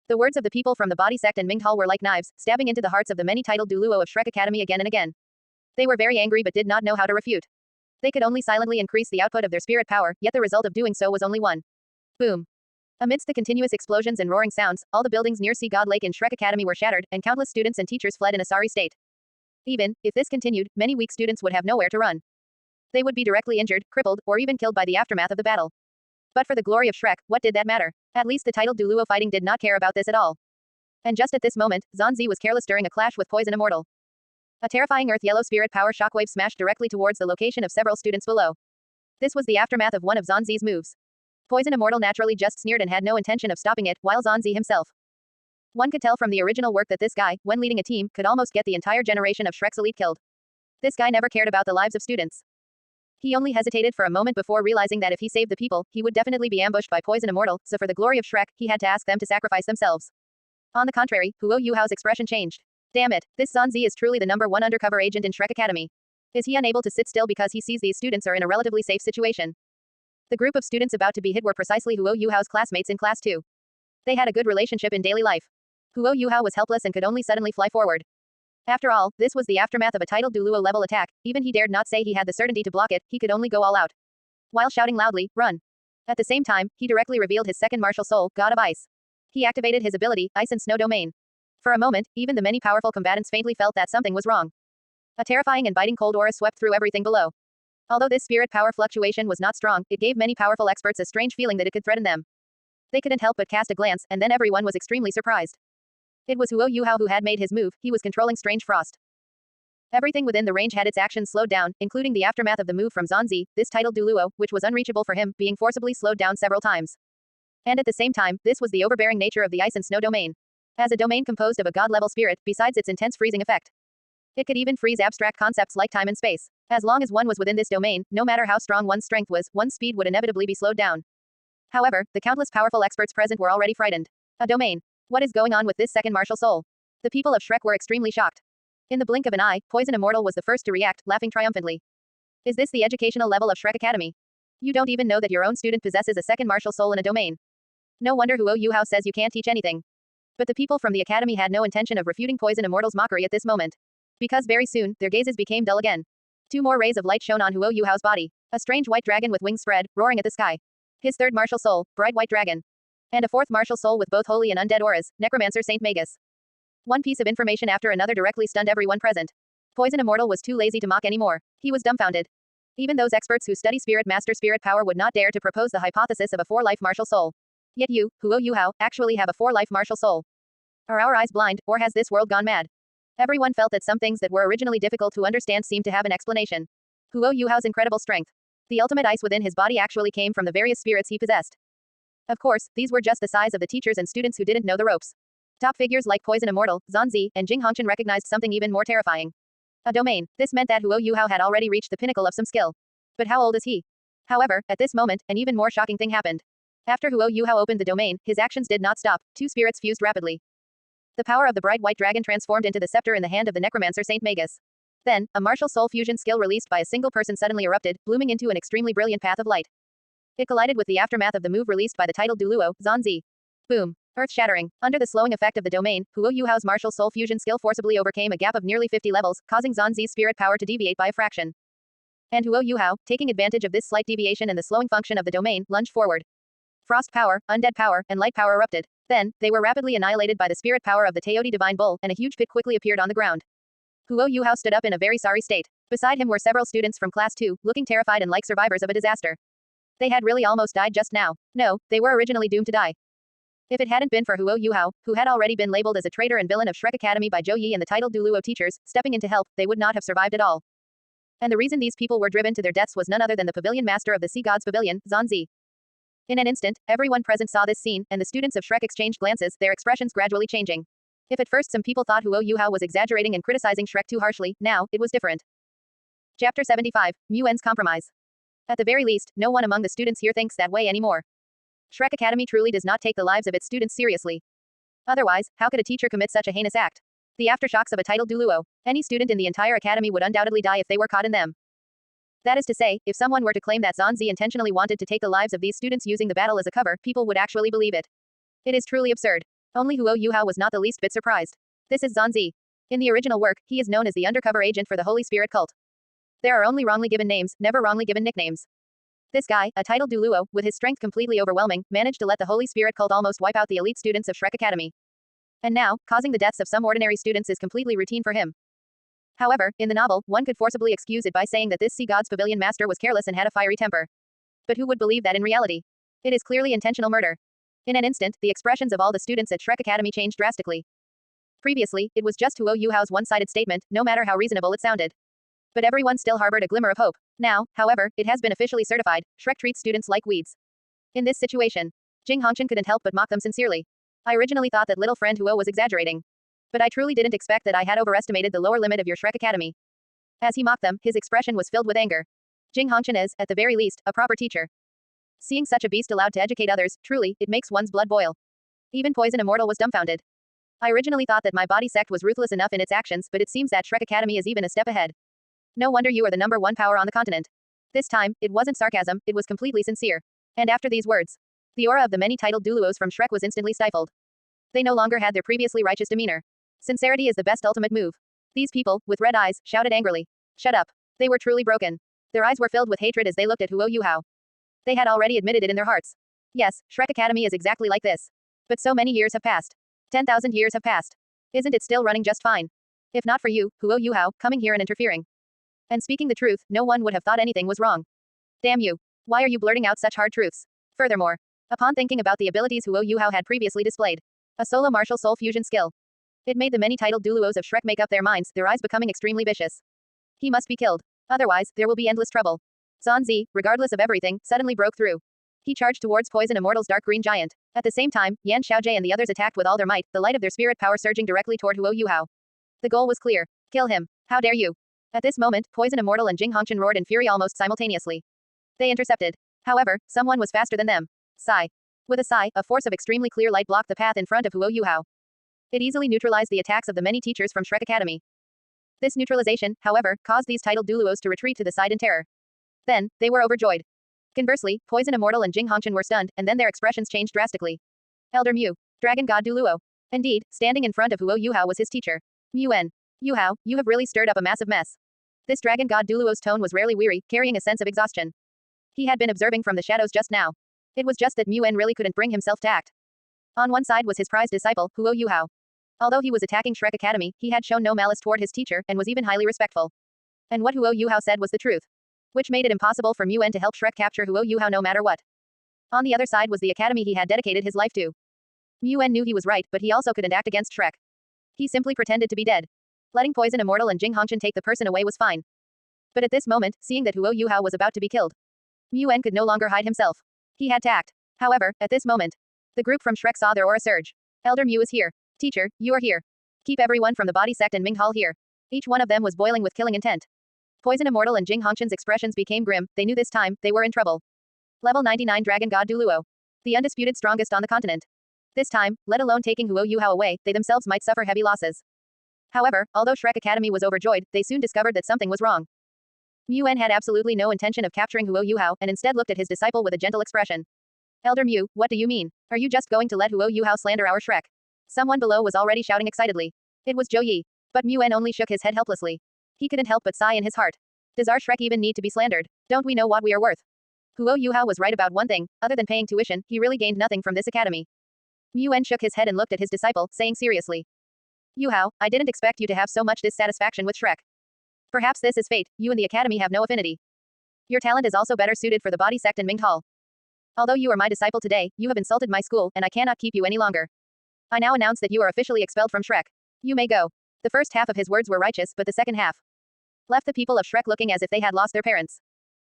The words of the people from the body sect and Mingtal were like knives, stabbing into the hearts of the many titled Douluo of Shrek Academy again and again. They were very angry but did not know how to refute. They could only silently increase the output of their spirit power, yet the result of doing so was only one. Boom. Amidst the continuous explosions and roaring sounds, all the buildings near Sea God Lake in Shrek Academy were shattered, and countless students and teachers fled in a sorry state. Even if this continued, many weak students would have nowhere to run. They would be directly injured, crippled, or even killed by the aftermath of the battle. But for the glory of Shrek, what did that matter? At least the titled Douluo fighting did not care about this at all. And just at this moment, Zanzi was careless during a clash with Poison Immortal. A terrifying earth yellow spirit power shockwave smashed directly towards the location of several students below. This was the aftermath of one of Zanzi's moves. Poison Immortal naturally just sneered and had no intention of stopping it, while Zanzi himself. One could tell from the original work that this guy, when leading a team, could almost get the entire generation of Shrek's elite killed. This guy never cared about the lives of students. He only hesitated for a moment before realizing that if he saved the people, he would definitely be ambushed by Poison Immortal, so for the glory of Shrek, he had to ask them to sacrifice themselves. On the contrary, Huo Yuhao's expression changed. Damn it, this Zanzi is truly the #1 undercover agent in Shrek Academy. Is he unable to sit still because he sees these students are in a relatively safe situation? The group of students about to be hit were precisely Huo Yuhao's classmates in class 2. They had a good relationship in daily life. Huo Yuhao was helpless and could only suddenly fly forward. After all, this was the aftermath of a titled Douluo level attack. Even he dared not say he had the certainty to block it, he could only go all out. While shouting loudly, "Run!" At the same time, he directly revealed his second martial soul, God of Ice. He activated his ability, Ice and Snow Domain. For a moment, even the many powerful combatants faintly felt that something was wrong. A terrifying and biting cold aura swept through everything below. Although this spirit power fluctuation was not strong, it gave many powerful experts a strange feeling that it could threaten them. They couldn't help but cast a glance, and then everyone was extremely surprised. It was Huo Yuhao who had made his move, he was controlling strange frost. Everything within the range had its actions slowed down, including the aftermath of the move from Zanzi, this titled Douluo, which was unreachable for him, being forcibly slowed down several times. And at the same time, this was the overbearing nature of the Ice and Snow domain. As a domain composed of a god-level spirit, besides its intense freezing effect, it could even freeze abstract concepts like time and space. As long as one was within this domain, no matter how strong one's strength was, one's speed would inevitably be slowed down. However, the countless powerful experts present were already frightened. A domain. What is going on with this second martial soul? The people of Shrek were extremely shocked. In the blink of an eye, Poison Immortal was the first to react, laughing triumphantly. Is this the educational level of Shrek Academy? You don't even know that your own student possesses a second martial soul in a domain. No wonder Huo Yuhao says you can't teach anything. But the people from the academy had no intention of refuting Poison Immortal's mockery at this moment. Because very soon, their gazes became dull again. 2 more rays of light shone on Huo Yuhao's body. A strange white dragon with wings spread, roaring at the sky. His third martial soul, Bright White Dragon. And a fourth martial soul with both holy and undead auras, Necromancer Saint Magus. One piece of information after another directly stunned everyone present. Poison Immortal was too lazy to mock anymore. He was dumbfounded. Even those experts who study spirit master spirit power would not dare to propose the hypothesis of a 4-life martial soul. Yet you, Huo Yuhao, actually have a 4-life martial soul. Are our eyes blind, or has this world gone mad? Everyone felt that some things that were originally difficult to understand seemed to have an explanation. Huo Yuhao's incredible strength. The ultimate ice within his body actually came from the various spirits he possessed. Of course, these were just the size of the teachers and students who didn't know the ropes. Top figures like Poison Immortal, Zanzi, and Jing Hongchen recognized something even more terrifying. A domain. This meant that Huo Yuhao had already reached the pinnacle of some skill. But how old is he? However, at this moment, an even more shocking thing happened. After Huo Yuhao opened the domain, his actions did not stop. 2 spirits fused rapidly. The power of the bright white dragon transformed into the scepter in the hand of the necromancer Saint Magus. Then, a martial soul fusion skill released by a single person suddenly erupted, blooming into an extremely brilliant path of light. It collided with the aftermath of the move released by the titled Douluo, Zanzi. Boom. Earth-shattering. Under the slowing effect of the domain, Huo Yuhao's martial soul fusion skill forcibly overcame a gap of nearly 50 levels, causing Zanzi's spirit power to deviate by a fraction. And Huo Yuhao, taking advantage of this slight deviation in the slowing function of the domain, lunged forward. Frost power, undead power, and light power erupted. Then, they were rapidly annihilated by the spirit power of the Teoti Divine Bull, and a huge pit quickly appeared on the ground. Huo Yuhao stood up in a very sorry state. Beside him were several students from class 2, looking terrified and like survivors of a disaster. They had really almost died just now. No, they were originally doomed to die. If it hadn't been for Huo Yuhao, who had already been labeled as a traitor and villain of Shrek Academy by Zhou Yi and the titled Douluo teachers, stepping in to help, they would not have survived at all. And the reason these people were driven to their deaths was none other than the pavilion master of the Sea God's Pavilion, Zanzi. In an instant, everyone present saw this scene, and the students of Shrek exchanged glances, their expressions gradually changing. If at first some people thought Huo Yuhao was exaggerating and criticizing Shrek too harshly, now, it was different. Chapter 75, Muen's Compromise. At the very least, no one among the students here thinks that way anymore. Shrek Academy truly does not take the lives of its students seriously. Otherwise, how could a teacher commit such a heinous act? The aftershocks of a titled Douluo. Any student in the entire academy would undoubtedly die if they were caught in them. That is to say, if someone were to claim that Zanzi intentionally wanted to take the lives of these students using the battle as a cover, people would actually believe it. It is truly absurd. Only Huo Yuhao was not the least bit surprised. This is Zanzi. In the original work, he is known as the undercover agent for the Holy Spirit cult. There are only wrongly given names, never wrongly given nicknames. This guy, a titled Douluo, with his strength completely overwhelming, managed to let the Holy Spirit cult almost wipe out the elite students of Shrek Academy. And now, causing the deaths of some ordinary students is completely routine for him. However, in the novel, one could forcibly excuse it by saying that this Sea God's Pavilion master was careless and had a fiery temper. But who would believe that in reality? It is clearly intentional murder. In an instant, the expressions of all the students at Shrek Academy changed drastically. Previously, it was just Huo Yuhao's one-sided statement, no matter how reasonable it sounded. But everyone still harbored a glimmer of hope. Now, however, it has been officially certified, Shrek treats students like weeds. In this situation, Jing Hongchen couldn't help but mock them sincerely. I originally thought that little friend Huo was exaggerating. But I truly didn't expect that I had overestimated the lower limit of your Shrek Academy. As he mocked them, his expression was filled with anger. Jing Hongchen is, at the very least, a proper teacher. Seeing such a beast allowed to educate others, truly, it makes one's blood boil. Even Poison Immortal was dumbfounded. I originally thought that my body sect was ruthless enough in its actions, but it seems that Shrek Academy is even a step ahead. No wonder you are the number one power on the continent. This time, it wasn't sarcasm, it was completely sincere. And after these words, the aura of the many titled Douluos from Shrek was instantly stifled. They no longer had their previously righteous demeanor. Sincerity is the best ultimate move. These people, with red eyes, shouted angrily. Shut up. They were truly broken. Their eyes were filled with hatred as they looked at Huo Yuhao. They had already admitted it in their hearts. Yes, Shrek Academy is exactly like this. But so many years have passed. 10,000 years have passed. Isn't it still running just fine? If not for you, Huo Yuhao, coming here and interfering. And speaking the truth, no one would have thought anything was wrong. Damn you. Why are you blurting out such hard truths? Furthermore, upon thinking about the abilities Huo Yuhao had previously displayed, a solo martial soul fusion skill, it made the many titled Douluos of Shrek make up their minds, their eyes becoming extremely vicious. He must be killed. Otherwise, there will be endless trouble. Zanzi, regardless of everything, suddenly broke through. He charged towards Poison Immortal's dark green giant. At the same time, Yan Xiaojie and the others attacked with all their might, the light of their spirit power surging directly toward Huo Yuhao. The goal was clear. Kill him. How dare you? At this moment, Poison Immortal and Jing Hongchen roared in fury almost simultaneously. They intercepted. However, someone was faster than them. Sigh. With a sigh, a force of extremely clear light blocked the path in front of Huo Yuhao. It easily neutralized the attacks of the many teachers from Shrek Academy. This neutralization, however, caused these titled Douluos to retreat to the side in terror. Then, they were overjoyed. Conversely, Poison Immortal and Jing Hongchen were stunned, and then their expressions changed drastically. Elder Mu. Dragon God Douluo. Indeed, standing in front of Huo Yuhao was his teacher. Muen. Yuhao, you have really stirred up a massive mess. This Dragon God Douluo's tone was rarely weary, carrying a sense of exhaustion. He had been observing from the shadows just now. It was just that Muen really couldn't bring himself to act. On one side was his prized disciple, Huo Yuhao. Although he was attacking Shrek Academy, he had shown no malice toward his teacher, and was even highly respectful. And what Huo Yuhao said was the truth. Which made it impossible for Muen to help Shrek capture Huo Yuhao no matter what. On the other side was the academy he had dedicated his life to. Muen knew he was right, but he also couldn't act against Shrek. He simply pretended to be dead. Letting Poison Immortal and Jing Hongchen take the person away was fine. But at this moment, seeing that Huo Yuhao was about to be killed, Muen could no longer hide himself. He had to act. However, at this moment, the group from Shrek saw their aura surge. Elder Mu is here. Teacher, you are here. Keep everyone from the body sect and Ming Hall here. Each one of them was boiling with killing intent. Poison Immortal and Jing Hongchen's expressions became grim, they knew this time, they were in trouble. Level 99 Dragon God Douluo. The undisputed strongest on the continent. This time, let alone taking Huo Yuhao away, they themselves might suffer heavy losses. However, although Shrek Academy was overjoyed, they soon discovered that something was wrong. Muen had absolutely no intention of capturing Huo Yuhao, and instead looked at his disciple with a gentle expression. Elder Mu, what do you mean? Are you just going to let Huo Yuhao slander our Shrek? Someone below was already shouting excitedly. It was Zhou Yi. But Muen only shook his head helplessly. He couldn't help but sigh in his heart. Does our Shrek even need to be slandered? Don't we know what we are worth? Huo Yuhao was right about one thing, other than paying tuition, he really gained nothing from this academy. Muen shook his head and looked at his disciple, saying seriously. Yuhao, I didn't expect you to have so much dissatisfaction with Shrek. Perhaps this is fate, you and the academy have no affinity. Your talent is also better suited for the body sect and Ming Hall. Although you are my disciple today, you have insulted my school, and I cannot keep you any longer. I now announce that you are officially expelled from Shrek. You may go. The first half of his words were righteous, but the second half left the people of Shrek looking as if they had lost their parents.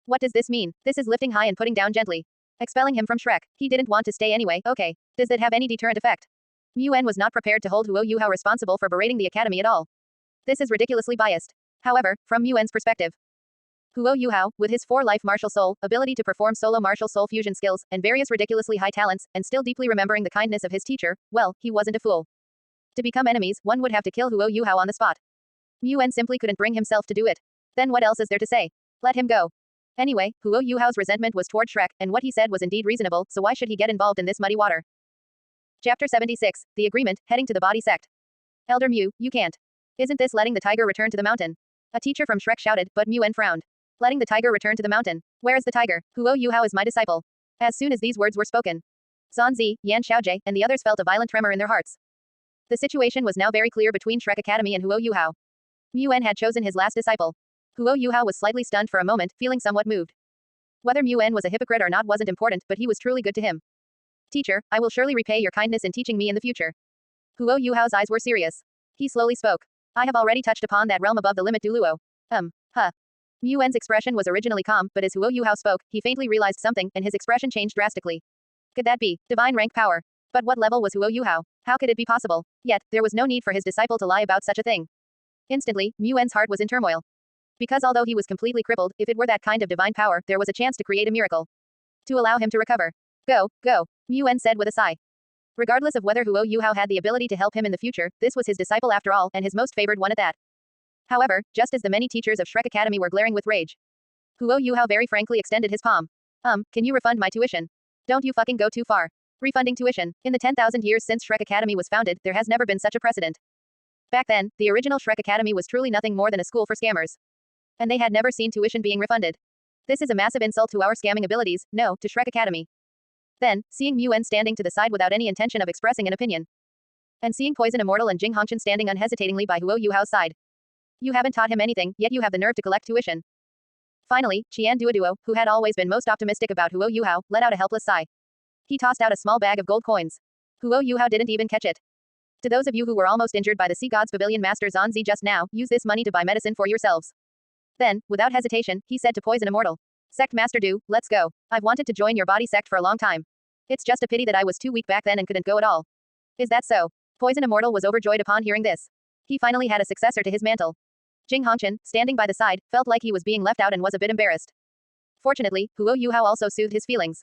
What does this mean? This is lifting high and putting down gently. Expelling him from Shrek. He didn't want to stay anyway, okay. Does that have any deterrent effect? Muen was not prepared to hold Huo Yuhao responsible for berating the academy at all. This is ridiculously biased. However, from Muen's perspective, Huo Yuhao, with his 4-life martial soul, ability to perform solo martial soul fusion skills, and various ridiculously high talents, and still deeply remembering the kindness of his teacher, well, he wasn't a fool. To become enemies, one would have to kill Huo Yuhao on the spot. Yuan simply couldn't bring himself to do it. Then what else is there to say? Let him go. Anyway, Huo Yuhao's resentment was toward Shrek, and what he said was indeed reasonable, so why should he get involved in this muddy water? Chapter 76, The Agreement, Heading to the Body Sect. Elder Mew, you can't. Isn't this letting the tiger return to the mountain? A teacher from Shrek shouted, but Muen frowned. Letting the tiger return to the mountain. Where is the tiger? Huo Yuhao is my disciple. As soon as these words were spoken, Zanzi, Yan Xiaojie, and the others felt a violent tremor in their hearts. The situation was now very clear between Shrek Academy and Huo Yuhao. Muen had chosen his last disciple. Huo Yuhao was slightly stunned for a moment, feeling somewhat moved. Whether Muen was a hypocrite or not wasn't important, but he was truly good to him. Teacher, I will surely repay your kindness in teaching me in the future. Huo Yuhao's eyes were serious. He slowly spoke. I have already touched upon that realm above the limit Douluo. Muen's expression was originally calm, but as Huo Yuhao spoke, he faintly realized something, and his expression changed drastically. Could that be divine rank power? But what level was Huo Yuhao? How could it be possible? Yet, there was no need for his disciple to lie about such a thing. Instantly, Muen's heart was in turmoil. Because although he was completely crippled, if it were that kind of divine power, there was a chance to create a miracle. To allow him to recover. Go, Muen said with a sigh. Regardless of whether Huo Yuhao had the ability to help him in the future, this was his disciple after all, and his most favored one at that. However, just as the many teachers of Shrek Academy were glaring with rage, Huo Yuhao very frankly extended his palm. Can you refund my tuition? Don't you fucking go too far. Refunding tuition. In the 10,000 years since Shrek Academy was founded, there has never been such a precedent. Back then, the original Shrek Academy was truly nothing more than a school for scammers. And they had never seen tuition being refunded. This is a massive insult to our scamming abilities, no, to Shrek Academy. Then, seeing Muen standing to the side without any intention of expressing an opinion. And seeing Poison Immortal and Jing Hongchen standing unhesitatingly by Huo Yuhao's side. You haven't taught him anything, yet you have the nerve to collect tuition. Finally, Qian Duoduo, who had always been most optimistic about Huo Yuhao, let out a helpless sigh. He tossed out a small bag of gold coins. Huo Yuhao didn't even catch it. To those of you who were almost injured by the Sea God's Pavilion Master Zanzi just now, use this money to buy medicine for yourselves. Then, without hesitation, he said to Poison Immortal. Sect Master Du, let's go. I've wanted to join your body sect for a long time. It's just a pity that I was too weak back then and couldn't go at all. Is that so? Poison Immortal was overjoyed upon hearing this. He finally had a successor to his mantle. Jing Hongchen, standing by the side, felt like he was being left out and was a bit embarrassed. Fortunately, Huo Yuhao also soothed his feelings.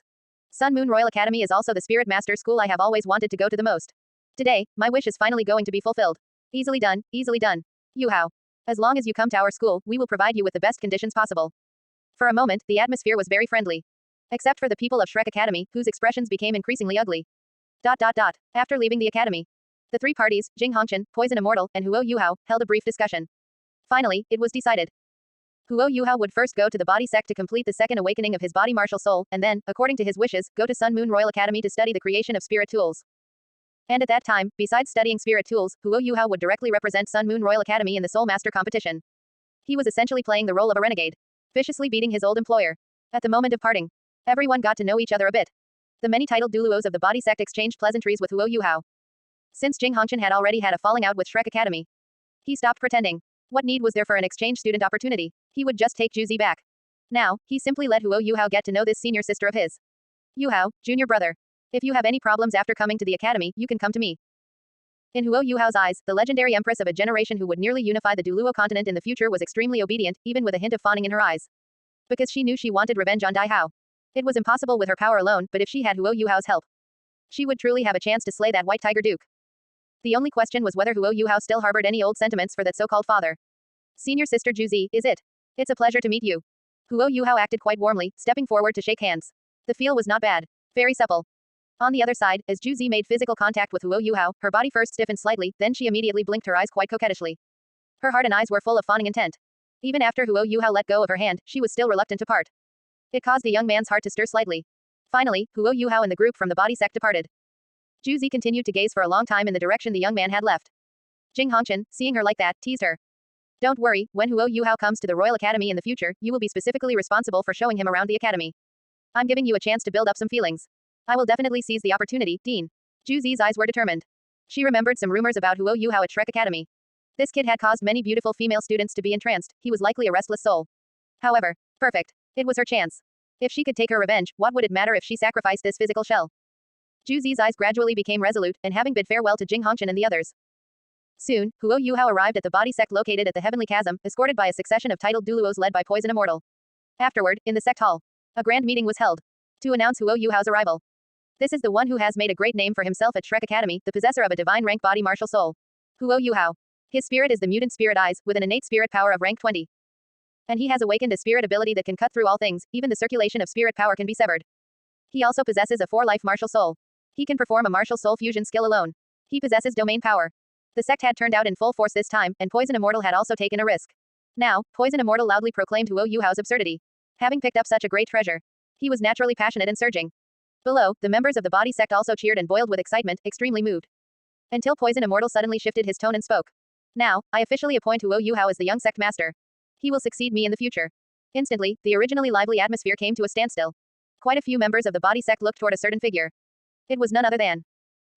Sun Moon Royal Academy is also the Spirit Master school I have always wanted to go to the most. Today, my wish is finally going to be fulfilled. Easily done, easily done. Yuhao. As long as you come to our school, we will provide you with the best conditions possible. For a moment, the atmosphere was very friendly. Except for the people of Shrek Academy, whose expressions became increasingly ugly. After leaving the academy, the three parties, Jing Hongchen, Poison Immortal, and Huo Yuhao, held a brief discussion. Finally, it was decided. Huo Yuhao would first go to the body sect to complete the second awakening of his body martial soul, and then, according to his wishes, go to Sun Moon Royal Academy to study the creation of spirit tools. And at that time, besides studying spirit tools, Huo Yuhao would directly represent Sun Moon Royal Academy in the Soul Master competition. He was essentially playing the role of a renegade, viciously beating his old employer. At the moment of parting, everyone got to know each other a bit. The many titled Douluos of the body sect exchanged pleasantries with Huo Yuhao. Since Jing Hongchen had already had a falling out with Shrek Academy, he stopped pretending. What need was there for an exchange student opportunity? He would just take Juzi back. Now, he simply let Huo Yuhao get to know this senior sister of his. Yuhao, junior brother. If you have any problems after coming to the academy, you can come to me. In Huo Yuhao's eyes, the legendary empress of a generation who would nearly unify the Douluo continent in the future was extremely obedient, even with a hint of fawning in her eyes. Because she knew she wanted revenge on Dai Hao. It was impossible with her power alone, but if she had Huo Yuhao's help, she would truly have a chance to slay that white tiger duke. The only question was whether Huo Yuhao still harbored any old sentiments for that so-called father. Senior sister Juzi, is it? It's a pleasure to meet you. Huo Yuhao acted quite warmly, stepping forward to shake hands. The feel was not bad. Very supple. On the other side, as Juzi made physical contact with Huo Yuhao, her body first stiffened slightly, then she immediately blinked her eyes quite coquettishly. Her heart and eyes were full of fawning intent. Even after Huo Yuhao let go of her hand, she was still reluctant to part. It caused the young man's heart to stir slightly. Finally, Huo Yuhao and the group from the body sect departed. Juzi continued to gaze for a long time in the direction the young man had left. Jing Hongchen, seeing her like that, teased her. Don't worry, when Huo Yuhao comes to the Royal Academy in the future, you will be specifically responsible for showing him around the academy. I'm giving you a chance to build up some feelings. I will definitely seize the opportunity, Dean. Juzi's eyes were determined. She remembered some rumors about Huo Yuhao at Shrek Academy. This kid had caused many beautiful female students to be entranced, he was likely a restless soul. However, perfect. It was her chance. If she could take her revenge, what would it matter if she sacrificed this physical shell? Juzi's eyes gradually became resolute, and having bid farewell to Jing Hongchen and the others. Soon, Huo Yuhao arrived at the body sect located at the Heavenly Chasm, escorted by a succession of titled Douluos led by Poison Immortal. Afterward, in the sect hall, a grand meeting was held to announce Huo Yuhao's arrival. This is the one who has made a great name for himself at Shrek Academy, the possessor of a divine rank body martial soul. Huo Yuhao. His spirit is the mutant spirit eyes, with an innate spirit power of rank 20. And he has awakened a spirit ability that can cut through all things, even the circulation of spirit power can be severed. He also possesses a 4-life martial soul. He can perform a martial soul fusion skill alone. He possesses domain power. The sect had turned out in full force this time, and Poison Immortal had also taken a risk. Now, Poison Immortal loudly proclaimed Huo Yuhao's absurdity. Having picked up such a great treasure, he was naturally passionate and surging. Below, the members of the body sect also cheered and boiled with excitement, extremely moved. Until Poison Immortal suddenly shifted his tone and spoke. Now, I officially appoint Huo Yuhao as the young sect master. He will succeed me in the future. Instantly, the originally lively atmosphere came to a standstill. Quite a few members of the body sect looked toward a certain figure. It was none other than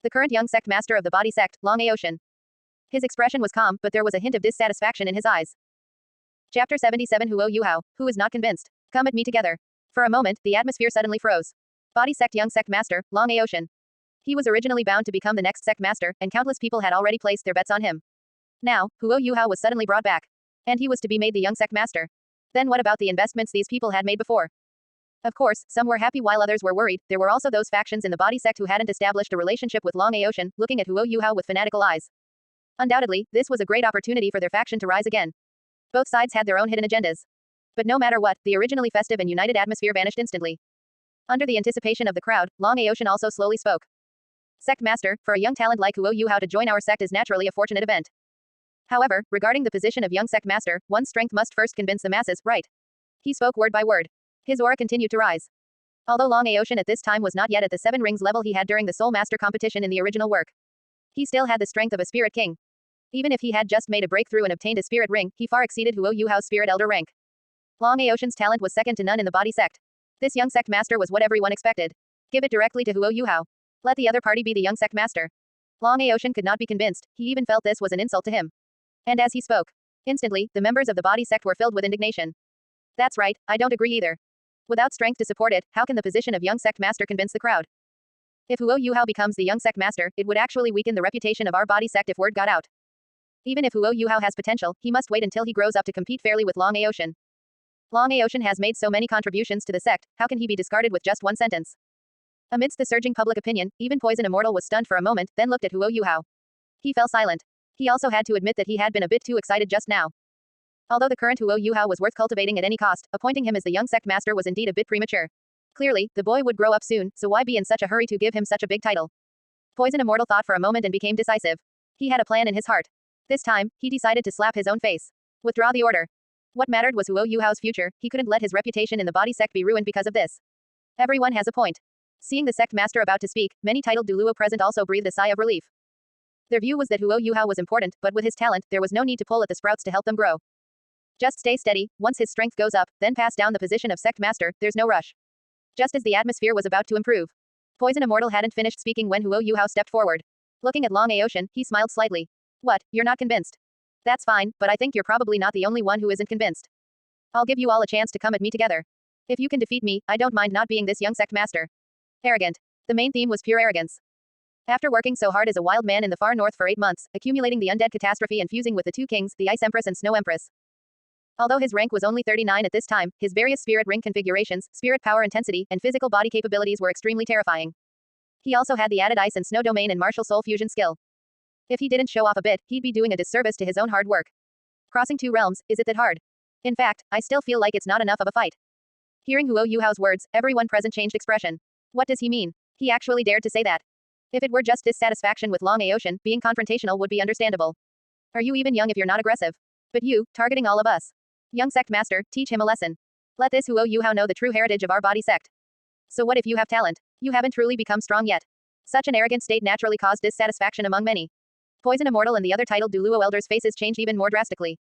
the current young sect master of the body sect, Long Aotian. His expression was calm, but there was a hint of dissatisfaction in his eyes. Chapter 77 Huo Yuhao, who is not convinced. Come at me together. For a moment, the atmosphere suddenly froze. Body sect young sect master, Long Aotian. He was originally bound to become the next sect master, and countless people had already placed their bets on him. Now, Huo Yuhao was suddenly brought back. And he was to be made the young sect master. Then what about the investments these people had made before? Of course, some were happy while others were worried. There were also those factions in the body sect who hadn't established a relationship with Long Aotian, looking at Huo Yuhao with fanatical eyes. Undoubtedly, this was a great opportunity for their faction to rise again. Both sides had their own hidden agendas. But no matter what, the originally festive and united atmosphere vanished instantly. Under the anticipation of the crowd, Long Aotian also slowly spoke. Sect master, for a young talent like Huo Yuhao to join our sect is naturally a fortunate event. However, regarding the position of young sect master, one's strength must first convince the masses, right? He spoke word by word. His aura continued to rise. Although Long Aotian at this time was not yet at the 7 rings level he had during the Soul Master competition in the original work, he still had the strength of a Spirit King. Even if he had just made a breakthrough and obtained a Spirit Ring, he far exceeded Huo Yuhao's Spirit Elder rank. Long Aotian's talent was second to none in the body sect. This young sect master was what everyone expected. Give it directly to Huo Yuhao. Let the other party be the young sect master. Long Aotian could not be convinced, he even felt this was an insult to him. And as he spoke, instantly, the members of the body sect were filled with indignation. That's right, I don't agree either. Without strength to support it, how can the position of young sect master convince the crowd? If Huo Yuhao becomes the young sect master, it would actually weaken the reputation of our body sect if word got out. Even if Huo Yuhao has potential, he must wait until he grows up to compete fairly with Long Aotian. Long Aotian has made so many contributions to the sect, how can he be discarded with just one sentence? Amidst the surging public opinion, even Poison Immortal was stunned for a moment, then looked at Huo Yuhao. He fell silent. He also had to admit that he had been a bit too excited just now. Although the current Huo Yuhao was worth cultivating at any cost, appointing him as the young sect master was indeed a bit premature. Clearly, the boy would grow up soon, so why be in such a hurry to give him such a big title? Poison Immortal thought for a moment and became decisive. He had a plan in his heart. This time, he decided to slap his own face. Withdraw the order. What mattered was Huo Yuhao's future, he couldn't let his reputation in the body sect be ruined because of this. Everyone has a point. Seeing the sect master about to speak, many titled Douluo present also breathed a sigh of relief. Their view was that Huo Yuhao was important, but with his talent, there was no need to pull at the sprouts to help them grow. Just stay steady, once his strength goes up, then pass down the position of sect master, there's no rush. Just as the atmosphere was about to improve. Poison Immortal hadn't finished speaking when Huo Yuhao stepped forward. Looking at Long Aotian, he smiled slightly. What, you're not convinced? That's fine, but I think you're probably not the only one who isn't convinced. I'll give you all a chance to come at me together. If you can defeat me, I don't mind not being this young sect master. Arrogant. The main theme was pure arrogance. After working so hard as a wild man in the far north for 8 months, accumulating the undead catastrophe and fusing with the 2 kings, the Ice Empress and Snow Empress. Although his rank was only 39 at this time, his various spirit ring configurations, spirit power intensity, and physical body capabilities were extremely terrifying. He also had the added ice and snow domain and martial soul fusion skill. If he didn't show off a bit, he'd be doing a disservice to his own hard work. Crossing 2 realms, is it that hard? In fact, I still feel like it's not enough of a fight. Hearing Huo Yuhao's words, everyone present changed expression. What does he mean? He actually dared to say that. If it were just dissatisfaction with Long Aotian, being confrontational would be understandable. Are you even young if you're not aggressive? But you, targeting all of us. Young sect master, teach him a lesson. Let this Huo Yuhao know the true heritage of our body sect. So what if you have talent? You haven't truly become strong yet. Such an arrogant state naturally caused dissatisfaction among many. Poison Immortal and the other titled Douluo elders' faces changed even more drastically.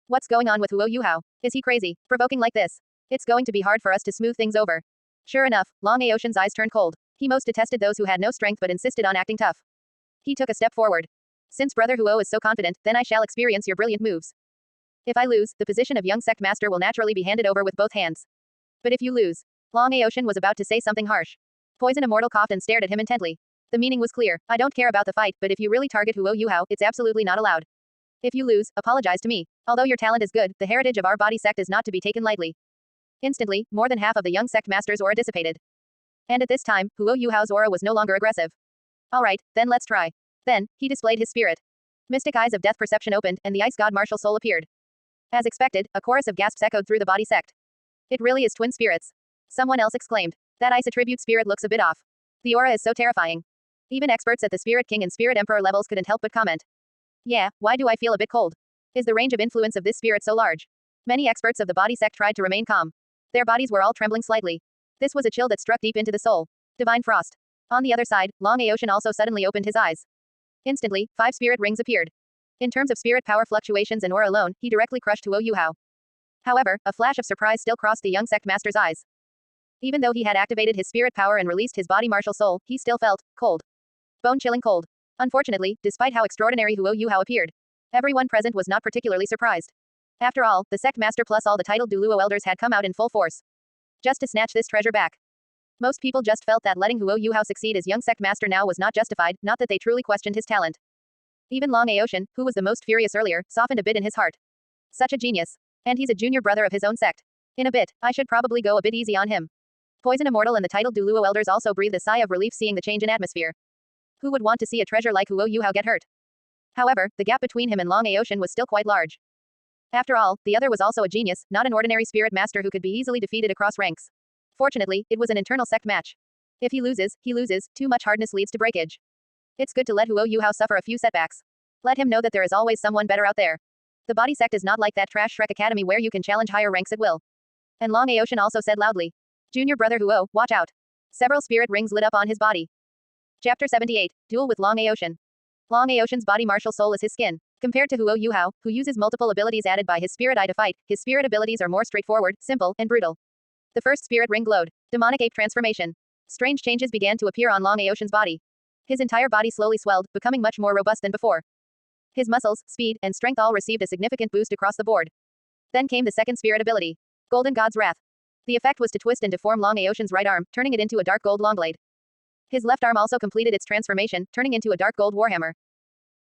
What's going on with Huo Yuhao? Is he crazy, provoking like this? It's going to be hard for us to smooth things over. Sure enough, Long Aotian's eyes turned cold. He most detested those who had no strength but insisted on acting tough. He took a step forward. Since Brother Huo is so confident, then I shall experience your brilliant moves. If I lose, the position of young sect master will naturally be handed over with both hands. But if you lose, Long Aotian was about to say something harsh. Poison Immortal coughed and stared at him intently. The meaning was clear. I don't care about the fight, but if you really target Huo Yuhao, it's absolutely not allowed. If you lose, apologize to me. Although your talent is good, the heritage of our body sect is not to be taken lightly. Instantly, more than half of the young sect master's aura dissipated. And at this time, Huo Yuhao's aura was no longer aggressive. Alright, then let's try. Then, he displayed his spirit. Mystic eyes of death perception opened, and the ice god martial soul appeared. As expected, a chorus of gasps echoed through the body sect. It really is twin spirits. Someone else exclaimed. That ice attribute spirit looks a bit off. The aura is so terrifying. Even experts at the Spirit King and Spirit Emperor levels couldn't help but comment. Yeah, why do I feel a bit cold? Is the range of influence of this spirit so large? Many experts of the body sect tried to remain calm. Their bodies were all trembling slightly. This was a chill that struck deep into the soul. Divine frost. On the other side, Long Aotian also suddenly opened his eyes. Instantly, 5 spirit rings appeared. In terms of spirit power fluctuations and aura alone, he directly crushed Huo Yuhao. However, a flash of surprise still crossed the young sect master's eyes. Even though he had activated his spirit power and released his body martial soul, he still felt cold. Bone-chilling cold. Unfortunately, despite how extraordinary Huo Yuhao appeared, everyone present was not particularly surprised. After all, the sect master plus all the titled Douluo elders had come out in full force. Just to snatch this treasure back. Most people just felt that letting Huo Yuhao succeed as young sect master now was not justified, not that they truly questioned his talent. Even Long Aotian, who was the most furious earlier, softened a bit in his heart. Such a genius. And he's a junior brother of his own sect. In a bit, I should probably go a bit easy on him. Poison Immortal and the titled Douluo elders also breathed a sigh of relief seeing the change in atmosphere. Who would want to see a treasure like Huo Yuhao get hurt? However, the gap between him and Long Aotian was still quite large. After all, the other was also a genius, not an ordinary spirit master who could be easily defeated across ranks. Fortunately, it was an internal sect match. If he loses, too much hardness leads to breakage. It's good to let Huo Yuhao suffer a few setbacks. Let him know that there is always someone better out there. The body sect is not like that trash Shrek Academy where you can challenge higher ranks at will. And Long Aotian also said loudly. Junior brother Huo, watch out. Several spirit rings lit up on his body. Chapter 78, Duel with Long Aotian. Long Aotian's body martial soul is his skin. Compared to Huo Yuhao, who uses multiple abilities added by his spirit eye to fight, his spirit abilities are more straightforward, simple, and brutal. The first spirit ring glowed. Demonic ape transformation. Strange changes began to appear on Long Aotian's body. His entire body slowly swelled, becoming much more robust than before. His muscles, speed, and strength all received a significant boost across the board. Then came the second spirit ability. Golden God's Wrath. The effect was to twist and deform Long Aotian's right arm, turning it into a dark gold longblade. His left arm also completed its transformation, turning into a dark gold warhammer.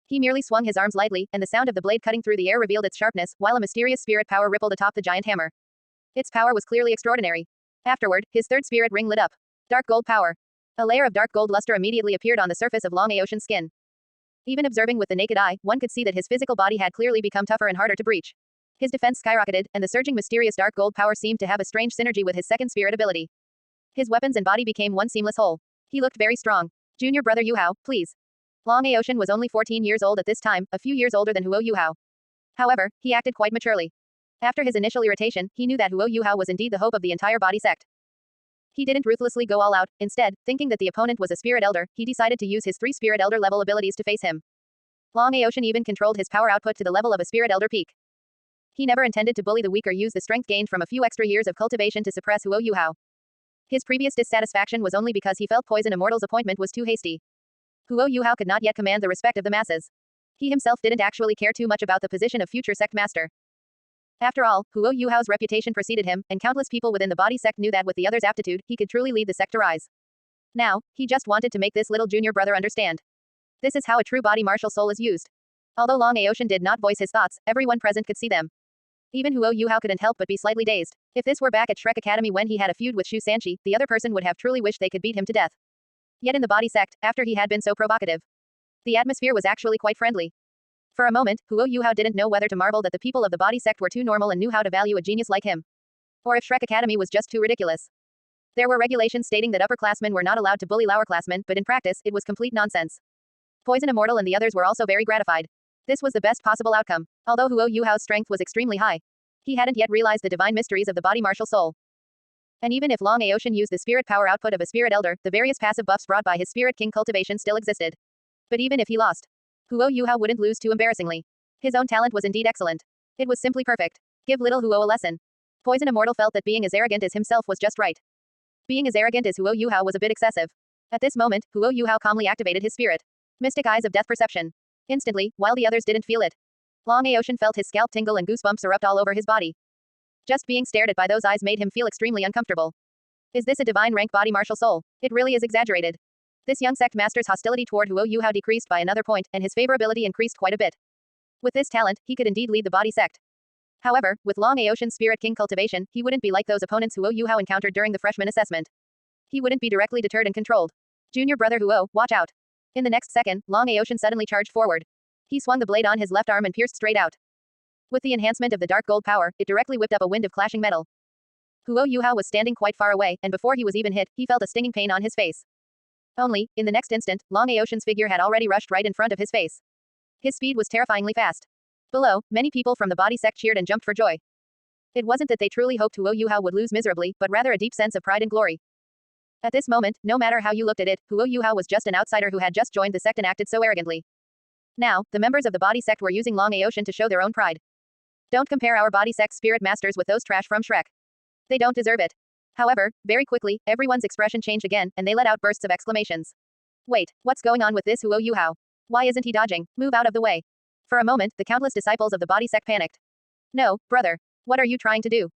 He merely swung his arms lightly, and the sound of the blade cutting through the air revealed its sharpness, while a mysterious spirit power rippled atop the giant hammer. Its power was clearly extraordinary. Afterward, his third spirit ring lit up. Dark gold power. A layer of dark gold luster immediately appeared on the surface of Long Aotian's skin. Even observing with the naked eye, one could see that his physical body had clearly become tougher and harder to breach. His defense skyrocketed, and the surging mysterious dark gold power seemed to have a strange synergy with his second spirit ability. His weapons and body became one seamless whole. He looked very strong. Junior brother Yuhao, please. Long Aotian was only 14 years old at this time, a few years older than Huo Yuhao. However, he acted quite maturely. After his initial irritation, he knew that Huo Yuhao was indeed the hope of the entire body sect. He didn't ruthlessly go all out. Instead, thinking that the opponent was a spirit elder, he decided to use his 3 spirit elder level abilities to face him. Long Aotian even controlled his power output to the level of a spirit elder peak. He never intended to bully the weak or use the strength gained from a few extra years of cultivation to suppress Huo Yuhao. His previous dissatisfaction was only because he felt Poison Immortal's appointment was too hasty. Huo Yuhao could not yet command the respect of the masses. He himself didn't actually care too much about the position of future sect master. After all, Huo Yuhao's reputation preceded him, and countless people within the body sect knew that with the other's aptitude, he could truly lead the sect to rise. Now, he just wanted to make this little junior brother understand. This is how a true body martial soul is used. Although Long Aotian did not voice his thoughts, everyone present could see them. Even Huo Yuhao couldn't help but be slightly dazed. If this were back at Shrek Academy when he had a feud with Shu Sanchi, the other person would have truly wished they could beat him to death. Yet in the body sect, after he had been so provocative, the atmosphere was actually quite friendly. For a moment, Huo Yuhao didn't know whether to marvel that the people of the body sect were too normal and knew how to value a genius like him, or if Shrek Academy was just too ridiculous. There were regulations stating that upperclassmen were not allowed to bully lowerclassmen, but in practice, it was complete nonsense. Poison Immortal and the others were also very gratified. This was the best possible outcome. Although Huo Yuhao's strength was extremely high, he hadn't yet realized the divine mysteries of the body martial soul. And even if Long Aotian used the spirit power output of a spirit elder, the various passive buffs brought by his Spirit King cultivation still existed. But even if he lost, Huo Yuhao wouldn't lose too embarrassingly. His own talent was indeed excellent. It was simply perfect. Give little Huo a lesson. Poison Immortal felt that being as arrogant as himself was just right. Being as arrogant as Huo Yuhao was a bit excessive. At this moment, Huo Yuhao calmly activated his spirit. Mystic eyes of death perception. Instantly, while the others didn't feel it, Long Aotian felt his scalp tingle and goosebumps erupt all over his body. Just being stared at by those eyes made him feel extremely uncomfortable. Is this a divine rank body martial soul? It really is exaggerated. This young sect master's hostility toward Huo Yuhao decreased by another point, and his favorability increased quite a bit. With this talent, he could indeed lead the body sect. However, with Long Aocean's Spirit King cultivation, he wouldn't be like those opponents Huo Yuhao encountered during the freshman assessment. He wouldn't be directly deterred and controlled. Junior brother Huo, watch out. In the next second, Long Aocean suddenly charged forward. He swung the blade on his left arm and pierced straight out. With the enhancement of the dark gold power, it directly whipped up a wind of clashing metal. Huo Yuhao was standing quite far away, and before he was even hit, he felt a stinging pain on his face. Only, in the next instant, Long Aocean's figure had already rushed right in front of his face. His speed was terrifyingly fast. Below, many people from the body sect cheered and jumped for joy. It wasn't that they truly hoped Huo Yuhao would lose miserably, but rather a deep sense of pride and glory. At this moment, no matter how you looked at it, Huo Yuhao was just an outsider who had just joined the sect and acted so arrogantly. Now, the members of the body sect were using Long Aocean to show their own pride. Don't compare our body sect's spirit masters with those trash from Shrek. They don't deserve it. However, very quickly, everyone's expression changed again, and they let out bursts of exclamations. Wait, what's going on with this Huo Yuhao? Why isn't he dodging? Move out of the way. For a moment, the countless disciples of the body sect panicked. No, brother. What are you trying to do?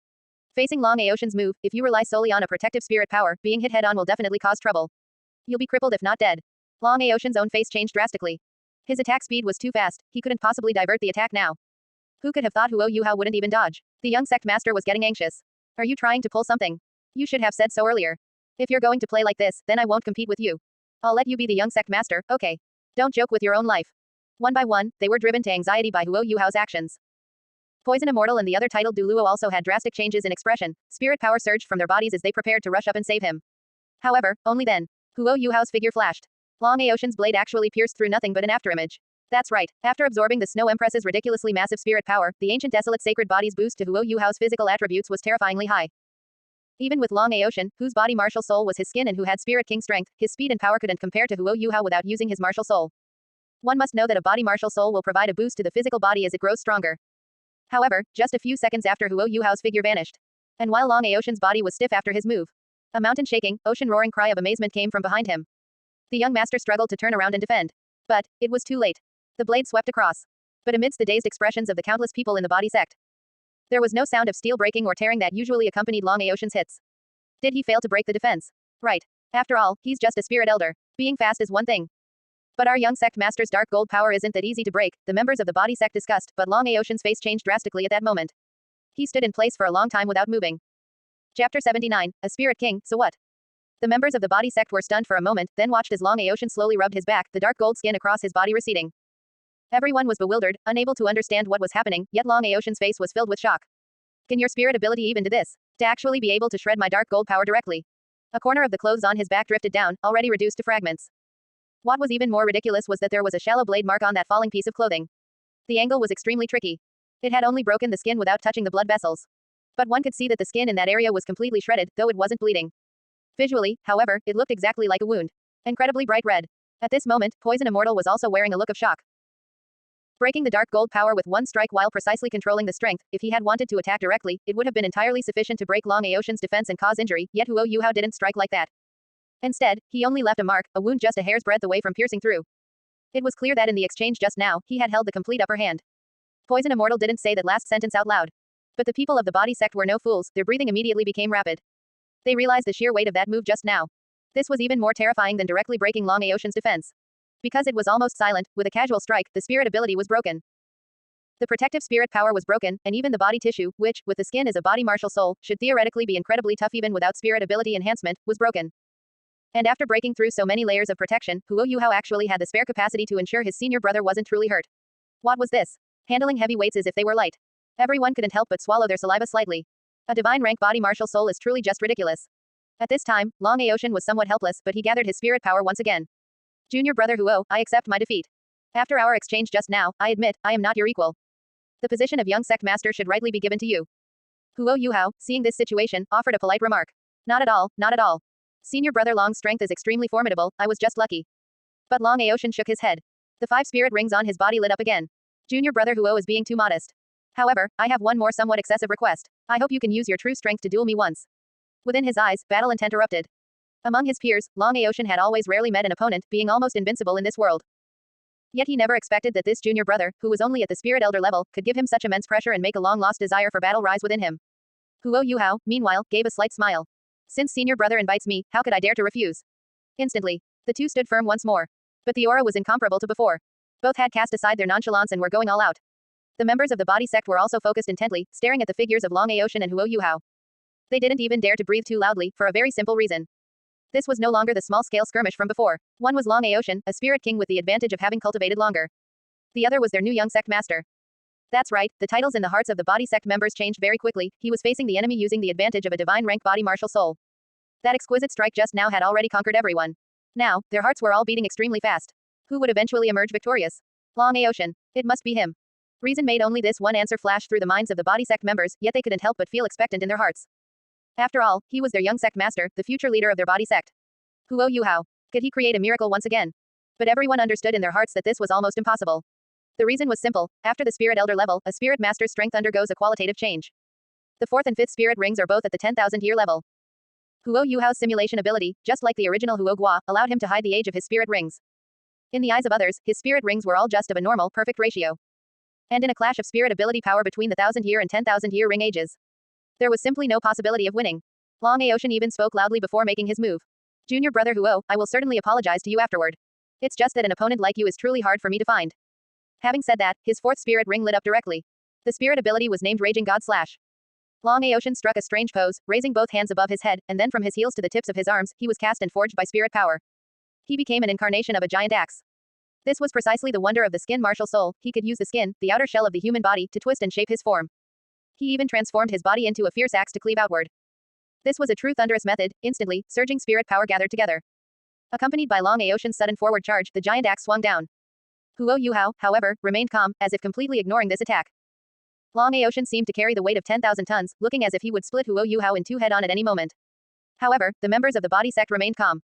Facing Long Aocean's move, if you rely solely on a protective spirit power, being hit head-on will definitely cause trouble. You'll be crippled if not dead. Long Aocean's own face changed drastically. His attack speed was too fast, he couldn't possibly divert the attack now. Who could have thought Huo Yuhao wouldn't even dodge? The young sect master was getting anxious. Are you trying to pull something? You should have said so earlier. If you're going to play like this, then I won't compete with you. I'll let you be the young sect master, okay? Don't joke with your own life. One by one, they were driven to anxiety by Huo Yuhao's actions. Poison Immortal and the other titled Douluo also had drastic changes in expression. Spirit power surged from their bodies as they prepared to rush up and save him. However, only then. Huo Yuhao's figure flashed. Long Aocean's blade actually pierced through nothing but an afterimage. That's right. After absorbing the Snow Empress's ridiculously massive spirit power, the ancient desolate sacred body's boost to Huo Yuhao's physical attributes was terrifyingly high. Even with Long Aocean, whose body martial soul was his skin and who had Spirit King strength, his speed and power couldn't compare to Huo Yuhao without using his martial soul. One must know that a body martial soul will provide a boost to the physical body as it grows stronger. However, just a few seconds after Huo Yuhao's figure vanished. And while Long Aocean's body was stiff after his move, a mountain shaking, ocean roaring cry of amazement came from behind him. The young master struggled to turn around and defend. But, it was too late. The blade swept across. But amidst the dazed expressions of the countless people in the body sect, there was no sound of steel breaking or tearing that usually accompanied Long Aocean's hits. Did he fail to break the defense? Right. After all, he's just a spirit elder. Being fast is one thing. But our young sect master's dark gold power isn't that easy to break, the members of the body sect discussed, but Long Aocean's face changed drastically at that moment. He stood in place for a long time without moving. Chapter 79, A Spirit King, so what? The members of the body sect were stunned for a moment, then watched as Long Aocean slowly rubbed his back, the dark gold skin across his body receding. Everyone was bewildered, unable to understand what was happening, yet Long Aocean's face was filled with shock. Can your spirit ability even do this? To actually be able to shred my dark gold power directly? A corner of the clothes on his back drifted down, already reduced to fragments. What was even more ridiculous was that there was a shallow blade mark on that falling piece of clothing. The angle was extremely tricky. It had only broken the skin without touching the blood vessels. But one could see that the skin in that area was completely shredded, though it wasn't bleeding. Visually, however, it looked exactly like a wound. Incredibly bright red. At this moment, Poison Immortal was also wearing a look of shock. Breaking the dark gold power with one strike while precisely controlling the strength, if he had wanted to attack directly, it would have been entirely sufficient to break Long Aocean's defense and cause injury, yet Huo Yuhao didn't strike like that. Instead, he only left a mark, a wound just a hair's breadth away from piercing through. It was clear that in the exchange just now, he had held the complete upper hand. Poison Immortal didn't say that last sentence out loud. But the people of the body sect were no fools, their breathing immediately became rapid. They realized the sheer weight of that move just now. This was even more terrifying than directly breaking Long Aocean's defense. Because it was almost silent, with a casual strike, the spirit ability was broken. The protective spirit power was broken, and even the body tissue, which, with the skin as a body martial soul, should theoretically be incredibly tough even without spirit ability enhancement, was broken. And after breaking through so many layers of protection, Huo Yuhao actually had the spare capacity to ensure his senior brother wasn't truly hurt. What was this? Handling heavy weights as if they were light. Everyone couldn't help but swallow their saliva slightly. A divine rank body martial soul is truly just ridiculous. At this time, Long Aocean was somewhat helpless, but he gathered his spirit power once again. Junior brother Huo, I accept my defeat. After our exchange just now, I admit, I am not your equal. The position of young sect master should rightly be given to you. Huo Yuhao, seeing this situation, offered a polite remark. Not at all, not at all. Senior brother Long's strength is extremely formidable, I was just lucky. But Long Aocean shook his head. The 5 spirit rings on his body lit up again. Junior brother Huo is being too modest. However, I have one more somewhat excessive request. I hope you can use your true strength to duel me once. Within his eyes, battle intent erupted. Among his peers, Long Aocean had always rarely met an opponent, being almost invincible in this world. Yet he never expected that this junior brother, who was only at the spirit elder level, could give him such immense pressure and make a long-lost desire for battle rise within him. Huo Yuhao, meanwhile, gave a slight smile. Since senior brother invites me, how could I dare to refuse? Instantly, the two stood firm once more. But the aura was incomparable to before. Both had cast aside their nonchalance and were going all out. The members of the body sect were also focused intently, staring at the figures of Long Aocean and Huo Yuhao. They didn't even dare to breathe too loudly, for a very simple reason. This was no longer the small-scale skirmish from before. One was Long Aocean, a spirit king with the advantage of having cultivated longer. The other was their new young sect master. That's right, the titles in the hearts of the body sect members changed very quickly. He was facing the enemy using the advantage of a divine rank body martial soul. That exquisite strike just now had already conquered everyone. Now, their hearts were all beating extremely fast. Who would eventually emerge victorious? Long Aocean. It must be him. Reason made only this one answer flash through the minds of the body sect members, yet they couldn't help but feel expectant in their hearts. After all, he was their young sect master, the future leader of their body sect. Huo Yuhao. Could he create a miracle once again? But everyone understood in their hearts that this was almost impossible. The reason was simple. After the spirit elder level, a spirit master's strength undergoes a qualitative change. The 4th and 5th spirit rings are both at the 10,000 year level. Huo Yuhao's simulation ability, just like the original Huo Guo, allowed him to hide the age of his spirit rings. In the eyes of others, his spirit rings were all just of a normal, perfect ratio. And in a clash of spirit ability power between the 1,000 year and 10,000 year ring ages, there was simply no possibility of winning. Long Aocean even spoke loudly before making his move. Junior brother Huo, I will certainly apologize to you afterward. It's just that an opponent like you is truly hard for me to find. Having said that, his 4th spirit ring lit up directly. The spirit ability was named Raging God Slash. Long Aocean struck a strange pose, raising both hands above his head, and then from his heels to the tips of his arms, he was cast and forged by spirit power. He became an incarnation of a giant axe. This was precisely the wonder of the skin martial soul. He could use the skin, the outer shell of the human body, to twist and shape his form. He even transformed his body into a fierce axe to cleave outward. This was a true thunderous method. Instantly, surging spirit power gathered together. Accompanied by Long Aocean's sudden forward charge, the giant axe swung down. Huo Yuhao, however, remained calm, as if completely ignoring this attack. Long Aocean seemed to carry the weight of 10,000 tons, looking as if he would split Huo Yuhao in two head-on at any moment. However, the members of the body sect remained calm.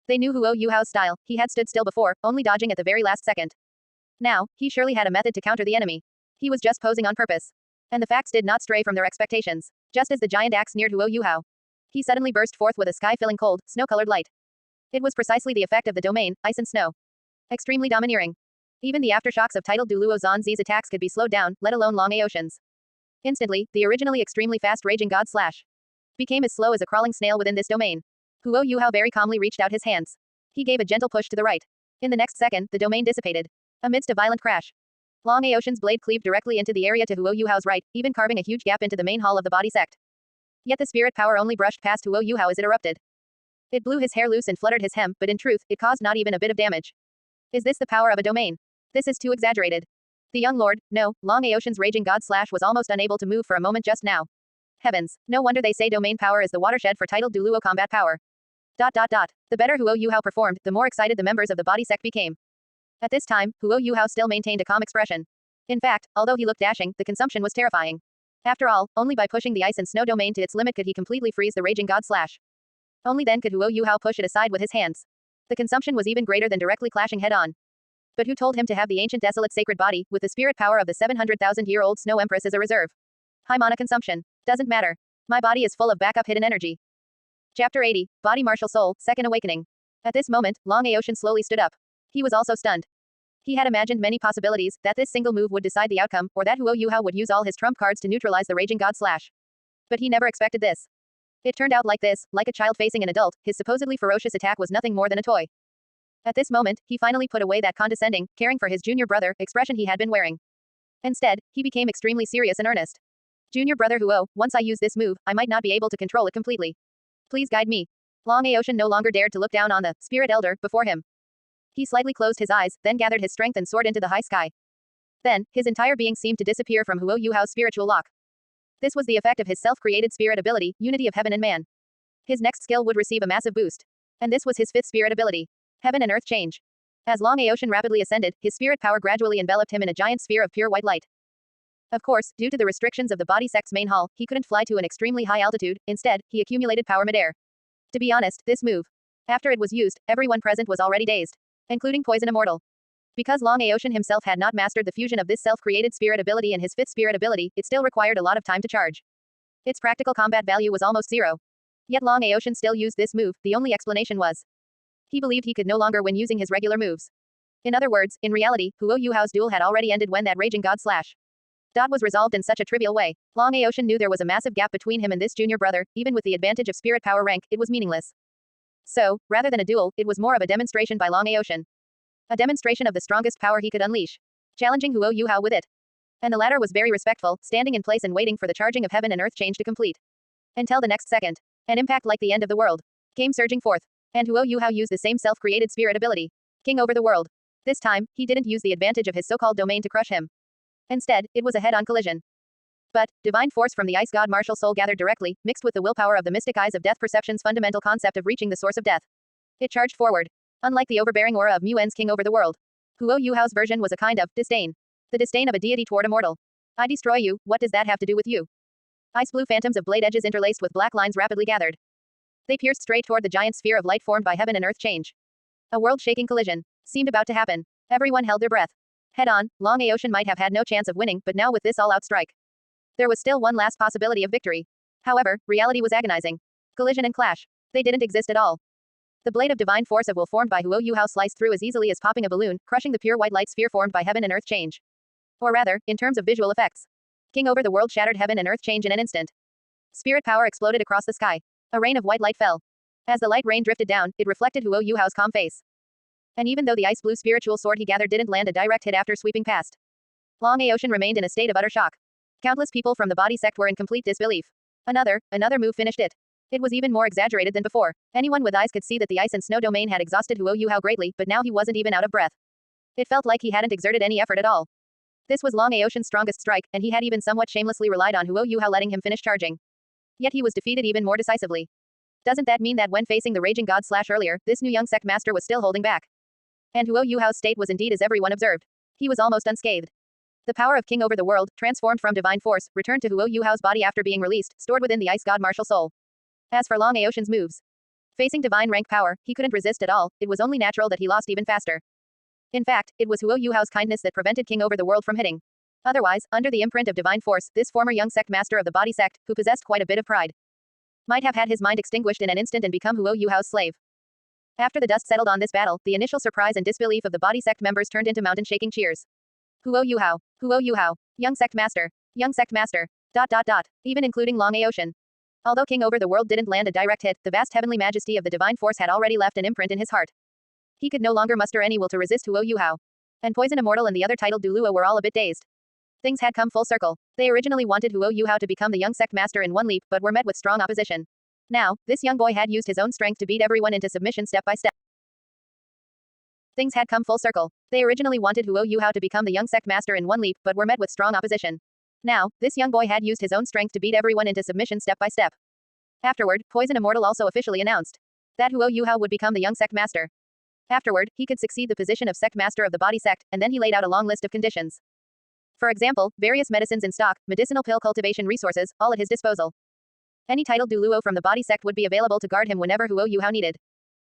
They knew Huo Yuhao's style. He had stood still before, only dodging at the very last second. Now, he surely had a method to counter the enemy. He was just posing on purpose. And the facts did not stray from their expectations. Just as the giant axe neared Huo Yuhao, he suddenly burst forth with a sky-filling cold, snow-colored light. It was precisely the effect of the domain, ice and snow. Extremely domineering. Even the aftershocks of titled Douluo Zanzi's attacks could be slowed down, let alone Long Aocean's. Instantly, the originally extremely fast Raging God Slash became as slow as a crawling snail within this domain. Huo Yuhao very calmly reached out his hands. He gave a gentle push to the right. In the next second, the domain dissipated. Amidst a violent crash, Long Aocean's blade cleaved directly into the area to Huo Yuhao's right, even carving a huge gap into the main hall of the body sect. Yet the spirit power only brushed past Huo Yuhao as it erupted. It blew his hair loose and fluttered his hem, but in truth, it caused not even a bit of damage. Is this the power of a domain? This is too exaggerated. The young lord, no, Long Aocean's Raging God Slash was almost unable to move for a moment just now. Heavens, no wonder they say domain power is the watershed for titled Douluo combat power. The better Huo Yuhao performed, the more excited the members of the body sect became. At this time, Huo Yuhao still maintained a calm expression. In fact, although he looked dashing, the consumption was terrifying. After all, only by pushing the ice and snow domain to its limit could he completely freeze the Raging God Slash. Only then could Huo Yuhao push it aside with his hands. The consumption was even greater than directly clashing head-on. But who told him to have the ancient desolate sacred body, with the spirit power of the 700,000-year-old Snow Empress as a reserve? High mana consumption. Doesn't matter. My body is full of backup hidden energy. Chapter 80, Body Martial Soul, Second Awakening. At this moment, Long Aocean slowly stood up. He was also stunned. He had imagined many possibilities, that this single move would decide the outcome, or that Huo Yuhao would use all his trump cards to neutralize the Raging God Slash. But he never expected this. It turned out like this, like a child facing an adult, his supposedly ferocious attack was nothing more than a toy. At this moment, he finally put away that condescending, caring for his junior brother, expression he had been wearing. Instead, he became extremely serious and earnest. Junior brother Huo, once I use this move, I might not be able to control it completely. Please guide me. Long Aocean no longer dared to look down on the spirit elder before him. He slightly closed his eyes, then gathered his strength and soared into the high sky. Then, his entire being seemed to disappear from Huo Yuhao's spiritual lock. This was the effect of his self-created spirit ability, Unity of Heaven and Man. His next skill would receive a massive boost. And this was his 5th spirit ability. Heaven and Earth Change. As Long Aocean rapidly ascended, his spirit power gradually enveloped him in a giant sphere of pure white light. Of course, due to the restrictions of the body sect's main hall, he couldn't fly to an extremely high altitude, instead, he accumulated power midair. To be honest, this move. After it was used, everyone present was already dazed. Including Poison Immortal. Because Long Aocean himself had not mastered the fusion of this self-created spirit ability and his 5th spirit ability, it still required a lot of time to charge. Its practical combat value was almost zero. Yet Long Aocean still used this move, the only explanation was he believed he could no longer win using his regular moves. In other words, in reality, Huo Yuhao's duel had already ended when that Raging God Slash was resolved in such a trivial way. Long Aocean knew there was a massive gap between him and this junior brother, even with the advantage of spirit power rank, it was meaningless. So, rather than a duel, it was more of a demonstration by Long Aocean. A demonstration of the strongest power he could unleash. Challenging Huo Yuhao with it. And the latter was very respectful, standing in place and waiting for the charging of heaven and earth change to complete. Until the next second. An impact like the end of the world came surging forth. And Huo Yuhao used the same self-created spirit ability. King over the world. This time, he didn't use the advantage of his so-called domain to crush him. Instead, it was a head-on collision. But, divine force from the ice god martial soul gathered directly, mixed with the willpower of the mystic eyes of death perception's fundamental concept of reaching the source of death. It charged forward. Unlike the overbearing aura of Muen's king over the world. Huo Yuhao's version was a kind of disdain. The disdain of a deity toward a mortal. I destroy you, what does that have to do with you? Ice blue phantoms of blade edges interlaced with black lines rapidly gathered. They pierced straight toward the giant sphere of light formed by heaven and earth change. A world-shaking collision seemed about to happen. Everyone held their breath. Head on, Long Aocean might have had no chance of winning, but now with this all-out strike, there was still one last possibility of victory. However, reality was agonizing. Collision and clash. They didn't exist at all. The blade of divine force of will formed by Huo Yuhao sliced through as easily as popping a balloon, crushing the pure white light sphere formed by heaven and earth change. Or rather, in terms of visual effects. King over the world shattered heaven and earth change in an instant. Spirit power exploded across the sky. A rain of white light fell. As the light rain drifted down, it reflected Huo Yuhao's calm face. And even though the ice blue spiritual sword he gathered didn't land a direct hit after sweeping past, Long Aocean remained in a state of utter shock. Countless people from the body sect were in complete disbelief. Another move finished it. It was even more exaggerated than before. Anyone with eyes could see that the ice and snow domain had exhausted Huo Yuhao greatly, but now he wasn't even out of breath. It felt like he hadn't exerted any effort at all. This was Long Aocean's strongest strike, and he had even somewhat shamelessly relied on Huo Yuhao letting him finish charging. Yet he was defeated even more decisively. Doesn't that mean that when facing the raging god slash earlier, this new young sect master was still holding back? And Huo Yuhao's state was indeed as everyone observed. He was almost unscathed. The power of King over the world, transformed from divine force, returned to Huo Yuhao's body after being released, stored within the ice god martial soul. As for Long Aocean's moves, facing divine rank power, he couldn't resist at all. It was only natural that he lost even faster. In fact, it was Huo Yuhao's kindness that prevented King over the world from hitting. Otherwise, under the imprint of divine force, this former young sect master of the body sect, who possessed quite a bit of pride, might have had his mind extinguished in an instant and become Huo Yuhao's slave. After the dust settled on this battle, the initial surprise and disbelief of the body sect members turned into mountain-shaking cheers. Huo Yuhao. Huo Yuhao. Young sect master. Young sect master. ... Even including Long Aocean. Although King over the world didn't land a direct hit, the vast heavenly majesty of the divine force had already left an imprint in his heart. He could no longer muster any will to resist Huo Yuhao. And Poison Immortal and the other titled Douluo were all a bit dazed. Things had come full circle. They originally wanted Huo Yuhao to become the young sect master in one leap, but were met with strong opposition. Now, this young boy had used his own strength to beat everyone into submission step by step. Things had come full circle. They originally wanted Huo Yuhao to become the young sect master in one leap, but were met with strong opposition. Now, this young boy had used his own strength to beat everyone into submission step by step. Afterward, Poison Immortal also officially announced that Huo Yuhao would become the young sect master. Afterward, he could succeed the position of sect master of the body sect, and then he laid out a long list of conditions. For example, various medicines in stock, medicinal pill cultivation resources, all at his disposal. Any titled Douluo from the body sect would be available to guard him whenever Huo Yuhao needed.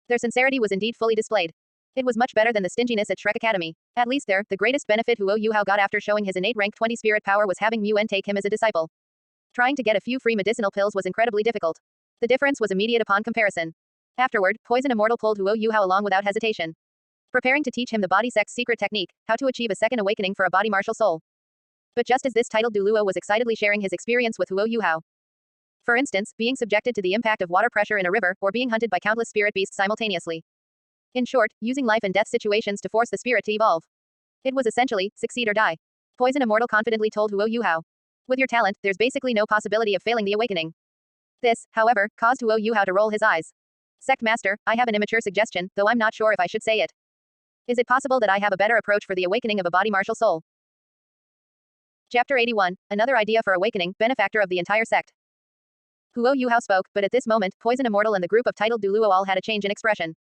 Their sincerity was indeed fully displayed. It was much better than the stinginess at Shrek Academy. At least there, the greatest benefit Huo Yuhao got after showing his innate rank 20 spirit power was having Muen take him as a disciple. Trying to get a few free medicinal pills was incredibly difficult. The difference was immediate upon comparison. Afterward, Poison Immortal pulled Huo Yuhao along without hesitation, preparing to teach him the body sect's secret technique, how to achieve a second awakening for a body martial soul. But just as this titled Douluo was excitedly sharing his experience with Huo Yuhao, for instance, being subjected to the impact of water pressure in a river, or being hunted by countless spirit beasts simultaneously. In short, using life and death situations to force the spirit to evolve. It was essentially, succeed or die. Poison Immortal confidently told Huo Yuhao. With your talent, there's basically no possibility of failing the awakening. This, however, caused Huo Yuhao to roll his eyes. Sect Master, I have an immature suggestion, though I'm not sure if I should say it. Is it possible that I have a better approach for the awakening of a body martial soul? Chapter 81, Another Idea for Awakening, Benefactor of the Entire Sect. Huo Yuhao spoke, but at this moment, Poison Immortal and the group of titled Douluo all had a change in expression.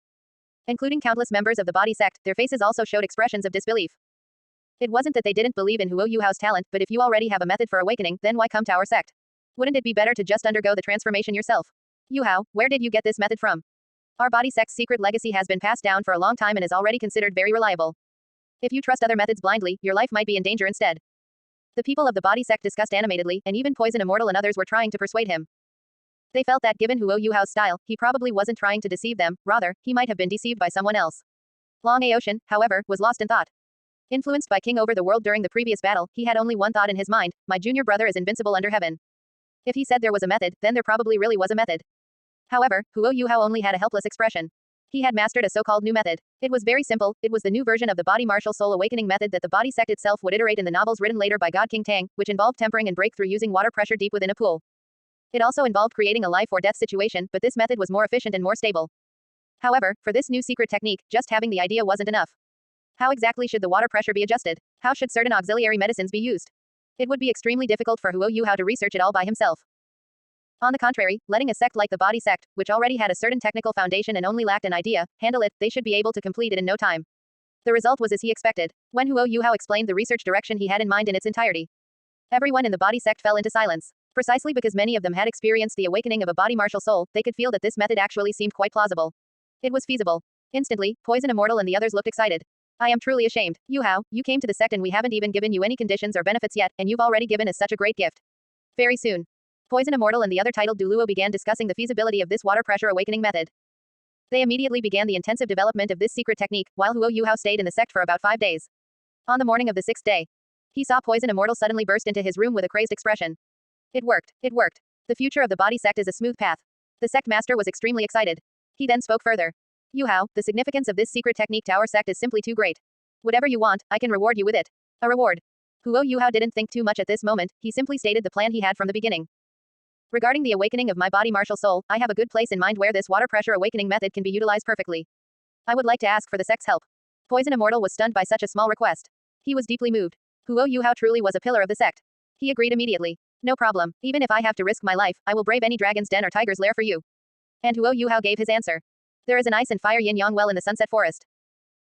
Including countless members of the body sect, their faces also showed expressions of disbelief. It wasn't that they didn't believe in Huo Yuhao's talent, but if you already have a method for awakening, then why come to our sect? Wouldn't it be better to just undergo the transformation yourself? Yuhao, where did you get this method from? Our body sect's secret legacy has been passed down for a long time and is already considered very reliable. If you trust other methods blindly, your life might be in danger instead. The people of the body sect discussed animatedly, and even Poison Immortal and others were trying to persuade him. They felt that given Huo Yuhao's style, he probably wasn't trying to deceive them, rather, he might have been deceived by someone else. Long Aocean, however, was lost in thought. Influenced by King over the world during the previous battle, he had only one thought in his mind: my junior brother is invincible under heaven. If he said there was a method, then there probably really was a method. However, Huo Yuhao only had a helpless expression. He had mastered a so-called new method. It was very simple, it was the new version of the body martial soul awakening method that the body sect itself would iterate in the novels written later by God King Tang, which involved tempering and breakthrough using water pressure deep within a pool. It also involved creating a life or death situation, but this method was more efficient and more stable. However, for this new secret technique, just having the idea wasn't enough. How exactly should the water pressure be adjusted? How should certain auxiliary medicines be used? It would be extremely difficult for Huo Yuhao to research it all by himself. On the contrary, letting a sect like the body sect, which already had a certain technical foundation and only lacked an idea, handle it, they should be able to complete it in no time. The result was as he expected. When Huo Yuhao explained the research direction he had in mind in its entirety, everyone in the body sect fell into silence. Precisely because many of them had experienced the awakening of a body martial soul, they could feel that this method actually seemed quite plausible. It was feasible. Instantly, Poison Immortal and the others looked excited. I am truly ashamed. Yuhao, you came to the sect and we haven't even given you any conditions or benefits yet, and you've already given us such a great gift. Very soon, Poison Immortal and the other titled Douluo began discussing the feasibility of this water pressure awakening method. They immediately began the intensive development of this secret technique, while Huo Yuhao stayed in the sect for about 5 days. On the morning of the 6th day, he saw Poison Immortal suddenly burst into his room with a crazed expression. It worked. It worked. The future of the body sect is a smooth path. The sect master was extremely excited. He then spoke further. Yuhao, the significance of this secret technique to our sect is simply too great. Whatever you want, I can reward you with it. A reward. Huo Yuhao didn't think too much at this moment, he simply stated the plan he had from the beginning. Regarding the awakening of my body martial soul, I have a good place in mind where this water pressure awakening method can be utilized perfectly. I would like to ask for the sect's help. Poison Immortal was stunned by such a small request. He was deeply moved. Huo Yuhao truly was a pillar of the sect. He agreed immediately. No problem, even if I have to risk my life, I will brave any dragon's den or tiger's lair for you. And Huo Yuhao gave his answer. There is an ice and fire yin-yang well in the Sunset Forest.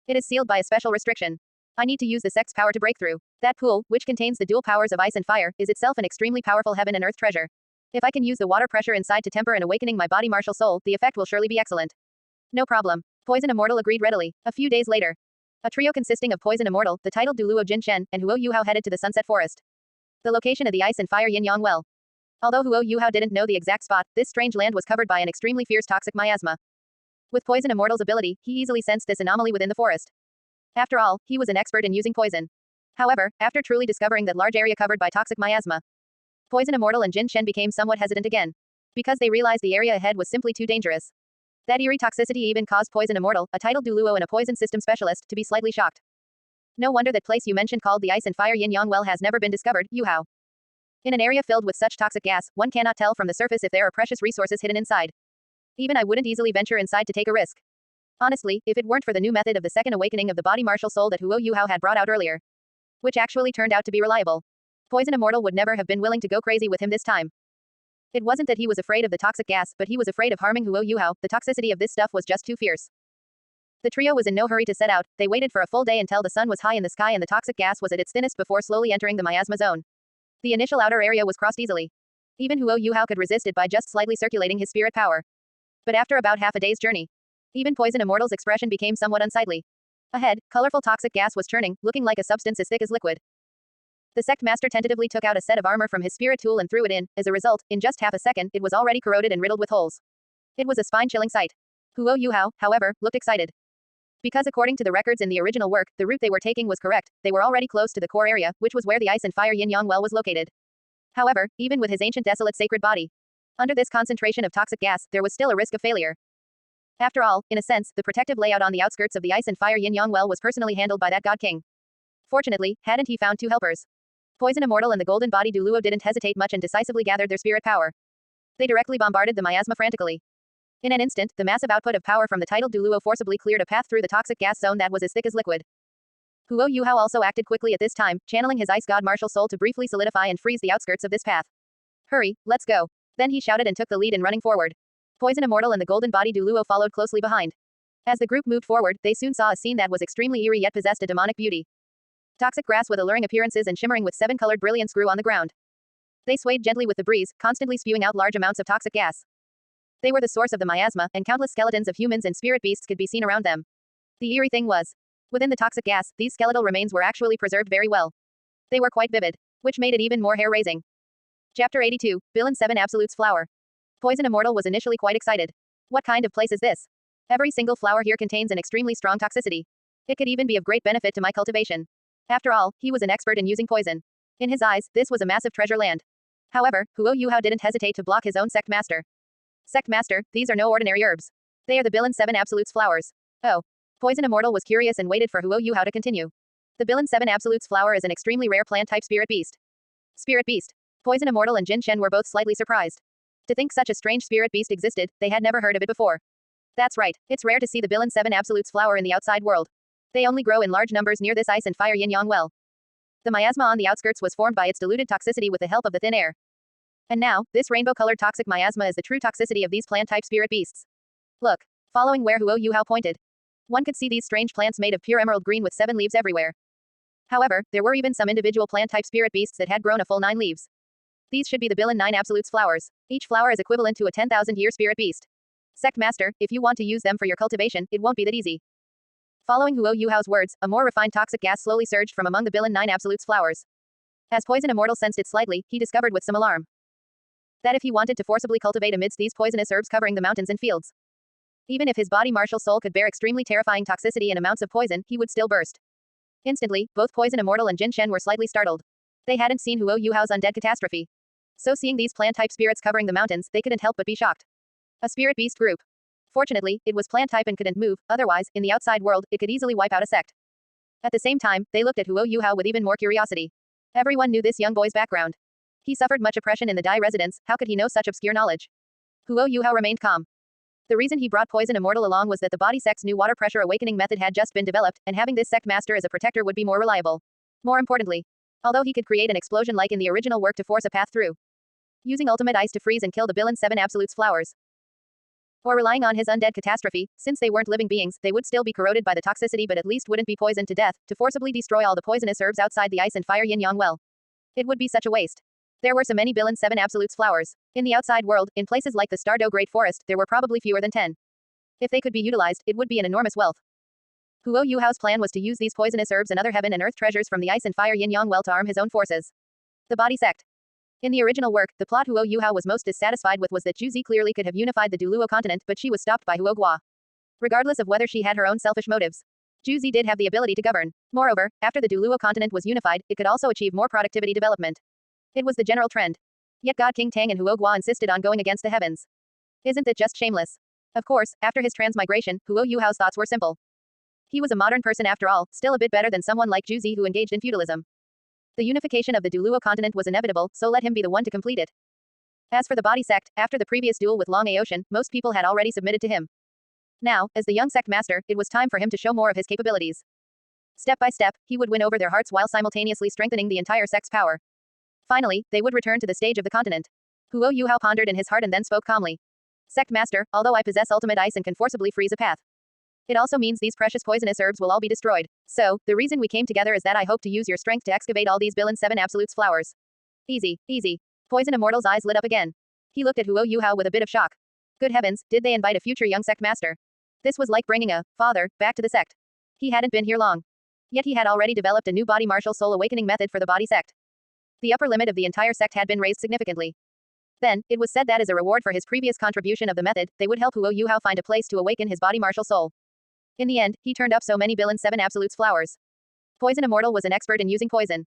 It is sealed by a special restriction. I need to use the sect's power to break through. That pool, which contains the dual powers of ice and fire, is itself an extremely powerful heaven and earth treasure. If I can use the water pressure inside to temper and awakening my body martial soul, the effect will surely be excellent. No problem. Poison Immortal agreed readily. A few days later, a trio consisting of Poison Immortal, the titled Douluo Jin Shen, and Huo Yuhao headed to the Sunset Forest. The location of the ice and fire yin-yang well. Although Huo Yuhao didn't know the exact spot, this strange land was covered by an extremely fierce toxic miasma. With Poison Immortal's ability, he easily sensed this anomaly within the forest. After all, he was an expert in using poison. However, after truly discovering that large area covered by toxic miasma, Poison Immortal and Jin Shen became somewhat hesitant again. Because they realized the area ahead was simply too dangerous. That eerie toxicity even caused Poison Immortal, a titled Douluo and a poison system specialist, to be slightly shocked. No wonder that place you mentioned called the ice and fire yin-yang well has never been discovered, Yuhao. In an area filled with such toxic gas, one cannot tell from the surface if there are precious resources hidden inside. Even I wouldn't easily venture inside to take a risk. Honestly, if it weren't for the new method of the second awakening of the body martial soul that Huo Yuhao had brought out earlier, which actually turned out to be reliable, Poison Immortal would never have been willing to go crazy with him this time. It wasn't that he was afraid of the toxic gas, but he was afraid of harming Huo Yuhao. The toxicity of this stuff was just too fierce. The trio was in no hurry to set out. They waited for a full day until the sun was high in the sky and the toxic gas was at its thinnest before slowly entering the miasma zone. The initial outer area was crossed easily. Even Huo Yuhao could resist it by just slightly circulating his spirit power. But after about half a day's journey, even Poison Immortal's expression became somewhat unsightly. Ahead, colorful toxic gas was churning, looking like a substance as thick as liquid. The sect master tentatively took out a set of armor from his spirit tool and threw it in. As a result, in just half a second, it was already corroded and riddled with holes. It was a spine-chilling sight. Huo Yuhao, however, looked excited. Because according to the records in the original work, the route they were taking was correct, they were already close to the core area, which was where the ice and fire yin-yang well was located. However, even with his ancient desolate sacred body, under this concentration of toxic gas, there was still a risk of failure. After all, in a sense, the protective layout on the outskirts of the ice and fire yin-yang well was personally handled by that god king. Fortunately, hadn't he found 2 helpers? Poison Immortal and the golden body Douluo didn't hesitate much and decisively gathered their spirit power. They directly bombarded the miasma frantically. In an instant, the massive output of power from the titled Douluo forcibly cleared a path through the toxic gas zone that was as thick as liquid. Huo Yuhao also acted quickly at this time, channeling his ice god martial soul to briefly solidify and freeze the outskirts of this path. Hurry, let's go. Then he shouted and took the lead in running forward. Poison Immortal and the golden body Douluo followed closely behind. As the group moved forward, they soon saw a scene that was extremely eerie yet possessed a demonic beauty. Toxic grass with alluring appearances and shimmering with 7-colored brilliance grew on the ground. They swayed gently with the breeze, constantly spewing out large amounts of toxic gas. They were the source of the miasma, and countless skeletons of humans and spirit beasts could be seen around them. The eerie thing was, within the toxic gas, these skeletal remains were actually preserved very well. They were quite vivid, which made it even more hair-raising. Chapter 82, Bill and 7 Absolutes Flower. Poison Immortal was initially quite excited. What kind of place is this? Every single flower here contains an extremely strong toxicity. It could even be of great benefit to my cultivation. After all, he was an expert in using poison. In his eyes, this was a massive treasure land. However, Huo Yuhao didn't hesitate to block his own sect master. Sect master, these are no ordinary herbs. They are the Bilin 7 Absolutes flowers. Oh. Poison Immortal was curious and waited for Huo Yuhao to continue. The Bilin 7 Absolutes flower is an extremely rare plant-type spirit beast. Spirit beast. Poison Immortal and Jin Shen were both slightly surprised. To think such a strange spirit beast existed, they had never heard of it before. That's right, it's rare to see the Bilin 7 Absolutes flower in the outside world. They only grow in large numbers near this ice and fire yin-yang well. The miasma on the outskirts was formed by its diluted toxicity with the help of the thin air. And now, this rainbow-colored toxic miasma is the true toxicity of these plant-type spirit beasts. Look. Following where Huo Yuhao pointed. One could see these strange plants made of pure emerald green with 7 leaves everywhere. However, there were even some individual plant-type spirit beasts that had grown a full 9 leaves. These should be the Bilin 9 Absolutes flowers. Each flower is equivalent to a 10,000-year spirit beast. Sect Master, if you want to use them for your cultivation, it won't be that easy. Following Huo Yuhao's words, a more refined toxic gas slowly surged from among the Bilin 9 Absolutes flowers. As Poison Immortal sensed it slightly, he discovered with some alarm that if he wanted to forcibly cultivate amidst these poisonous herbs covering the mountains and fields, even if his body martial soul could bear extremely terrifying toxicity and amounts of poison, he would still burst. Instantly, both Poison Immortal and Jin Shen were slightly startled. They hadn't seen Huo Yuhao's undead catastrophe. So seeing these plant-type spirits covering the mountains, they couldn't help but be shocked. A spirit beast group. Fortunately, it was plant-type and couldn't move, otherwise, in the outside world, it could easily wipe out a sect. At the same time, they looked at Huo Yuhao with even more curiosity. Everyone knew this young boy's background. He suffered much oppression in the Dai residence, how could he know such obscure knowledge? Huo Yuhao remained calm. The reason he brought Poison Immortal along was that the body sect's new water pressure awakening method had just been developed, and having this sect master as a protector would be more reliable. More importantly, although he could create an explosion like in the original work to force a path through, using ultimate ice to freeze and kill the Bilin 7 Absolutes flowers, or relying on his undead catastrophe, since they weren't living beings, they would still be corroded by the toxicity but at least wouldn't be poisoned to death, to forcibly destroy all the poisonous herbs outside the ice and fire yin-yang well. It would be such a waste. There were so many Bilin 7 Absolutes flowers. In the outside world, in places like the Stardow Great Forest, there were probably fewer than 10. If they could be utilized, it would be an enormous wealth. Huo Yuhao's plan was to use these poisonous herbs and other heaven and earth treasures from the ice and fire yin-yang well to arm his own forces. The body sect. In the original work, the plot Huo Yuhao was most dissatisfied with was that Juzi clearly could have unified the Douluo continent, but she was stopped by Huo Gua. Regardless of whether she had her own selfish motives, Juzi did have the ability to govern. Moreover, after the Douluo continent was unified, it could also achieve more productivity development. It was the general trend. Yet God King Tang and Huo Gua insisted on going against the heavens. Isn't that just shameless? Of course, after his transmigration, Huo Yuhao's thoughts were simple. He was a modern person after all, still a bit better than someone like Juzi who engaged in feudalism. The unification of the Douluo continent was inevitable, so let him be the one to complete it. As for the body sect, after the previous duel with Long Aotian, most people had already submitted to him. Now, as the young sect master, it was time for him to show more of his capabilities. Step by step, he would win over their hearts while simultaneously strengthening the entire sect's power. Finally, they would return to the stage of the continent. Huo Yuhao pondered in his heart and then spoke calmly. Sect master, although I possess ultimate ice and can forcibly freeze a path, it also means these precious poisonous herbs will all be destroyed. So, the reason we came together is that I hope to use your strength to excavate all these Bilin 7 Absolutes flowers. Easy, easy. Poison Immortal's eyes lit up again. He looked at Huo Yuhao with a bit of shock. Good heavens, did they invite a future young sect master? This was like bringing a father back to the sect. He hadn't been here long. Yet he had already developed a new body martial soul awakening method for the body sect. The upper limit of the entire sect had been raised significantly. Then, it was said that as a reward for his previous contribution of the method, they would help Huo Yuhao find a place to awaken his body martial soul. In the end, he turned up so many Bilin 7 Absolutes flowers. Poison Immortal was an expert in using poison.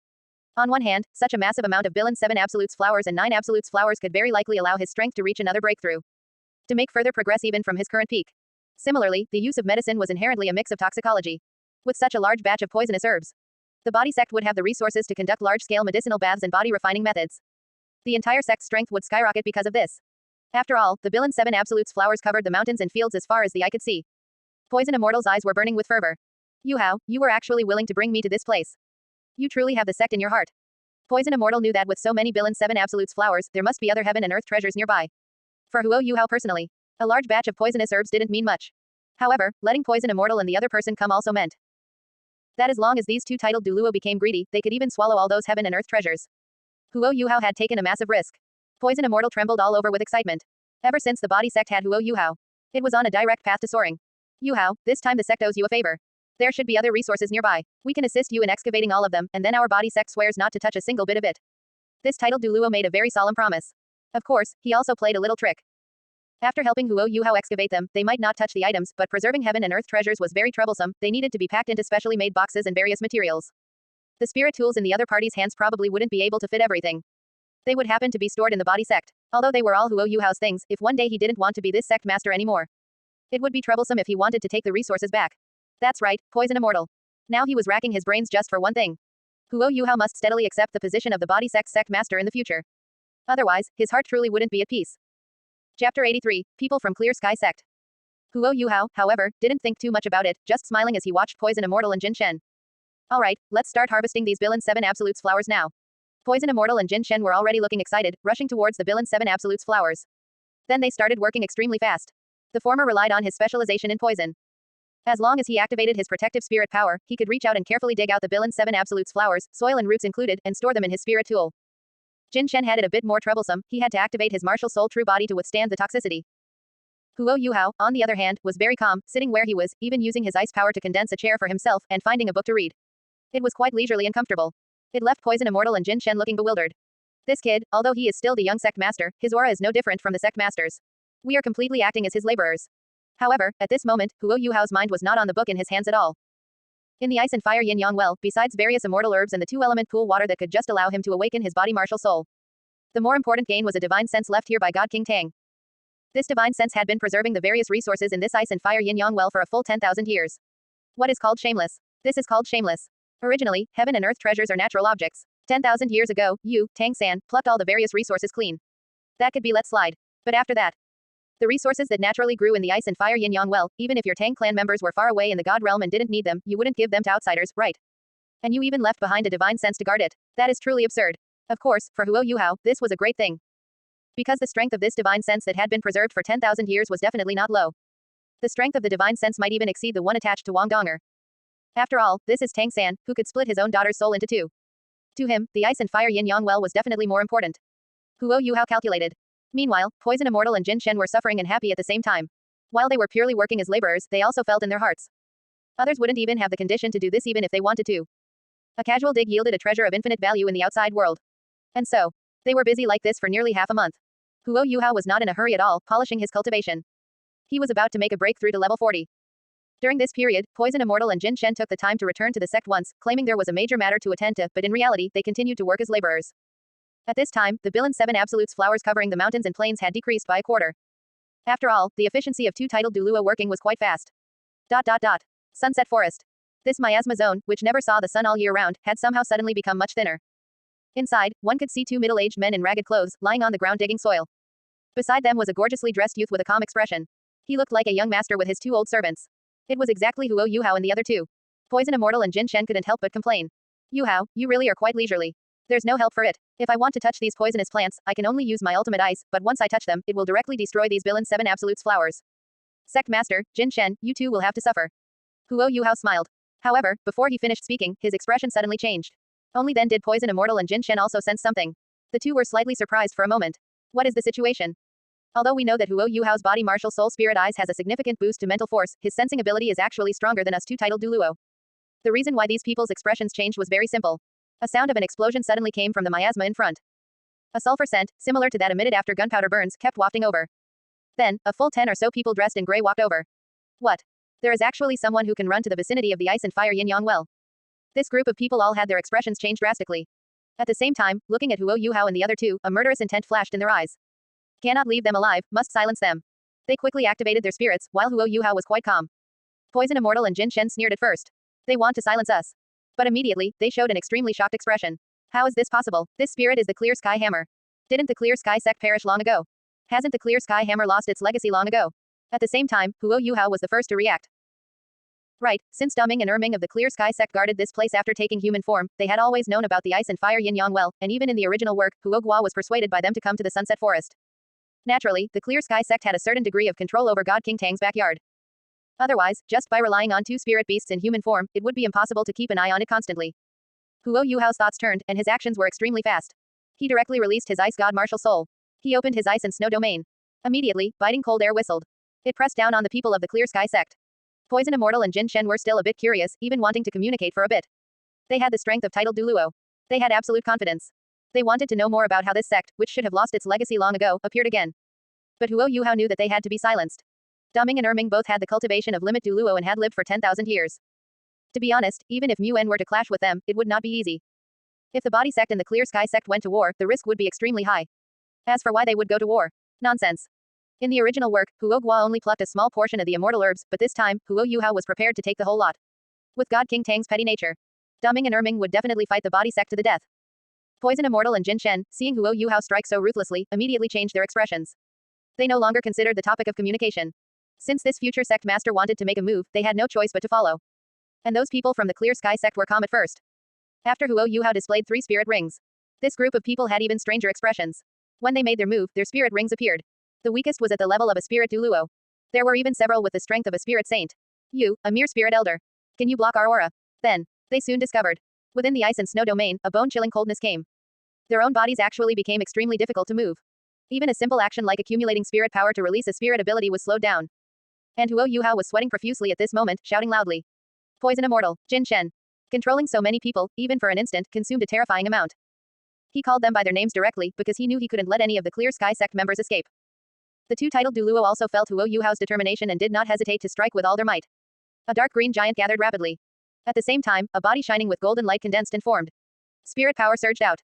On one hand, such a massive amount of Bilin 7 Absolutes flowers and 9 Absolutes flowers could very likely allow his strength to reach another breakthrough. To make further progress even from his current peak. Similarly, the use of medicine was inherently a mix of toxicology. With such a large batch of poisonous herbs, the body sect would have the resources to conduct large-scale medicinal baths and body refining methods. The entire sect's strength would skyrocket because of this. After all, the Bilin 7 Absolutes flowers covered the mountains and fields as far as the eye could see. Poison Immortal's eyes were burning with fervor. Yuhao, you were actually willing to bring me to this place. You truly have the sect in your heart. Poison Immortal knew that with so many Bilin 7 Absolutes flowers, there must be other heaven and earth treasures nearby. For Huo Yuhao personally, a large batch of poisonous herbs didn't mean much. However, letting Poison Immortal and the other person come also meant that as long as these two titled Douluo became greedy, they could even swallow all those heaven and earth treasures. Huo Yuhao had taken a massive risk. Poison Immortal trembled all over with excitement. Ever since the body sect had Huo Yuhao, it was on a direct path to soaring. Yuhao, this time the sect owes you a favor. There should be other resources nearby. We can assist you in excavating all of them, and then our body sect swears not to touch a single bit of it. This titled Douluo made a very solemn promise. Of course, he also played a little trick. After helping Huo Yuhao excavate them, they might not touch the items, but preserving heaven and earth treasures was very troublesome. They needed to be packed into specially made boxes and various materials. The spirit tools in the other party's hands probably wouldn't be able to fit everything. They would happen to be stored in the body sect. Although they were all Huo Yuhao's things, if one day he didn't want to be this sect master anymore, It would be troublesome if he wanted to take the resources back. That's right, Poison Immortal. Now he was racking his brains just for one thing. Huo Yuhao must steadily accept the position of the body sect master in the future. Otherwise, his heart truly wouldn't be at peace. Chapter 83, People from Clear Sky Sect. Huo Yuhao, however, didn't think too much about it, just smiling as he watched Poison Immortal and Jin Shen. Alright, let's start harvesting these Billion 7 Absolutes flowers now. Poison Immortal and Jin Shen were already looking excited, rushing towards the Billion 7 Absolutes flowers. Then they started working extremely fast. The former relied on his specialization in poison. As long as he activated his protective spirit power, he could reach out and carefully dig out the Billion 7 Absolutes flowers, soil and roots included, and store them in his spirit tool. Jin Shen had it a bit more troublesome, he had to activate his martial soul true body to withstand the toxicity. Huo Yuhao, on the other hand, was very calm, sitting where he was, even using his ice power to condense a chair for himself, and finding a book to read. It was quite leisurely and comfortable. It left Poison Immortal and Jin Shen looking bewildered. This kid, although he is still the young sect master, his aura is no different from the sect masters. We are completely acting as his laborers. However, at this moment, Huo Yuhao's mind was not on the book in his hands at all. In the ice and fire yin-yang well, besides various immortal herbs and the two-element pool water that could just allow him to awaken his body martial soul. The more important gain was a divine sense left here by God King Tang. This divine sense had been preserving the various resources in this ice and fire yin-yang well for a full 10,000 years. What is called shameless? This is called shameless. Originally, heaven and earth treasures are natural objects. 10,000 years ago, you, Tang San, plucked all the various resources clean. That could be let slide. But after that, the resources that naturally grew in the ice and fire yin-yang well, even if your Tang clan members were far away in the god realm and didn't need them, you wouldn't give them to outsiders, right? And you even left behind a divine sense to guard it. That is truly absurd. Of course, for Huo Yuhao, this was a great thing. Because the strength of this divine sense that had been preserved for 10,000 years was definitely not low. The strength of the divine sense might even exceed the one attached to Wang Donger. After all, this is Tang San, who could split his own daughter's soul into two. To him, the ice and fire yin-yang well was definitely more important. Huo Yuhao calculated. Meanwhile, Poison Immortal and Jin Shen were suffering and happy at the same time. While they were purely working as laborers, they also felt in their hearts. Others wouldn't even have the condition to do this even if they wanted to. A casual dig yielded a treasure of infinite value in the outside world. And so, they were busy like this for nearly half a month. Huo Yuhao was not in a hurry at all, polishing his cultivation. He was about to make a breakthrough to level 40. During this period, Poison Immortal and Jin Shen took the time to return to the sect once, claiming there was a major matter to attend to, but in reality, they continued to work as laborers. At this time, the Billion 7 Absolutes flowers covering the mountains and plains had decreased by a quarter. After all, the efficiency of two-titled Douluo working was quite fast. Sunset Forest. This miasma zone, which never saw the sun all year round, had somehow suddenly become much thinner. Inside, one could see two middle-aged men in ragged clothes, lying on the ground digging soil. Beside them was a gorgeously dressed youth with a calm expression. He looked like a young master with his two old servants. It was exactly Huo Yuhao and the other two. Poison Immortal and Jin Shen couldn't help but complain. Yuhao, you really are quite leisurely. There's no help for it. If I want to touch these poisonous plants, I can only use my ultimate ice, but once I touch them, it will directly destroy these Billion 7 Absolutes flowers. Sect Master, Jin Shen, you two will have to suffer. Huo Yuhao smiled. However, before he finished speaking, his expression suddenly changed. Only then did Poison Immortal and Jin Shen also sense something. The two were slightly surprised for a moment. What is the situation? Although we know that Huo Yuhao's body martial soul spirit eyes has a significant boost to mental force, his sensing ability is actually stronger than us two-titled Douluo. The reason why these people's expressions changed was very simple. A sound of an explosion suddenly came from the miasma in front. A sulfur scent, similar to that emitted after gunpowder burns, kept wafting over. Then, a full 10 or so people dressed in gray walked over. What? There is actually someone who can run to the vicinity of the ice and fire yin-yang well. This group of people all had their expressions changed drastically. At the same time, looking at Huo Yuhao and the other two, a murderous intent flashed in their eyes. Cannot leave them alive, must silence them. They quickly activated their spirits, while Huo Yuhao was quite calm. Poison Immortal and Jin Shen sneered at first. They want to silence us. But immediately, they showed an extremely shocked expression. How is this possible? This spirit is the Clear Sky Hammer. Didn't the Clear Sky sect perish long ago? Hasn't the Clear Sky Hammer lost its legacy long ago? At the same time, Huo Yuhao was the first to react. Right, since Dumming and Erming of the Clear Sky sect guarded this place after taking human form, they had always known about the ice and fire yin-yang well, and even in the original work, Huo Guo was persuaded by them to come to the Sunset Forest. Naturally, the Clear Sky sect had a certain degree of control over God King Tang's backyard. Otherwise, just by relying on two spirit beasts in human form, it would be impossible to keep an eye on it constantly. Huo Yuhao's thoughts turned, and his actions were extremely fast. He directly released his ice god martial soul. He opened his ice and snow domain. Immediately, biting cold air whistled. It pressed down on the people of the Clear Sky sect. Poison Immortal and Jin Shen were still a bit curious, even wanting to communicate for a bit. They had the strength of titled Douluo. They had absolute confidence. They wanted to know more about how this sect, which should have lost its legacy long ago, appeared again. But Huo Yuhao knew that they had to be silenced. Dumming and Erming both had the cultivation of limit Douluo and had lived for 10,000 years. To be honest, even if Mu En were to clash with them, it would not be easy. If the body sect and the Clear Sky sect went to war, the risk would be extremely high. As for why they would go to war, nonsense. In the original work, Huo Guo only plucked a small portion of the immortal herbs, but this time, Huo Yuhao was prepared to take the whole lot. With God King Tang's petty nature, Duming and Erming would definitely fight the body sect to the death. Poison Immortal and Jin Shen, seeing Huo Yuhao strike so ruthlessly, immediately changed their expressions. They no longer considered the topic of communication. Since this future sect master wanted to make a move, they had no choice but to follow. And those people from the Clear Sky sect were calm at first. After Huo Yuhao displayed 3 spirit rings, this group of people had even stranger expressions. When they made their move, their spirit rings appeared. The weakest was at the level of a spirit Douluo. There were even several with the strength of a spirit saint. You, a mere spirit elder. Can you block our aura? Then, they soon discovered. Within the ice and snow domain, a bone-chilling coldness came. Their own bodies actually became extremely difficult to move. Even a simple action like accumulating spirit power to release a spirit ability was slowed down. And Huo Yuhao was sweating profusely at this moment, shouting loudly. Poison Immortal, Jin Shen. Controlling so many people, even for an instant, consumed a terrifying amount. He called them by their names directly, because he knew he couldn't let any of the Clear Sky sect members escape. The 2 titled Douluo also felt Huo Yuhao's determination and did not hesitate to strike with all their might. A dark green giant gathered rapidly. At the same time, a body shining with golden light condensed and formed. Spirit power surged out.